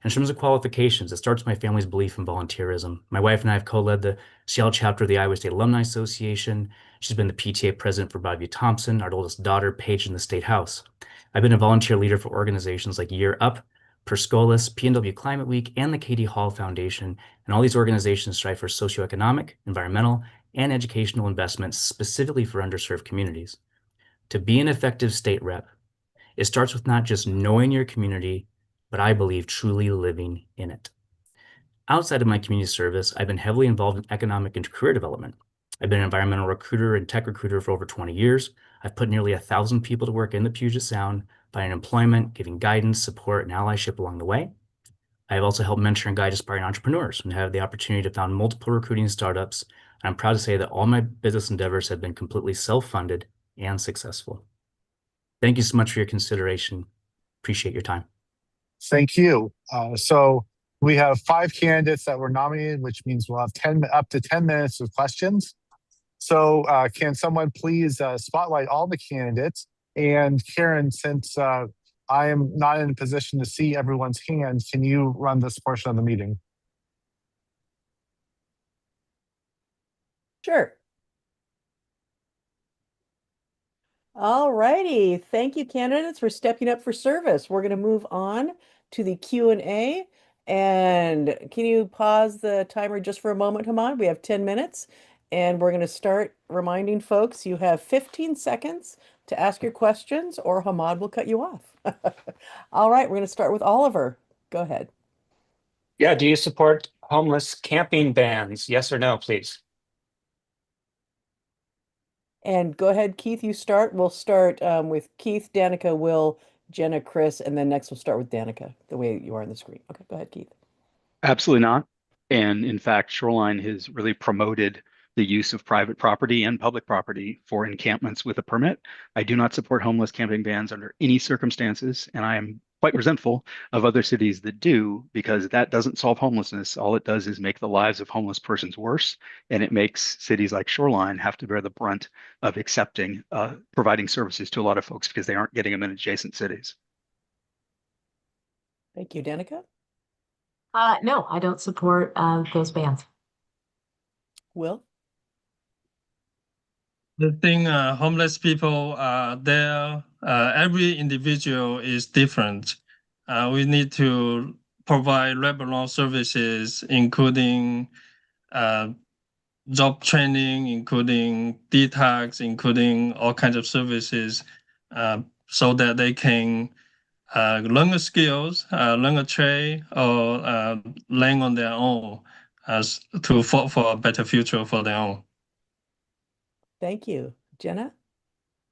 In terms of qualifications, it starts with my family's belief in volunteerism. My wife and I have co-led the Seattle chapter of the Iowa State Alumni Association. She's been the PTA president for Bobby Thompson, our oldest daughter, Paige, in the State House. I've been a volunteer leader for organizations like Year Up, Perscolis, PNW Climate Week, and the Katie Hall Foundation, and all these organizations strive for socioeconomic, environmental, and educational investments specifically for underserved communities. To be an effective state rep, it starts with not just knowing your community, but I believe truly living in it. Outside of my community service, I've been heavily involved in economic and career development. I've been an environmental recruiter and tech recruiter for over 20 years. I've put nearly 1,000 people to work in the Puget Sound, finding employment, giving guidance, support, and allyship along the way. I have also helped mentor and guide aspiring entrepreneurs and have the opportunity to found multiple recruiting startups. And I'm proud to say that all my business endeavors have been completely self-funded and successful. Thank you so much for your consideration. Appreciate your time. Thank you. So we have 5 candidates that were nominated, which means we'll have up to 10 minutes of questions. So can someone please spotlight all the candidates? And Karen, since I am not in a position to see everyone's hands, can you run this portion of the meeting? Sure. All righty. Thank you, candidates, for stepping up for service. We're going to move on to the Q&A. And can you pause the timer just for a moment, Hamad? We have 10 minutes. And we're going to start reminding folks you have 15 seconds to ask your questions or Hamad will cut you off. All right, we're going to start with Oliver. Go ahead. Yeah, do you support homeless camping bans? Yes or no, please? And go ahead, Keith, you start. We'll start with Keith, Danica, Will, Jenna, Chris, and then next we'll start with Danica, the way you are on the screen. Okay, go ahead, Keith. Absolutely not. And in fact, Shoreline has really promoted the use of private property and public property for encampments with a permit. I do not support homeless camping bans under any circumstances, and I am quite resentful of other cities that do, because that doesn't solve homelessness. All it does is make the lives of homeless persons worse, and it makes cities like Shoreline have to bear the brunt of accepting, providing services to a lot of folks because they aren't getting them in adjacent cities. Thank you, Danica. No, I don't support those bans. Will? The thing, homeless people are there. Every individual is different. We need to provide wraparound services, including job training, including detox, including all kinds of services, so that they can learn the skills, learn a trade, or learn on their own as to for a better future for their own. Thank you. Jenna?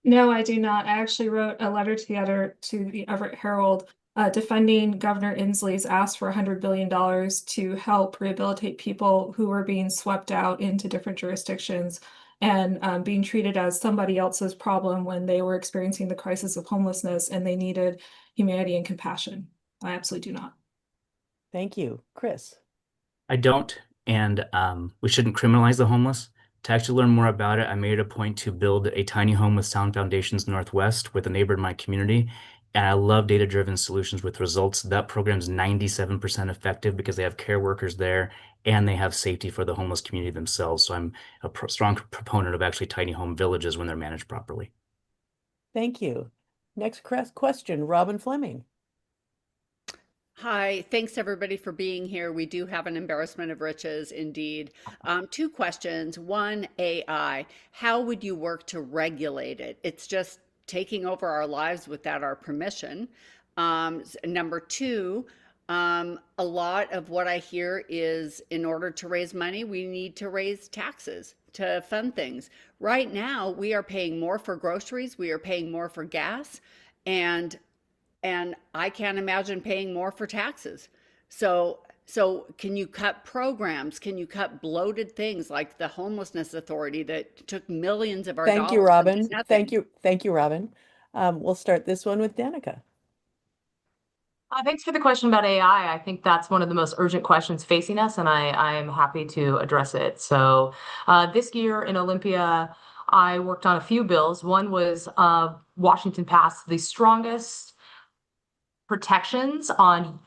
No, I do not. I actually wrote a letter to the Everett Herald defending Governor Inslee's ask for $100 billion to help rehabilitate people who were being swept out into different jurisdictions and being treated as somebody else's problem when they were experiencing the crisis of homelessness and they needed humanity and compassion. I absolutely do not. Thank you. Chris? I don't, and we shouldn't criminalize the homeless. To actually learn more about it, I made it a point to build a tiny home with Sound Foundations Northwest with a neighbor in my community. And I love data-driven solutions with results. That program is 97% effective because they have care workers there and they have safety for the homeless community themselves. So I'm a strong proponent of actually tiny home villages when they're managed properly. Thank you. Next question, Robin Fleming. Hi, thanks everybody for being here. We do have an embarrassment of riches indeed. Two questions. One, AI. How would you work to regulate it? It's just taking over our lives without our permission. Number two, a lot of what I hear is in order to raise money, we need to raise taxes to fund things. Right now, we are paying more for groceries, we are paying more for gas, and I can't imagine paying more for taxes. So can you cut programs? Can you cut bloated things like the Homelessness Authority that took millions of our dollars? Thank you, Robin. Thank you, Robin. We'll start this one with Danica. Thanks for the question about AI. I think that's one of the most urgent questions facing us, and I am happy to address it. So this year in Olympia, I worked on a few bills. One was Washington passed the strongest protections on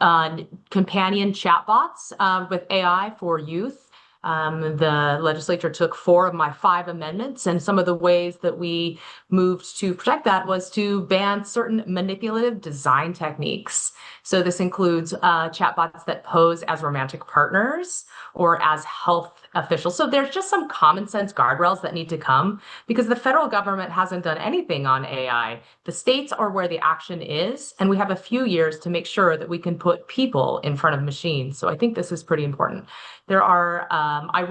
companion chatbots with AI for youth. The legislature took 4 of my 5 amendments, and some of the ways that we moved to protect that was to ban certain manipulative design techniques. So this includes chatbots that pose as romantic partners or as health officials. So there's just some common sense guardrails that need to come because the federal government hasn't done anything on AI. The states are where the action is, and we have a few years to make sure that we can put people in front of machines. So I think this is pretty important. There are, I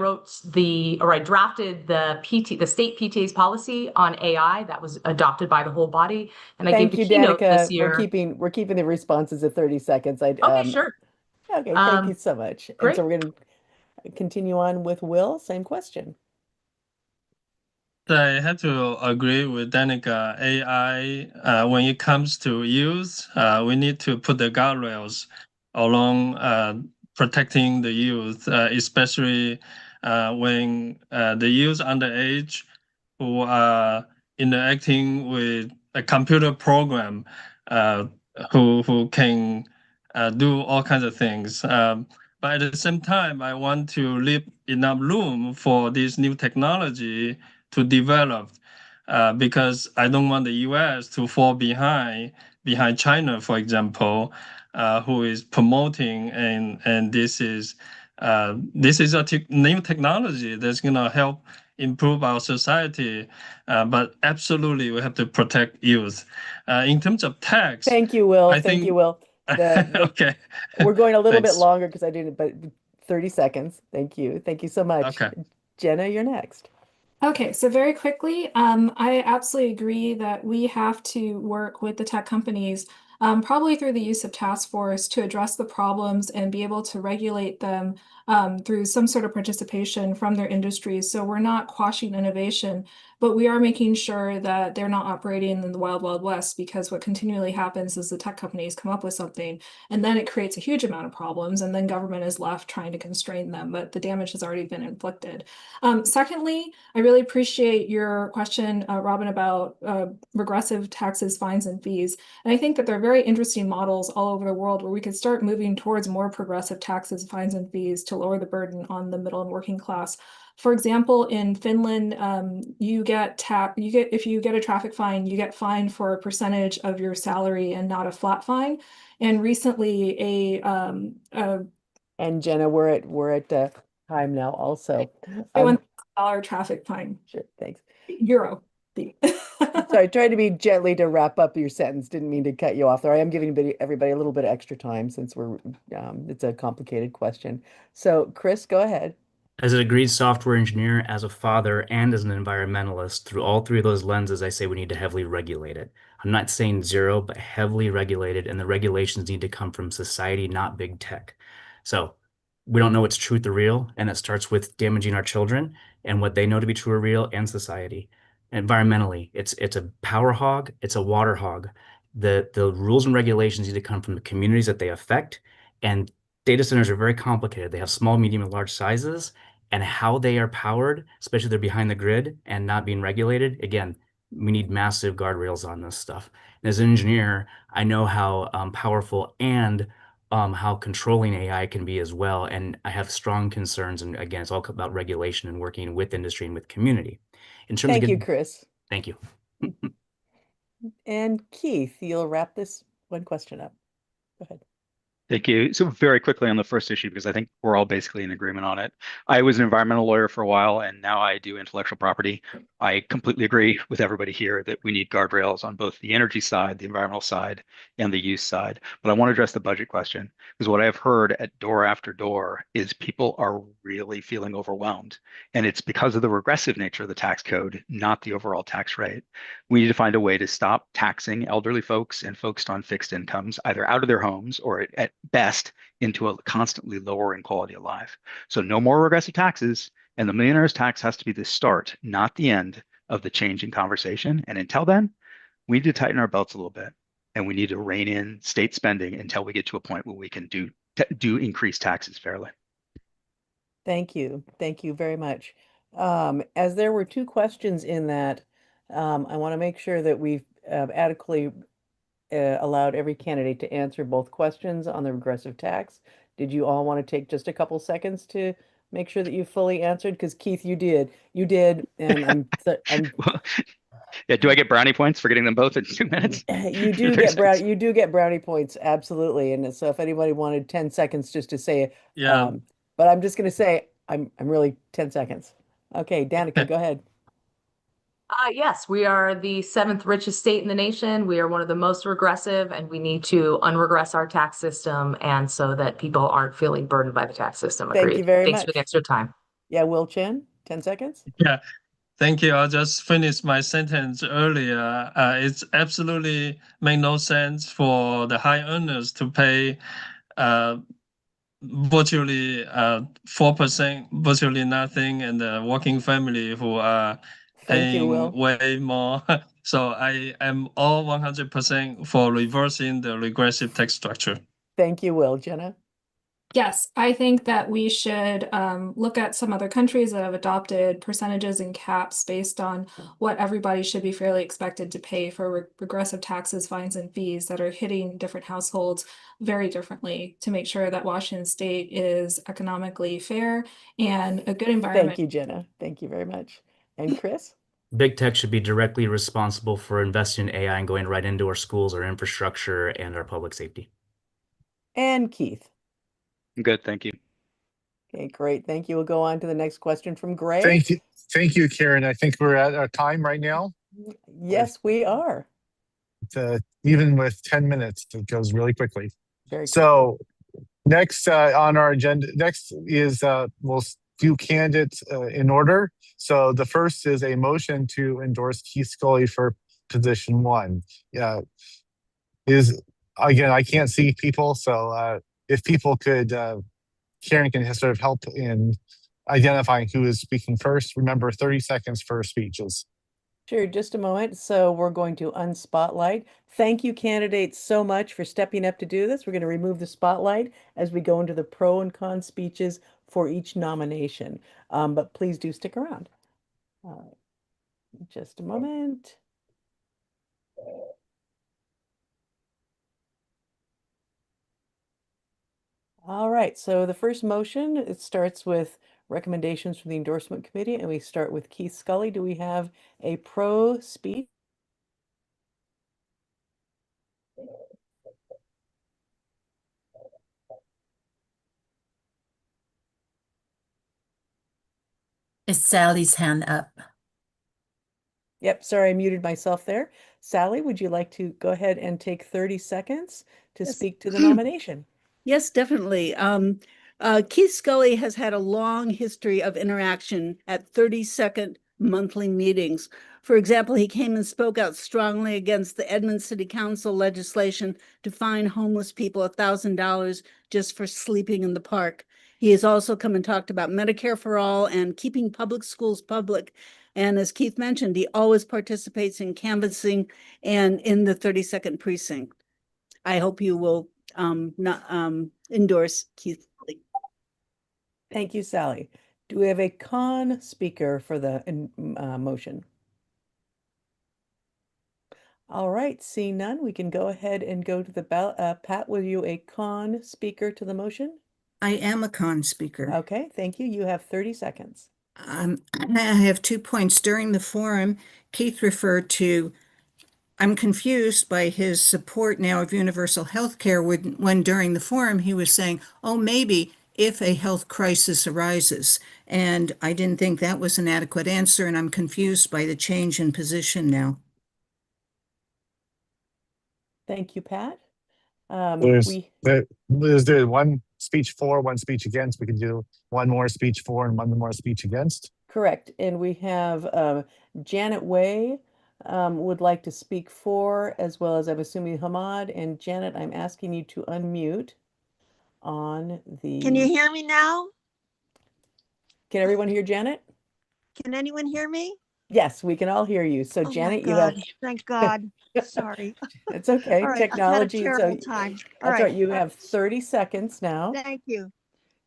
drafted the state PTA's policy on AI that was adopted by the whole body, and I gave Thank you, the keynote Danica. this year. We're keeping the responses at 30 seconds. Okay, sure. Okay, thank you so much. And Great. so we're going to continue on with Will. Same question. I have to agree with Danica. AI, when it comes to youth, we need to put the guardrails along protecting the youth, especially when the youth underage who are interacting with a computer program who can do all kinds of things. But at the same time, I want to leave enough room for this new technology to develop because I don't want the US to fall behind China, for example, who is promoting and this is a new technology that's going to help improve our society. But absolutely, we have to protect youth. In terms of tax, Thank you, Will. I Thank you, think Will. okay. We're going a little bit Thanks. longer because I didn't, but 30 seconds. Thank you. Thank you so much. Okay. Jenna, you're next. Okay, so very quickly, I absolutely agree that we have to work with the tech companies, probably through the use of task force to address the problems and be able to regulate them through some sort of participation from their industries. So we're not quashing innovation, but we are making sure that they're not operating in the wild, wild west, because what continually happens is the tech companies come up with something and then it creates a huge amount of problems, and then government is left trying to constrain them, but the damage has already been inflicted. Secondly, I really appreciate your question, Robin, about regressive taxes, fines, and fees. And I think that there are very interesting models all over the world where we could start moving towards more progressive taxes, fines, and fees to lower the burden on the middle and working class. For example, in Finland, if you get a traffic fine, you get fined for a percentage of your salary and not a flat fine. And recently, And Jenna, we're at time now also. $1 traffic fine. Sure, thanks. Euro. Sorry, I tried to be gently to wrap up your sentence. Didn't mean to cut you off there. I am giving everybody a little bit of extra time since it's a complicated question. So, Chris, go ahead. As a degreed software engineer, as a father, and as an environmentalist, through all three of those lenses, I say we need to heavily regulate it. I'm not saying zero, but heavily regulated, and the regulations need to come from society, not big tech. So we don't know what's truth or real, and it starts with damaging our children and what they know to be true or real, and society. Environmentally, it's a power hog, it's a water hog. The rules and regulations need to come from the communities that they affect, and data centers are very complicated. They have small, medium, and large sizes, and how they are powered, especially they're behind the grid and not being regulated. Again, we need massive guardrails on this stuff. And as an engineer, I know how powerful and how controlling AI can be as well. And I have strong concerns. And again, it's all about regulation and working with industry and with community. In terms Thank of you, Chris. Thank you. And Keith, you'll wrap this one question up. Go ahead. Thank you. So very quickly on the first issue, because I think we're all basically in agreement on it. I was an environmental lawyer for a while, and now I do intellectual property. I completely agree with everybody here that we need guardrails on both the energy side, the environmental side, and the use side. But I want to address the budget question, because what I've heard at door after door is people are really feeling overwhelmed. And it's because of the regressive nature of the tax code, not the overall tax rate. We need to find a way to stop taxing elderly folks and folks on fixed incomes, either out of their homes or at best into a constantly lowering quality of life. So no more regressive taxes, and the millionaire's tax has to be the start, not the end of the changing conversation. And until then, we need to tighten our belts a little bit, and we need to rein in state spending until we get to a point where we can do increased taxes fairly. Thank you. Thank you very much. As there were two questions in that, I want to make sure that we've adequately allowed every candidate to answer both questions on the regressive tax. Did you all want to take just a couple seconds to make sure that you fully answered? Because Keith, you did, and I'm Yeah, do I get brownie points for getting them both in 2 minutes? you do get brownie points, absolutely. And so if anybody wanted 10 seconds just to say, Yeah. but I'm just going to say I'm really 10 seconds. Okay, Danica, go ahead. Yes, we are the seventh richest state in the nation. We are one of the most regressive, and we need to unregress our tax system, and so that people aren't feeling burdened by the tax system. Thank Agreed. you very Thanks for much. the extra time. Yeah, Will Chen, 10 seconds. Yeah, thank you. I'll just finish my sentence earlier. It's absolutely make no sense for the high earners to pay virtually 4%, virtually nothing, and the working family who are Thank you, paying Will. way more. So I am all 100% for reversing the regressive tax structure. Thank you, Will. Jenna? Yes, I think that we should look at some other countries that have adopted percentages and caps based on what everybody should be fairly expected to pay for regressive taxes, fines, and fees that are hitting different households very differently to make sure that Washington State is economically fair and a good environment. Thank you, Jenna. Thank you very much. And Chris? Big tech should be directly responsible for investing in AI and going right into our schools, our infrastructure, and our public safety. And Keith? Good, thank you. Okay, great. Thank you. We'll go on to the next question from Greg. Thank you. Thank you, Karen. I think we're at our time right now. Yes, we are. Even with 10 minutes, it goes really quickly. Very so next on our agenda, next is we'll do candidates in order. So the first is a motion to endorse Keith Scully for position 1. Yeah, again, I can't see people, so if people could, Karen can sort of help in identifying who is speaking first. Remember, 30 seconds for speeches. Sure, just a moment. So we're going to unspotlight. Thank you, candidates, so much for stepping up to do this. We're going to remove the spotlight as we go into the pro and con speeches for each nomination. But please do stick around. Just a moment. All right, so the first motion, it starts with recommendations from the endorsement committee, and we start with Keith Scully. Do we have a pro speech? Is Sally's hand up? Yep, sorry, I muted myself there. Sally, would you like to go ahead and take 30 seconds to speak to the nomination? Yes, definitely. Keith Scully has had a long history of interaction at 32nd monthly meetings. For example, he came and spoke out strongly against the Edmond City Council legislation to fine homeless people $1,000 just for sleeping in the park. He has also come and talked about Medicare for all and keeping public schools public. And as Keith mentioned, he always participates in canvassing and in the 32nd precinct. I hope you will endorse Keith. Thank you, Sally. Do we have a con speaker for the motion? All right, seeing none, we can go ahead and go to the ballot. Pat, were you a con speaker to the motion? I am a con speaker. Okay, thank you. You have 30 seconds. I have 2 points. During the forum, Keith referred to, I'm confused by his support now of universal health care when during the forum he was saying, oh, maybe if a health crisis arises. And I didn't think that was an adequate answer, and I'm confused by the change in position now. Thank you, Pat. Is there one speech for, one speech against? We can do one more speech for and one more speech against. Correct. And we have Janet Way would like to speak for, as well as I'm assuming Hamad. And Janet, I'm asking you to unmute on the... Can you hear me now? Can everyone hear Janet? Can anyone hear me? Yes, we can all hear you. So Janet, you have... Thank God. Sorry. It's okay. All right, Technology. I've had a terrible time. That's right. You have 30 seconds now. Thank you.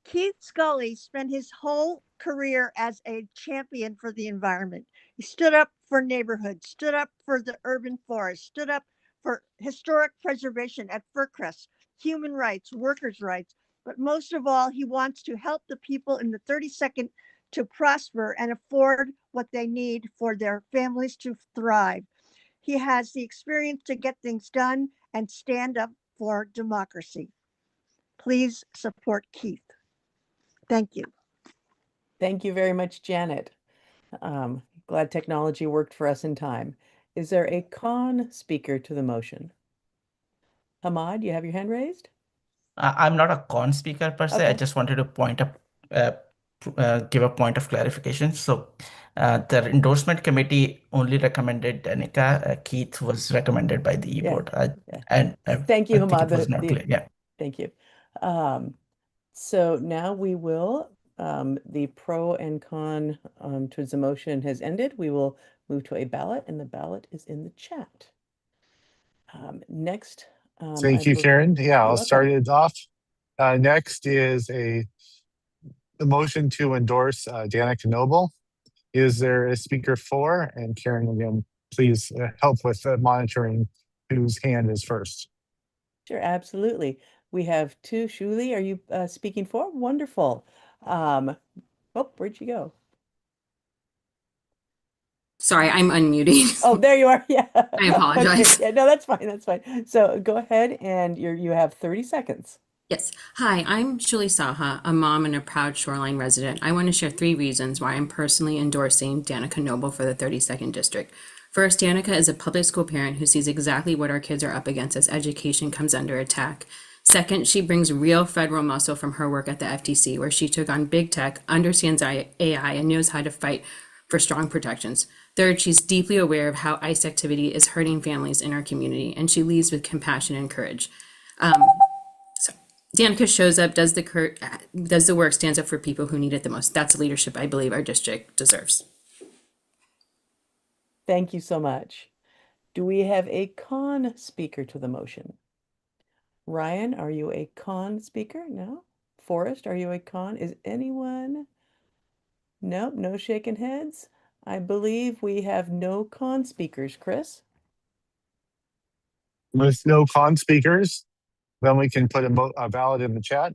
Keith Scully spent his whole career as a champion for the environment. He stood up for neighborhoods, stood up for the urban forest, stood up for historic preservation at Fircrest, human rights, workers' rights. But most of all, he wants to help the people in the 32nd to prosper and afford what they need for their families to thrive. He has the experience to get things done and stand up for democracy. Please support Keith. Thank you. Thank you very much, Janet. Glad technology worked for us in time. Is there a con speaker to the motion? Hamad, you have your hand raised? I'm not a con speaker per se. I just wanted to give a point of clarification. So the endorsement committee only recommended Danica. Keith was recommended by the board. And thank you, I think Hamad. it was not clear. Yeah. Thank you. So now we will, the pro and con towards the motion has ended. We will move to a ballot, and the ballot is in the chat. Next. Thank you, Karen. Yeah, I'll start it off. Next is the motion to endorse Danica Noble. Is there a speaker for? And Karen, again, please help with monitoring whose hand is first. Sure, absolutely. We have two. Shuli, are you speaking for? Wonderful. Oh, where'd you go? Sorry, I'm unmuting. Oh, there you are. Yeah. I apologize. Okay. Yeah, no, that's fine. That's fine. So go ahead and you have 30 seconds. Yes. Hi, I'm Julie Saha, a mom and a proud Shoreline resident. I want to share 3 reasons why I'm personally endorsing Danica Noble for the 32nd District. First, Danica is a public school parent who sees exactly what our kids are up against as education comes under attack. Second, she brings real federal muscle from her work at the FTC, where she took on big tech, understands AI, and knows how to fight for strong protections. Third, she's deeply aware of how ICE activity is hurting families in our community, and she leads with compassion and courage. Danica shows up, does the work, stands up for people who need it the most. That's the leadership I believe our district deserves. Thank you so much. Do we have a con speaker to the motion? Ryan, are you a con speaker? No? Forrest, are you a con? Is anyone? Nope, no shaking heads. I believe we have no con speakers, Chris. With no con speakers, then we can put a ballot in the chat.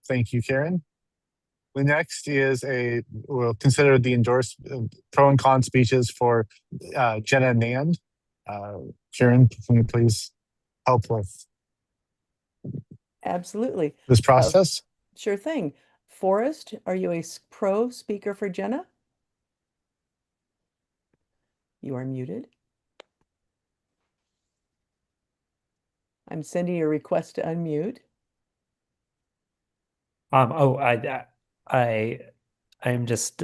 Thank you, Karen. The next is we'll consider the pro and con speeches for Jenna Nand. Karen, can you please help with Absolutely. this process? Sure thing. Forrest, are you a pro speaker for Jenna? You are muted. I'm sending you a request to unmute. I'm just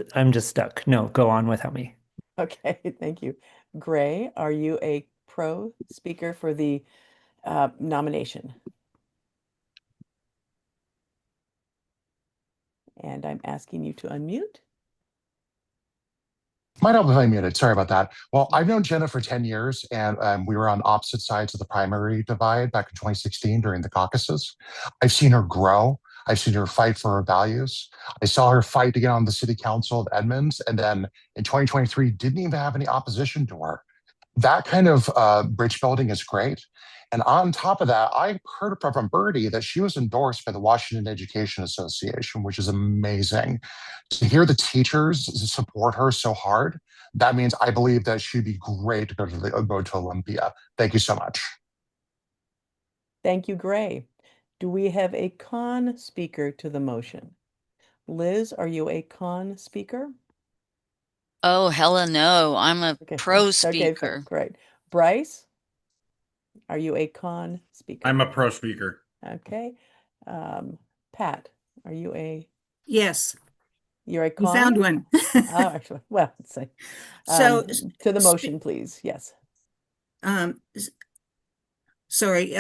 stuck. No, go on without me. Okay, thank you. Gray, are you a pro speaker for the nomination? And I'm asking you to unmute. Might not be muted. Sorry about that. Well, I've known Jenna for 10 years, and we were on opposite sides of the primary divide back in 2016 during the caucuses. I've seen her grow. I've seen her fight for her values. I saw her fight to get on the city council of Edmonds, and then in 2023, didn't even have any opposition to her. That kind of bridge building is great. And on top of that, I heard from Birdie that she was endorsed by the Washington Education Association, which is amazing. To hear the teachers support her so hard, that means I believe that she'd be great to go to Olympia. Thank you so much. Thank you, Gray. Do we have a con speaker to the motion? Liz, are you a con speaker? Oh, hella no. I'm a pro Okay, speaker. great. Bryce, are you a con speaker? I'm a pro speaker. Okay. Pat, are you a? Yes. You're a You con? found one. Oh, actually, well, let's say. So to the motion, please. Yes. Sorry.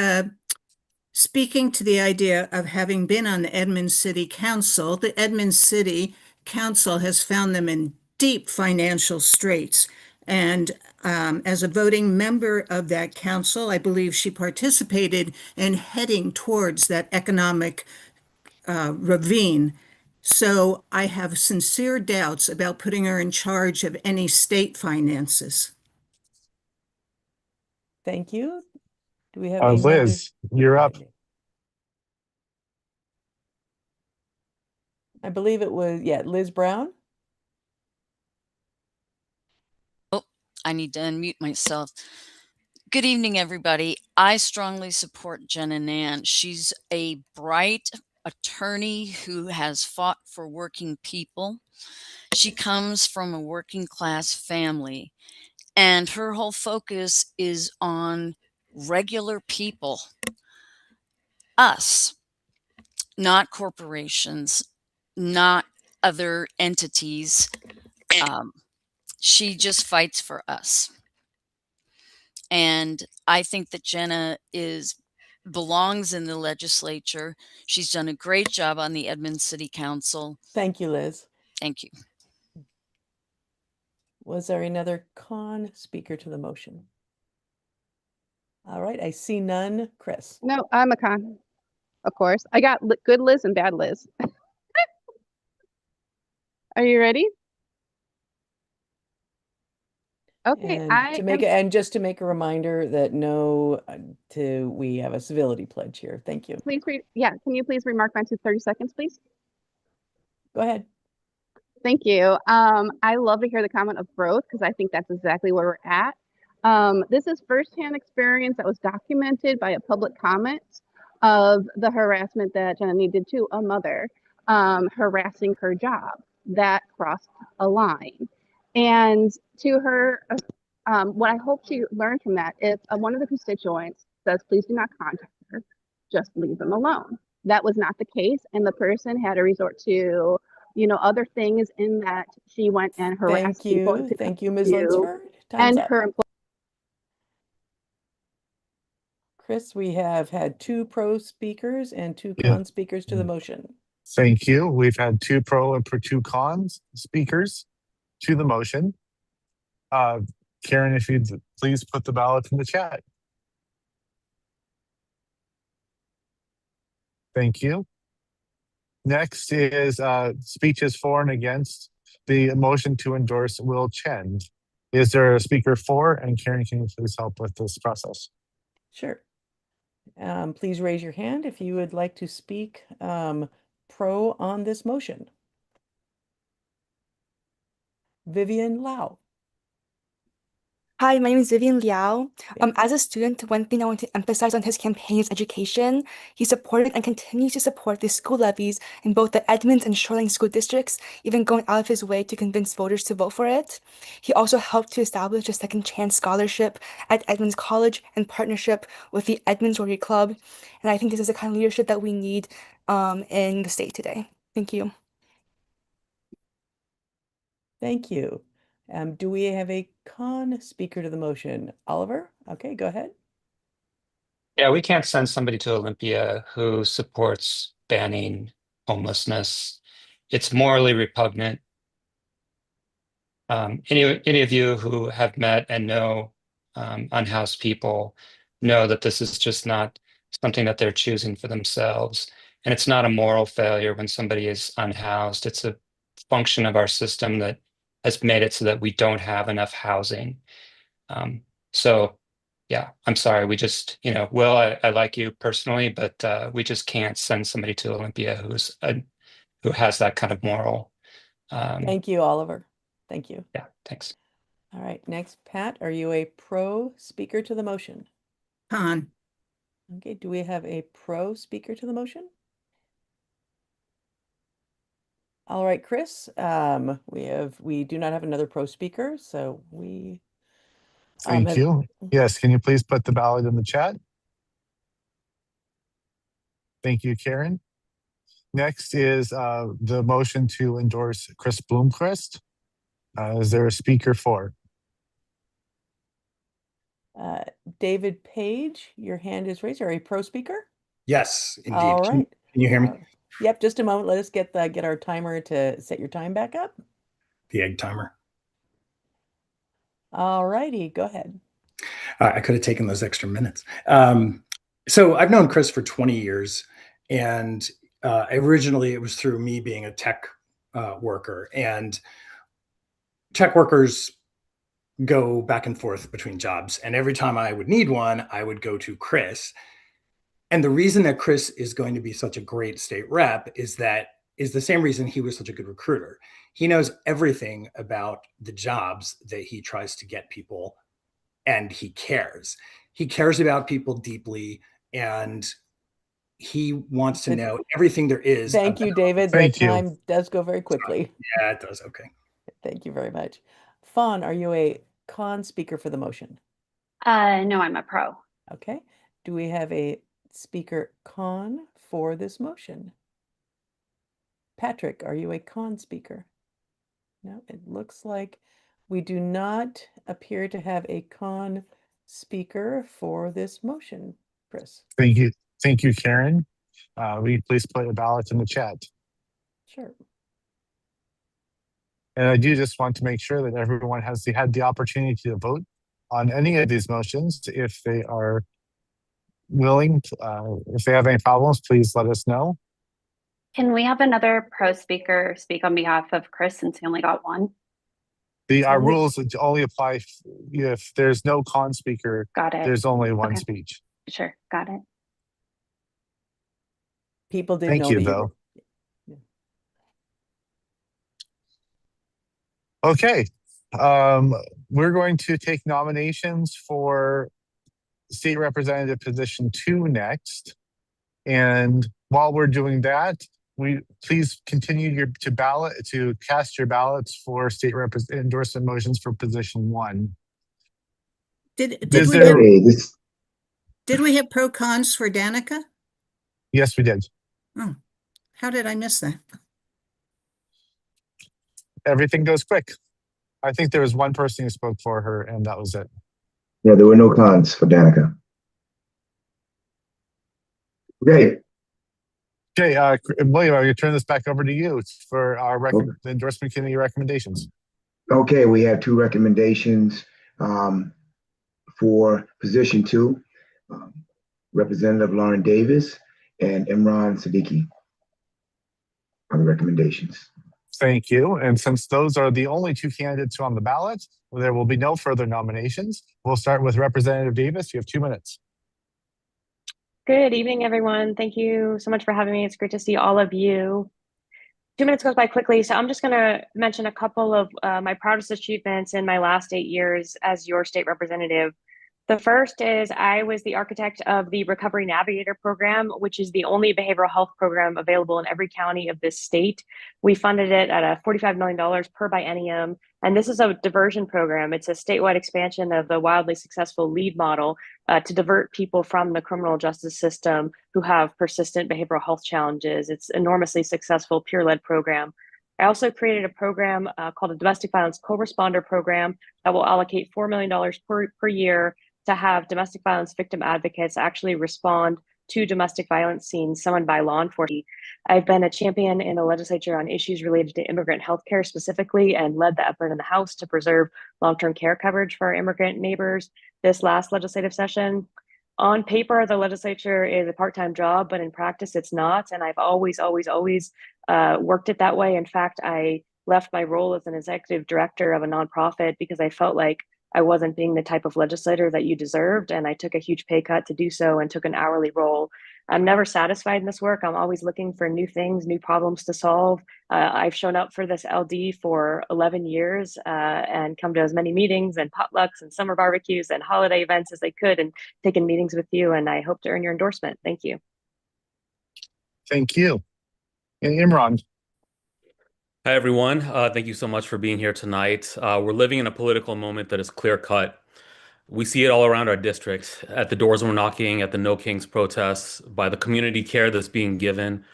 Speaking to the idea of having been on the Edmonds City Council, the Edmonds City Council has found them in deep financial straits. And as a voting member of that council, I believe she participated in heading towards that economic ravine. So I have sincere doubts about putting her in charge of any state finances. Thank you. Do we have another? Liz, you're up. I believe it was, Liz Brown. Oh, I need to unmute myself. Good evening, everybody. I strongly support Jenna Nan. She's a bright attorney who has fought for working people. She comes from a working class family, and her whole focus is on regular people, us, not corporations, not other entities. She just fights for us. And I think that Jenna belongs in the legislature. She's done a great job on the Edmonds City Council. Thank you, Liz. Thank you. Was there another con speaker to the motion? All right, I see none. Chris. No, I'm a con, of course. I got good Liz and bad Liz. Are you ready? Okay, and just to make a reminder that we have a civility pledge here. Thank you. Please can you please remark mine to 30 seconds, please? Go ahead. Thank you. I love to hear the comment of growth because I think that's exactly where we're at. This is firsthand experience that was documented by a public comment of the harassment that Jenna did to a mother harassing her job that crossed a line. And to her, what I hope she learned from that is one of the constituents says, please do not contact her, just leave them alone. That was not the case, and the person had to resort to, other things in that she went and harassed people. Thank you, Ms. Lunsford. Time's And up. her employees. Chris, we have had 2 pro speakers and 2 Yeah. con speakers to the motion. Thank you. We've had 2 pro and 2 cons speakers to the motion. Karen, if you'd please put the ballot in the chat. Thank you. Next is speeches for and against the motion to endorse Will Chen. Is there a speaker for? And Karen, can you please help with this process? Sure. Please raise your hand if you would like to speak pro on this motion. Vivian Lau. Hi, my name is Vivian Liao. As a student, one thing I want to emphasize on his campaign is education. He supported and continues to support the school levies in both the Edmonds and Shoreline school districts, even going out of his way to convince voters to vote for it. He also helped to establish a second chance scholarship at Edmonds College in partnership with the Edmonds Rotary Club. And I think this is the kind of leadership that we need in the state today. Thank you. Thank you. Do we have a con speaker to the motion? Oliver? Okay, go ahead. Yeah, we can't send somebody to Olympia who supports banning homelessness. It's morally repugnant. Any of you who have met and know unhoused people know that this is just not something that they're choosing for themselves. And it's not a moral failure when somebody is unhoused. It's a function of our system that has made it so that we don't have enough housing. So yeah, I'm sorry. We just, Will, I like you personally, but we just can't send somebody to Olympia who has that kind of moral. Thank you, Oliver. Thank you. Yeah, thanks. All right, next, Pat, are you a pro speaker to the motion? Con. Okay, do we have a pro speaker to the motion? All right, Chris, we do not have another pro speaker, so we Thank you. Yes, can you please put the ballot in the chat? Thank you, Karen. Next is the motion to endorse Chris Bloomquist. Is there a speaker for? David Page, your hand is raised. Are you a pro speaker? Yes, indeed. All right. Can you hear me? Yep, just a moment. Let us get our timer to set your time back up. The egg timer. All righty, go ahead. I could have taken those extra minutes. So I've known Chris for 20 years, and originally it was through me being a tech worker, and tech workers go back and forth between jobs. And every time I would need one, I would go to Chris. And the reason that Chris is going to be such a great state rep is the same reason he was such a good recruiter. He knows everything about the jobs that he tries to get people, and he cares. He cares about people deeply, and he wants to know everything there is. Thank you, David. That time does go very quickly. Yeah, it does. Okay. Thank you very much. Fawn, are you a con speaker for the motion? No, I'm a pro. Okay. Do we have a speaker con for this motion? Patrick, are you a con speaker? No, it looks like we do not appear to have a con speaker for this motion, Chris. Thank you. Thank you, Karen. Will you please put a ballot in the chat? Sure. And I do just want to make sure that everyone has had the opportunity to vote on any of these motions. If they are willing, if they have any problems, please let us know. Can we have another pro speaker speak on behalf of Chris since he only got one? Our rules only apply if there's no con speaker. Got it. There's only one speech. Sure, got it. People did Thank know you, that though. you were. Okay. We're going to take nominations for State Representative position 2 next. And while we're doing that, please continue to cast your ballots for state endorsement motions for position 1. Did we have pro cons for Danica? Yes, we did. Oh, how did I miss that? Everything goes quick. I think there was one person who spoke for her, and that was it. Yeah, there were no cons for Danica. Okay. Okay, William, I'm going to turn this back over to you for our the endorsement committee recommendations. Okay, we have 2 recommendations for position 2, Representative Lauren Davis and Imran Siddiqui are the recommendations. Thank you. And since those are the only 2 candidates on the ballot, there will be no further nominations. We'll start with Representative Davis. You have 2 minutes. Good evening, everyone. Thank you so much for having me. It's great to see all of you. 2 minutes goes by quickly, so I'm just going to mention a couple of my proudest achievements in my last 8 years as your state representative. The first is I was the architect of the Recovery Navigator program, which is the only behavioral health program available in every county of this state. We funded it at a $45 million per biennium. And this is a diversion program. It's a statewide expansion of the wildly successful LEAD model to divert people from the criminal justice system who have persistent behavioral health challenges. It's enormously successful peer-led program. I also created a program called a Domestic Violence Co-Responder Program that will allocate $4 million per year to have domestic violence victim advocates actually respond to domestic violence scenes summoned by law enforcement. I've been a champion in the legislature on issues related to immigrant healthcare specifically, and led the effort in the House to preserve long-term care coverage for our immigrant neighbors this last legislative session. On paper, the legislature is a part-time job, but in practice it's not. And I've always worked it that way. In fact, I left my role as an executive director of a nonprofit because I felt like I wasn't being the type of legislator that you deserved. And I took a huge pay cut to do so and took an hourly role. I'm never satisfied in this work. I'm always looking for new things, new problems to solve. I've shown up for this LD for 11 years and come to as many meetings and potlucks and summer barbecues and holiday events as I could, and taken meetings with you. And I hope to earn your endorsement. Thank you. Thank you. And Imran. Hi, everyone. Thank you so much for being here tonight. We're living in a political moment that is clear-cut. We see it all around our district, at the doors we're knocking, at the No Kings protests, by the community care that's being given.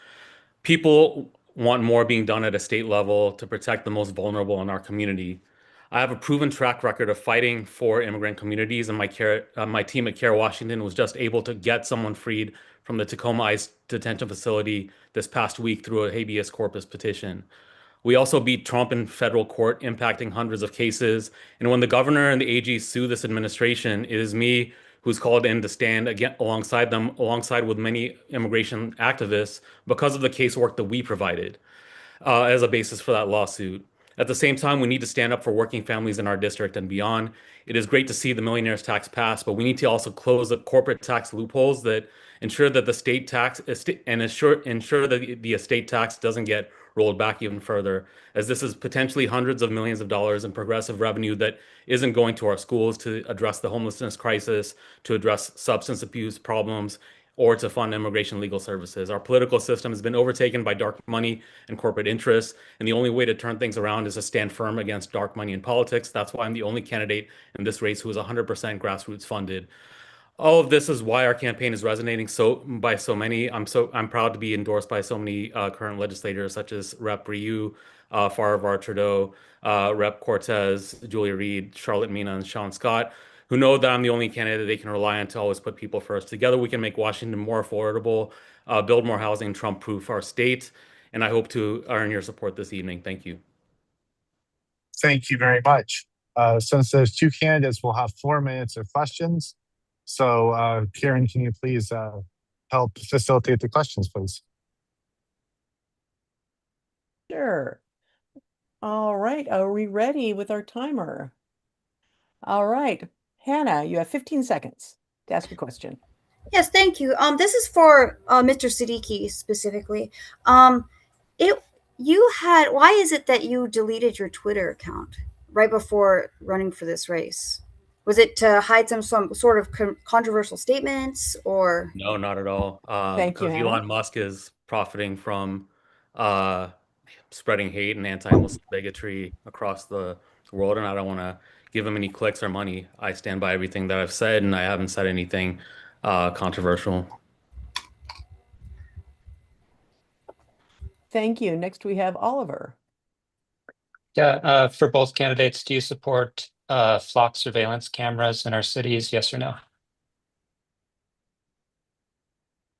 People want more being done at a state level to protect the most vulnerable in our community. I have a proven track record of fighting for immigrant communities, and my team at Care Washington was just able to get someone freed from the Tacoma ICE detention facility this past week through a habeas corpus petition. We also beat Trump in federal court, impacting hundreds of cases. And when the governor and the AG sue this administration, it is me who's called in to stand again alongside them, alongside with many immigration activists, because of the casework that we provided as a basis for that lawsuit. At the same time, we need to stand up for working families in our district and beyond. It is great to see the millionaire's tax pass, but we need to also close the corporate tax loopholes that ensure that the state tax and ensure that the estate tax doesn't get rolled back even further, as this is potentially hundreds of millions of dollars in progressive revenue that isn't going to our schools to address the homelessness crisis, to address substance abuse problems, or to fund immigration legal services. Our political system has been overtaken by dark money and corporate interests, and the only way to turn things around is to stand firm against dark money in politics. That's why I'm the only candidate in this race who is 100% grassroots funded. All of this is why our campaign is resonating by so many. I'm proud to be endorsed by so many current legislators, such as Rep. Ryu, Farvar Trudeau, Rep. Cortez, Julia Reed, Charlotte Mina, and Sean Scott, who know that I'm the only candidate they can rely on to always put people first. Together, we can make Washington more affordable, build more housing, Trump-proof our state, and I hope to earn your support this evening. Thank you. Thank you very much. Since there's 2 candidates, we'll have 4 minutes of questions. So, Karen, can you please help facilitate the questions, please? Sure. All right. Are we ready with our timer? All right. Hannah, you have 15 seconds to ask a question. Yes, thank you. This is for Mr. Siddiqui specifically. Why is it that you deleted your Twitter account? right before running for this race? Was it to hide some sort of controversial statements, or? No, not at all. Thank you, Because Hannah. Elon Musk is profiting from uh, spreading hate and anti-Muslim bigotry across the world, and I don't want to give him any clicks or money. I stand by everything that I've said, and I haven't said anything controversial. Thank you. Next, we have Oliver. Yeah, for both candidates, do you support flock surveillance cameras in our cities? Yes or no?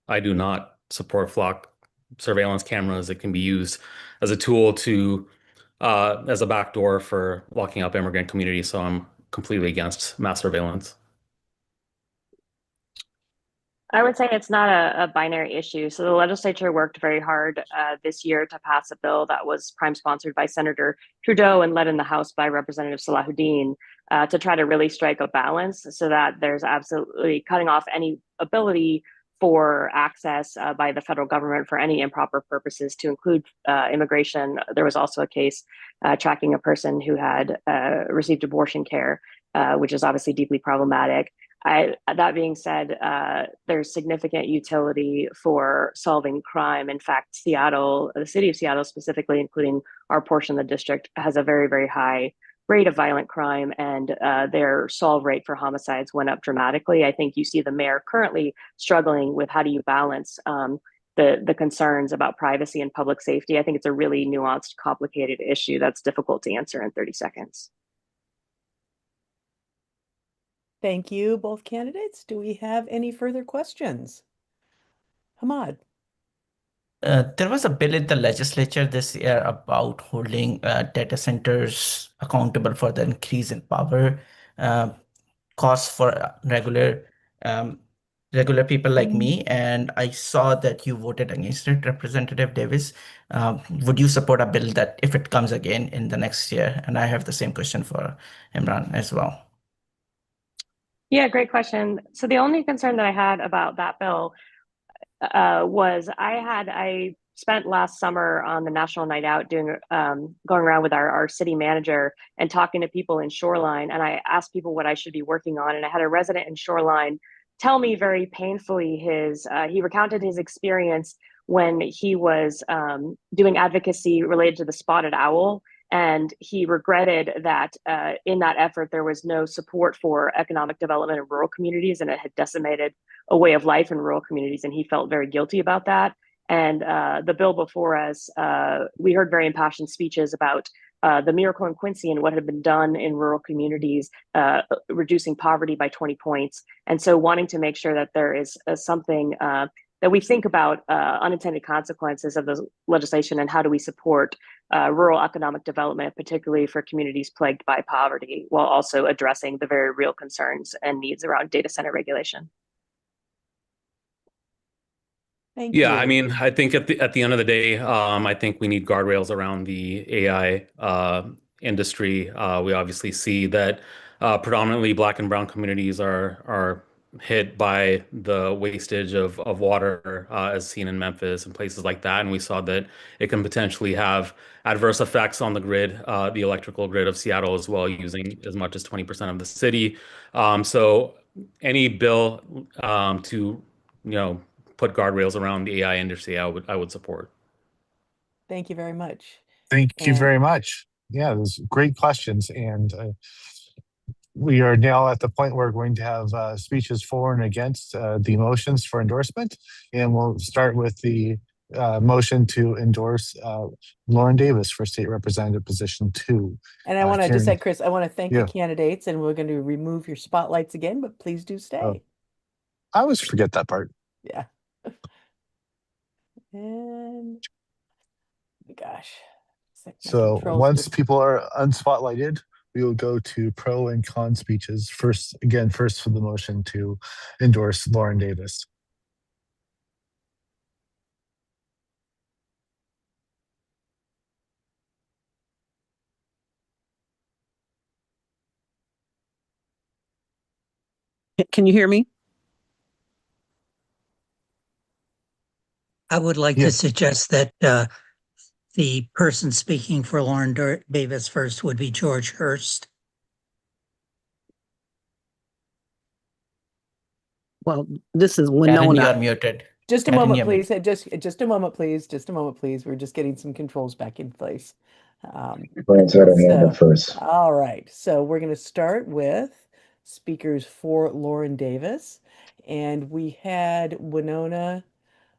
I do not support flock surveillance cameras. It can be used as a tool to, as a backdoor for locking up immigrant communities. So I'm completely against mass surveillance. I would say it's not a binary issue. So the legislature worked very hard this year to pass a bill that was prime sponsored by Senator Trudeau and led in the House by Representative Salahuddin to try to really strike a balance so that there's absolutely cutting off any ability for access by the federal government for any improper purposes, to include immigration. There was also a case tracking a person who had received abortion care, which is obviously deeply problematic. That being said, there's significant utility for solving crime. In fact, Seattle, the city of Seattle specifically, including our portion of the district, has a very, very high rate of violent crime, and their solve rate for homicides went up dramatically. I think you see the mayor currently struggling with how do you balance the concerns about privacy and public safety. I think it's a really nuanced, complicated issue that's difficult to answer in 30 seconds. Thank you, both candidates. Do we have any further questions? Hamad. There was a bill in the legislature this year about holding data centers accountable for the increase in power costs for regular people like me, and I saw that you voted against it, Representative Davis. Would you support a bill that if it comes again in the next year? And I have the same question for Imran as well. Yeah, great question. So the only concern that I had about that bill was I spent last summer on the National Night Out doing going around with our city manager and talking to people in Shoreline, and I asked people what I should be working on, and I had a resident in Shoreline tell me very painfully he recounted his experience when he was doing advocacy related to the spotted owl. And he regretted that in that effort, there was no support for economic development in rural communities, and it had decimated a way of life in rural communities. And he felt very guilty about that. And the bill before us, we heard very impassioned speeches about the miracle in Quincy and what had been done in rural communities, reducing poverty by 20 points. And so wanting to make sure that there is something that we think about unintended consequences of the legislation and how do we support rural economic development, particularly for communities plagued by poverty, while also addressing the very real concerns and needs around data center regulation. Thank Yeah, you. I mean, I think at the end of the day, I think we need guardrails around the AI industry. We obviously see that predominantly Black and Brown communities are hit by the wastage of water, as seen in Memphis and places like that. And we saw that it can potentially have adverse effects on the grid, the electrical grid of Seattle as well, using as much as 20% of the city. So any bill to, put guardrails around the AI industry, I would support. Thank you very much. Thank you And very much. Yeah, those great questions. And we are now at the point where we're going to have speeches for and against the motions for endorsement. And we'll start with the motion to endorse Lauren Davis for State Representative position 2. And I want to just say, Karen, Chris, I want to thank yeah. the candidates, and we're going to remove your spotlights again, but please do stay. I always forget that part. Yeah. And gosh. It's like my So controls once just people are unspotlighted, we will go to pro and con speeches. First for the motion to endorse Lauren Davis. Can you hear me? I would like to suggest that the person speaking for Lauren Davis first would be George Hurst. Well, this is Karen, you Winona. are muted. Just a Karen, moment, you're please. muted. Just a moment, please. Just a moment, please. We're just getting some controls back in place. Brian's had her hand up So, first. all right. So we're going to start with speakers for Lauren Davis. And we had Winona,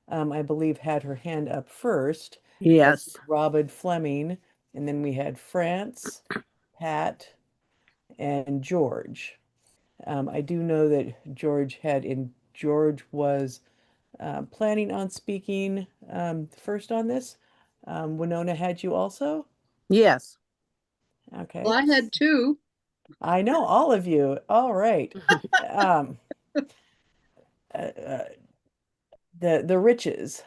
I believe, had her hand up first. Yes. Robin Fleming. And then we had France, Pat, and George. I do know that George was planning on speaking first on this. Winona had you also? Yes. Okay. Well, I had two. I know all of you. All right. um, the riches.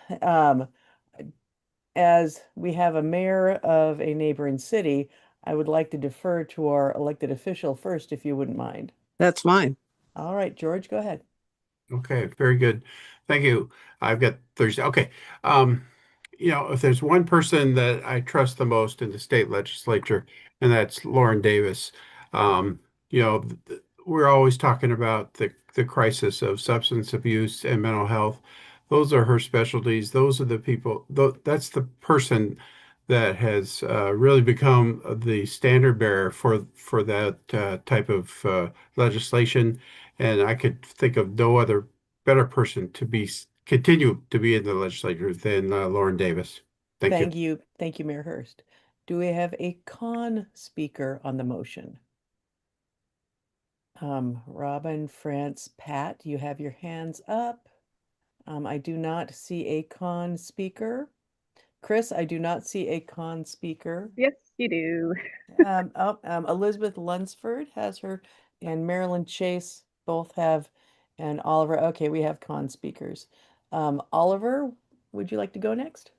As we have a mayor of a neighboring city, I would like to defer to our elected official first, if you wouldn't mind. That's fine. All right, George, go ahead. Okay, very good. Thank you. I've got Thursday. Okay. If there's one person that I trust the most in the state legislature, and that's Lauren Davis. Um, we're always talking about the crisis of substance abuse and mental health. Those are her specialties. Those are the people, that's the person that has really become the standard bearer for that type of legislation. And I could think of no other better person to continue to be in the legislature than Lauren Davis. Thank you. Thank you, Mayor Hurst. Do we have a con speaker on the motion? Robin, France, Pat, you have your hands up. I do not see a con speaker. Chris, I do not see a con speaker. Yes, you do. Elizabeth Lunsford has her, and Marilyn Chase both have, and Oliver. Okay, we have con speakers. Oliver, would you like to go next?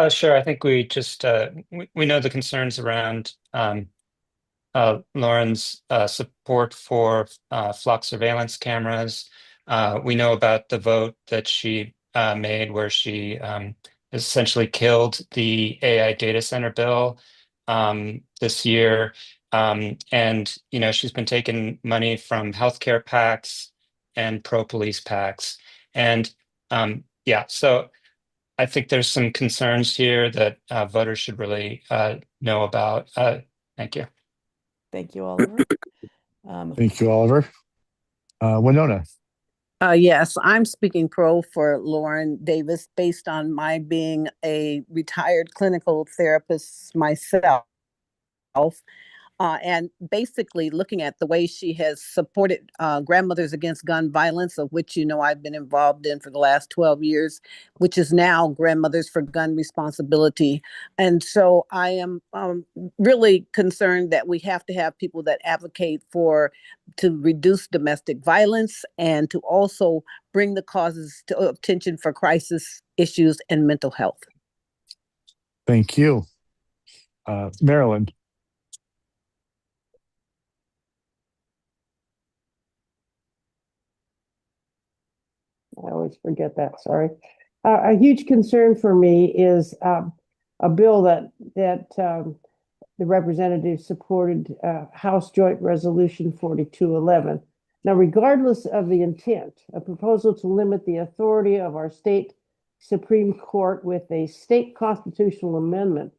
Sure. I think we just we know the concerns around Lauren's support for flock surveillance cameras. We know about the vote that she made where she essentially killed the AI data center bill this year. And, she's been taking money from healthcare PACs and pro-police PACs. And yeah, so I think there's some concerns here that voters should really know about. Thank you. Thank you, Oliver. Thank you, Oliver. Winona. Yes, I'm speaking pro for Lauren Davis based on my being a retired clinical therapist myself. And basically looking at the way she has supported Grandmothers Against Gun Violence, of which I've been involved in for the last 12 years, which is now Grandmothers for Gun Responsibility. And so I am really concerned that we have to have people that advocate to reduce domestic violence and to also bring the causes to attention for crisis issues and mental health. Thank you. Marilyn. I always forget that, sorry. A huge concern for me is a bill that the representatives supported, House Joint Resolution 4211. Now, regardless of the intent, a proposal to limit the authority of our state Supreme Court with a state constitutional amendment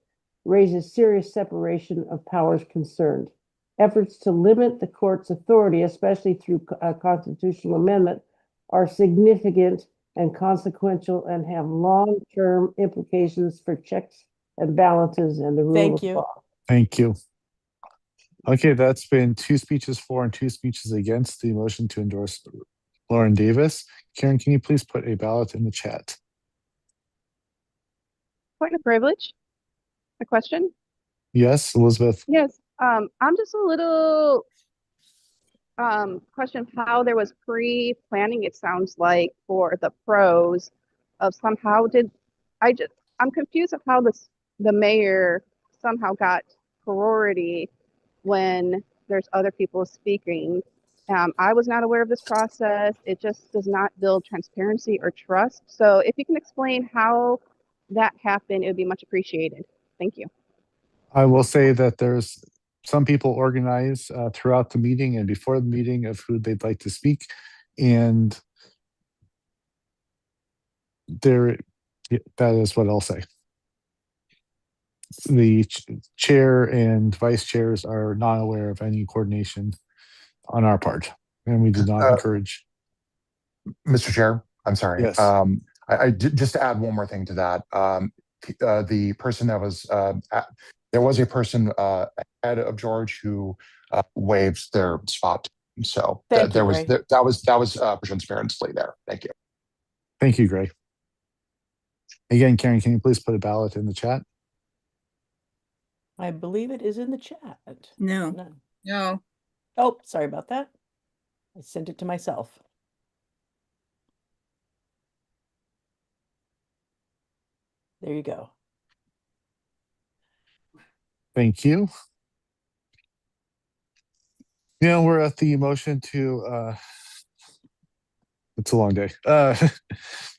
raises serious separation of powers concerned. Efforts to limit the court's authority, especially through a constitutional amendment, are significant and consequential and have long-term implications for checks and balances and the rule of law. Thank you. Okay, that's been 2 speeches for and 2 speeches against the motion to endorse Lauren Davis. Karen, can you please put a ballot in the chat? Point of privilege. A question? Yes, Elizabeth. Yes. I'm just a little question how there was pre-planning, it sounds like, for the pros of somehow I'm confused of how the mayor somehow got priority when there's other people speaking. I was not aware of this process. It just does not build transparency or trust. So if you can explain how that happened, it would be much appreciated. Thank you. I will say that there's some people organize throughout the meeting and before the meeting of who they'd like to speak. And there, that is what I'll say. The chair and vice chairs are not aware of any coordination on our part, and we do not encourage. Mr. Chair, I'm sorry. Yes. Just to add one more thing to that. The person that was there was a person ahead of George who waived their spot. So Thank you, there was Gray. that was for transparency there. Thank you. Thank you, Gray. Again, Karen, can you please put a ballot in the chat? I believe it is in the chat. No. No. Oh, sorry about that. I sent it to myself. There you go. Thank you. Now we're at the motion to it's a long day.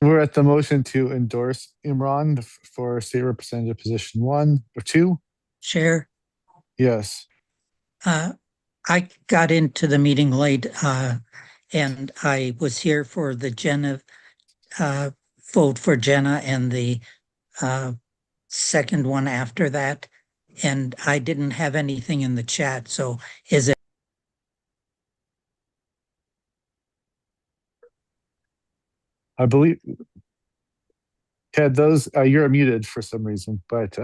We're at the motion to endorse Imran for state representative position 1 or 2. Chair, Yes. I got into the meeting late, and I was here for the Jenna vote for Jenna and the second one after that, and I didn't have anything in the chat. So is it? I believe, Ted, those you're muted for some reason, but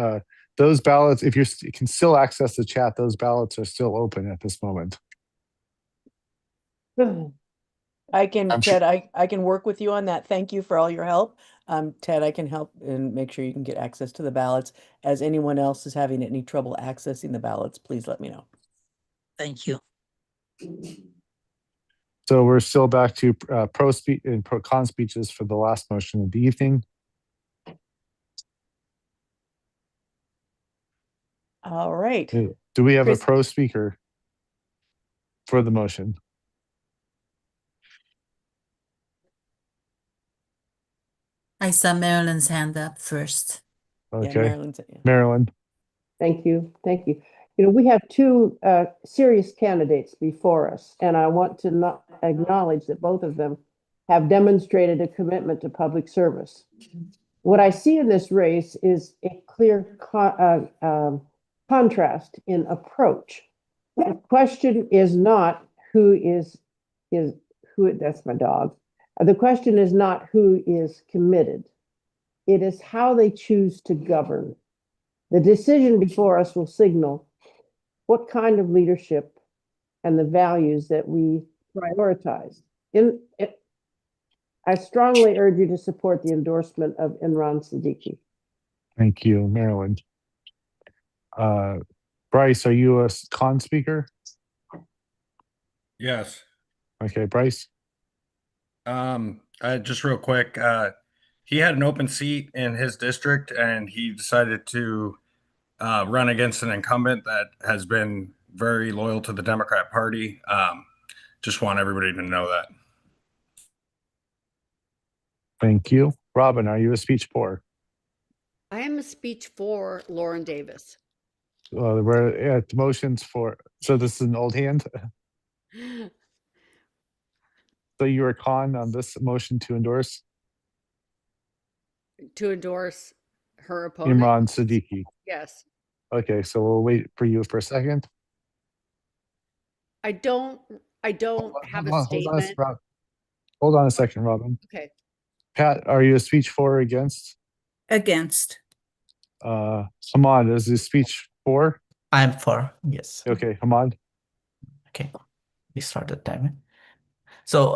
those ballots, if you can still access the chat, those ballots are still open at this moment. I can, I'm Ted, I can work with you on that. Thank you for all your help. Ted, I can help and make sure you can get access to the ballots. As anyone else is having any trouble accessing the ballots, please let me know. Thank you. So we're still back to pro speech and pro con speeches for the last motion of the evening. All right. Do we have Chris- a pro speaker for the motion? I saw Marilyn's hand up first. Okay. Yeah, Marilyn's, yeah. Marilyn. Thank you. Thank you. You know, we have two serious candidates before us, and I want to not acknowledge that both of them have demonstrated a commitment to public service. What I see in this race is a clear contrast in approach. The question is not who is who. That's my dog. The question is not who is committed. It is how they choose to govern. The decision before us will signal what kind of leadership and the values that we prioritize. I strongly urge you to support the endorsement of Imran Siddiqui. Thank you, Marilyn. Bryce, are you a con speaker? Yes. Okay, Bryce. Just real quick, he had an open seat in his district and he decided to run against an incumbent that has been very loyal to the Democrat Party. Just want everybody to know that. Thank you. Robin, are you a speech for? I am a speech for Lauren Davis. We're at motions for, so this is an old hand. So you're a con on this motion to endorse? To endorse her opponent? Imran Siddiqui. Yes. Okay, so we'll wait for you for a second. I don't have a statement. Hold on a second, Robin. Okay. Pat, are you a speech for or against? Against. Hamad, is this speech for? I'm for, yes. Okay, Hamad. Okay, we start the timer. So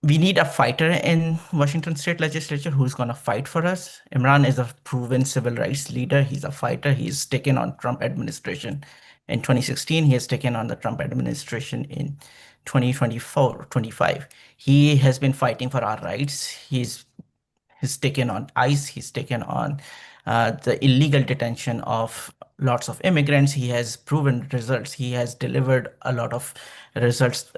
we need a fighter in Washington State Legislature who's going to fight for us. Imran is a proven civil rights leader. He's a fighter. He's taken on Trump administration in 2016. He has taken on the Trump administration in 2024-25. He has been fighting for our rights. He's taken on ICE. He's taken on the illegal detention of lots of immigrants. He has proven results. He has delivered a lot of results.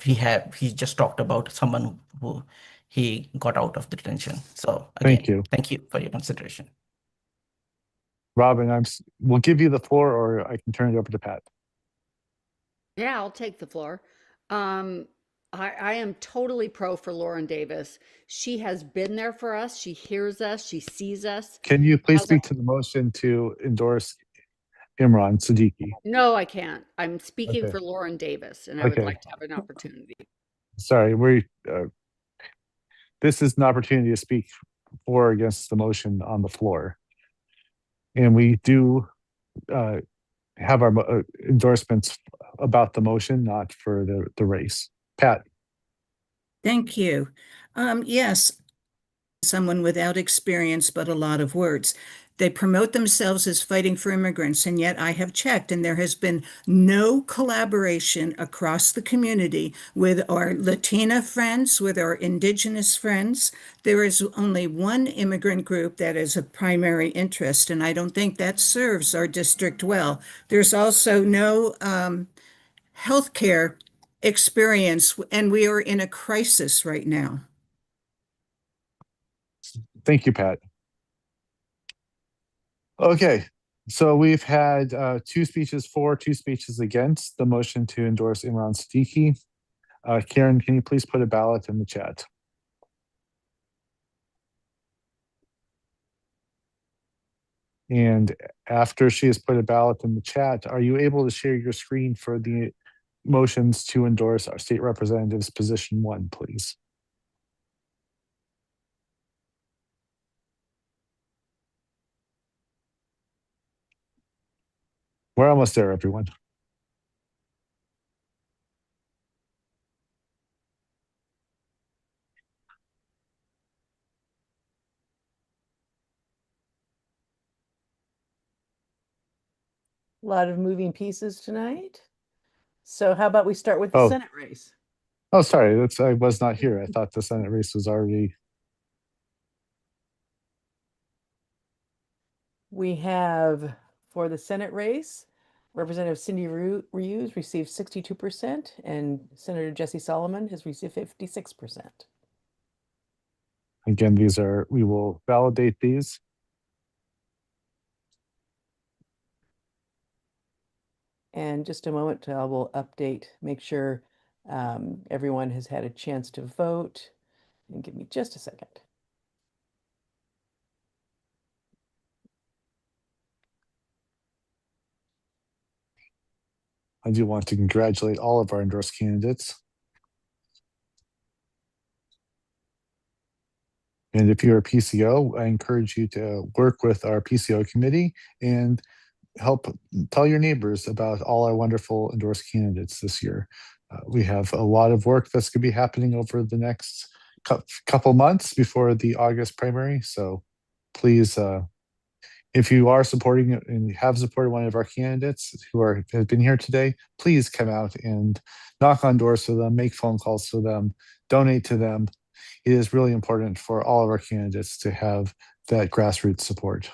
He just talked about someone who he got out of detention. So again, Thank you. thank you for your consideration. Robin, we'll give you the floor, or I can turn it over to Pat. Yeah, I'll take the floor. I am totally pro for Lauren Davis. She has been there for us. She hears us. She sees us. Can you please speak to the motion to endorse Imran Siddiqui? No, I can't. I'm speaking Okay. for Lauren Davis, and I would Okay. like to have an opportunity. Sorry, this is an opportunity to speak for or against the motion on the floor. And we do have our endorsements about the motion, not for the race. Pat. Thank you. Yes, someone without experience, but a lot of words. They promote themselves as fighting for immigrants, and yet I have checked, and there has been no collaboration across the community with our Latina friends, with our Indigenous friends. There is only one immigrant group that is of primary interest, and I don't think that serves our district well. There's also no healthcare experience, and we are in a crisis right now. Thank you, Pat. Okay, so we've had 2 speeches for, 2 speeches against the motion to endorse Imran Siddiqui. Karen, can you please put a ballot in the chat? And after she has put a ballot in the chat, are you able to share your screen for the motions to endorse our state representatives position 1, please? We're almost there, everyone. A lot of moving pieces tonight. So how about we start with the Senate race? Oh, sorry, I was not here. I thought the Senate race was already. We have, for the Senate race, Representative Cindy Rios received 62%, and Senator Jesse Solomon has received 56%. Again, we will validate these. And just a moment, I will update, make sure everyone has had a chance to vote. And give me just a second. I do want to congratulate all of our endorsed candidates. And if you're a PCO, I encourage you to work with our PCO committee and help tell your neighbors about all our wonderful endorsed candidates this year. We have a lot of work that's going to be happening over the next couple months before the August primary. So please, if you are supporting and have supported one of our candidates who have been here today, please come out and knock on doors for them, make phone calls for them, donate to them. It is really important for all of our candidates to have that grassroots support.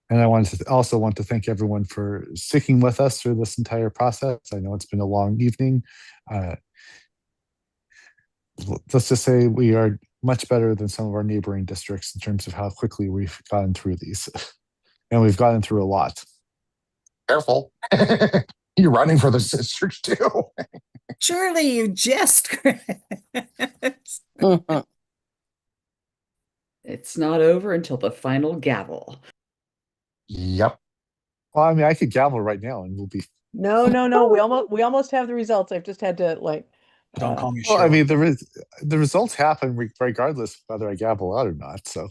And I also want to thank everyone for sticking with us through this entire process. I know it's been a long evening. Let's just say we are much better than some of our neighboring districts in terms of how quickly we've gotten through these. And we've gotten through a lot. Careful. You're running for this district too. Surely you jest. It's not over until the final gavel. Yep. Well, I mean, I could gavel right now and we'll be. No. We almost have the results. I've just had to Don't call me Well, I Cheryl. mean, the results happen regardless of whether I gavel out or not. So.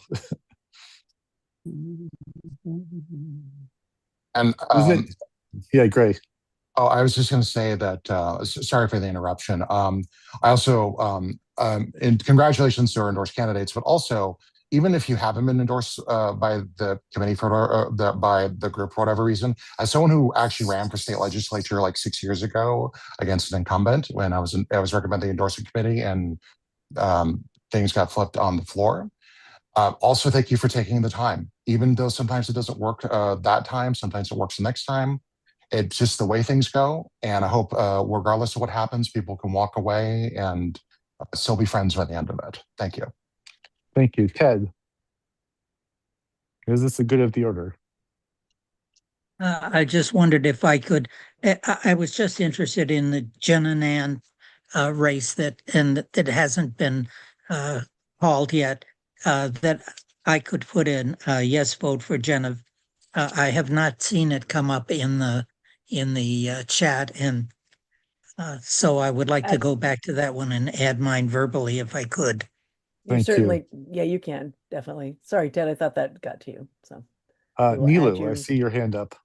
And yeah, great. Oh, I was just going to say that. Sorry for the interruption. I also and congratulations to our endorsed candidates, but also even if you haven't been endorsed by the committee for by the group for whatever reason, as someone who actually ran for state legislature like 6 years ago against an incumbent when I was recommending the endorsement committee and things got flipped on the floor. Also, thank you for taking the time, even though sometimes it doesn't work that time. Sometimes it works the next time. It's just the way things go. And I hope, regardless of what happens, people can walk away and still be friends by the end of it. Thank you. Thank you. Ted, is this a good of the order? I just wondered if I could, I was just interested in the Jen and Ann race that hasn't been called yet, that I could put in a yes vote for Jenna. I have not seen it come up in the chat, and so I would like to go back to that one and add mine verbally if I could. You're certainly, yeah, you can, definitely. Sorry, Ted, I thought that got to you. So Nilu, I see your hand up.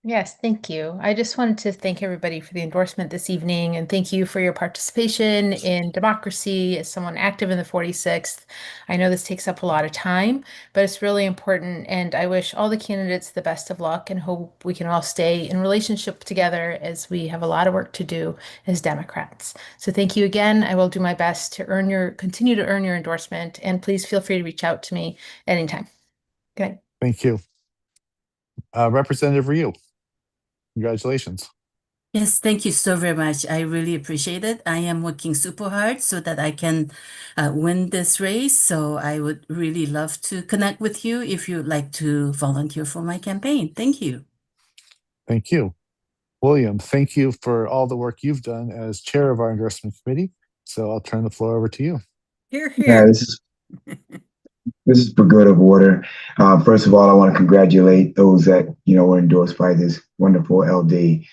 Yes, thank you. I just wanted to thank everybody for the endorsement this evening and thank you for your participation in democracy as someone active in the 46th. I know this takes up a lot of time, but it's really important and I wish all the candidates the best of luck and hope we can all stay in relationship together as we have a lot of work to do as Democrats. So thank you again. I will do my best to continue to earn your endorsement and please feel free to reach out to me anytime. Good night. Thank you. Representative Ryu. Congratulations. Yes, thank you so very much. I really appreciate it. I am working super hard so that I can win this race. So I would really love to connect with you if you'd like to volunteer for my campaign. Thank you. Thank you. William, thank you for all the work you've done as chair of our endorsement committee. So I'll turn the floor over to you. Here, Yeah, here. this is for good of order. First of all, I want to congratulate those that were endorsed by this wonderful LD.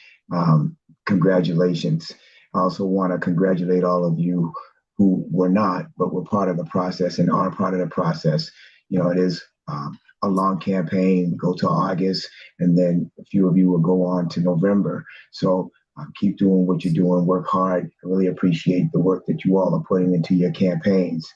Congratulations. I also want to congratulate all of you who were not, but were part of the process and are part of the process. It is a long campaign, go to August, and then a few of you will go on to November. So keep doing what you're doing, work hard. I really appreciate the work that you all are putting into your campaigns.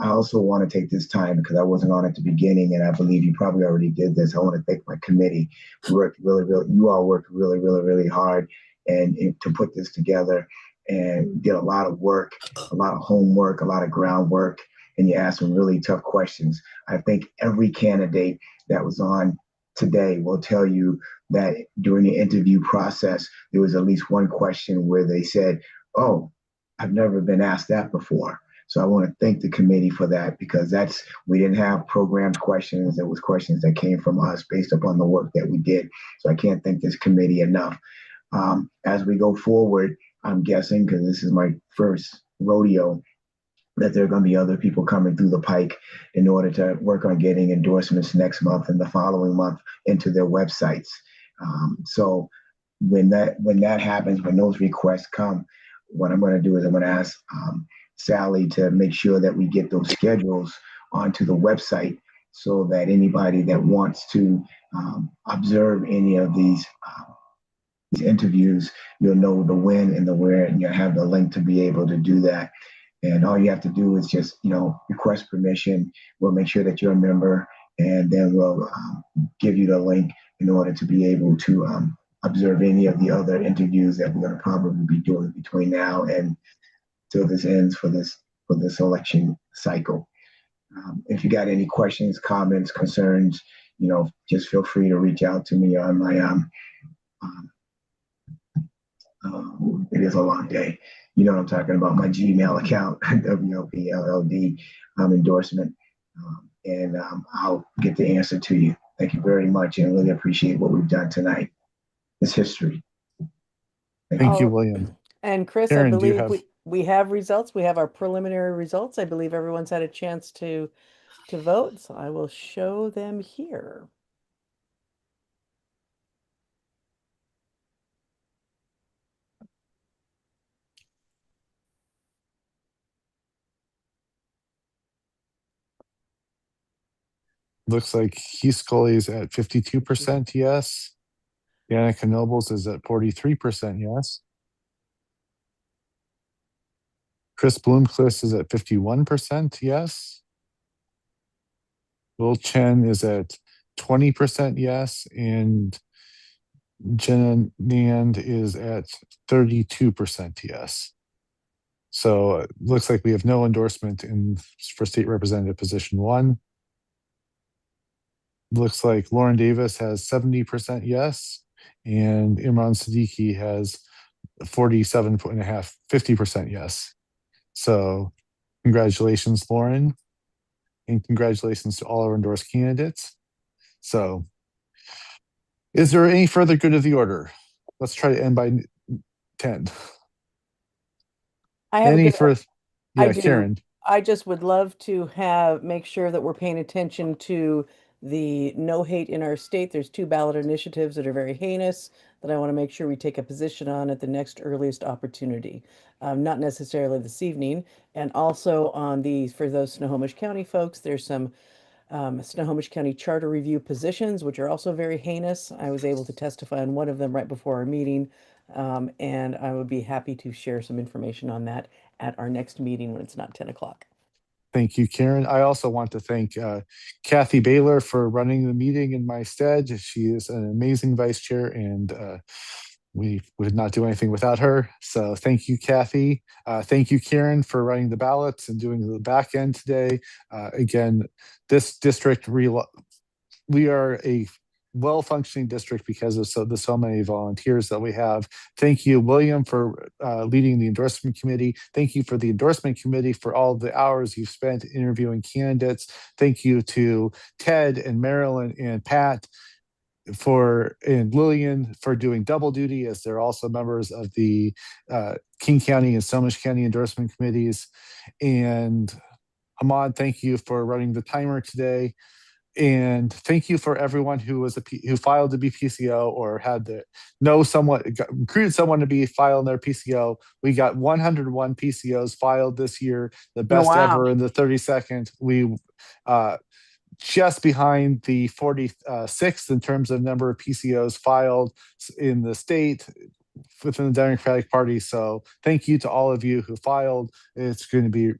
I also want to take this time because I wasn't on at the beginning, and I believe you probably already did this. I want to thank my committee. You all worked really, really, really hard and to put this together and did a lot of work, a lot of homework, a lot of groundwork, and you asked some really tough questions. I think every candidate that was on today will tell you that during the interview process, there was at least one question where they said, "Oh, I've never been asked that before." So I want to thank the committee for that because we didn't have programmed questions. It was questions that came from us based upon the work that we did. So I can't thank this committee enough. As we go forward, I'm guessing, because this is my first rodeo, that there are going to be other people coming through the pike in order to work on getting endorsements next month and the following month into their websites. So when that happens, when those requests come, what I'm going to do is I'm going to ask Sally to make sure that we get those schedules onto the website so that anybody that wants to observe any of these interviews, you'll know the when and the where, and you'll have the link to be able to do that. And all you have to do is just, request permission. We'll make sure that you're a member, and then we'll give you the link in order to be able to observe any of the other interviews that we're going to probably be doing between now and till this ends for this election cycle. If you got any questions, comments, concerns, just feel free to reach out to me on my it is a long day. You know what I'm talking about, my Gmail account, WLPLLD endorsement. And I'll get the answer to you. Thank you very much and really appreciate what we've done tonight. It's history. Thank you, William. And Chris, Karen, I do you believe we have results. We have our preliminary results. I believe everyone's had a chance to vote. So I will show them here. Looks like Keith Scully is at 52% yes. Danica Nobles is at 43% yes. Chris Bloomquist is at 51% yes. Will Chen is at 20% yes, and Jenna Nand is at 32% yes. So it looks like we have no endorsement for state representative position 1. Looks like Lauren Davis has 70% yes, and Imran Siddiqui has 50% yes. So congratulations, Lauren, and congratulations to all our endorsed candidates. So is there any further good of the order? Let's try to end by 10. I have Any a good, further? I Yeah, do. Karen. I just would love to make sure that we're paying attention to the no hate in our state. There's 2 ballot initiatives that are very heinous that I want to make sure we take a position on at the next earliest opportunity. Not necessarily this evening. And also for those Snohomish County folks, there's some Snohomish County Charter Review positions, which are also very heinous. I was able to testify on one of them right before our meeting, and I would be happy to share some information on that at our next meeting when it's not 10 o'clock. Thank you, Karen. I also want to thank Kathy Baylor for running the meeting in my stead. She is an amazing vice chair, and we would not do anything without her. So thank you, Kathy. Thank you, Karen, for running the ballots and doing the back end today. Again, this district, we are a well-functioning district because of so many volunteers that we have. Thank you, William, for leading the endorsement committee. Thank you for the endorsement committee for all the hours you've spent interviewing candidates. Thank you to Ted and Marilyn and Pat and Lillian for doing double duty, as they're also members of the King County and Snohomish County endorsement committees. And Ahmad, thank you for running the timer today. And thank you for everyone who filed to be PCO or had to know someone, recruited someone to be filed in their PCO. We got 101 PCOs filed this year, the best ever in the 32nd. We just behind the 46th in terms of number of PCOs filed in the state within the Democratic Party. So thank you to all of you who filed. It's going to be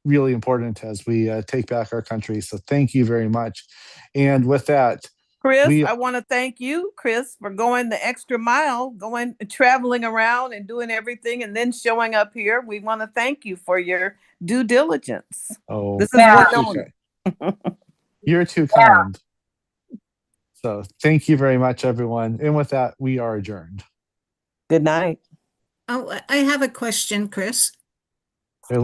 really important as we take back our country. So thank you very much. And with that, Chris, I want to thank you, Chris, for going the extra mile, traveling around and doing everything and then showing up here. We want to thank you for your due diligence. Oh, this is one owner. You're too kind. So thank you very much, everyone. And with that, we are adjourned. Good night. Oh, I have a question, Chris.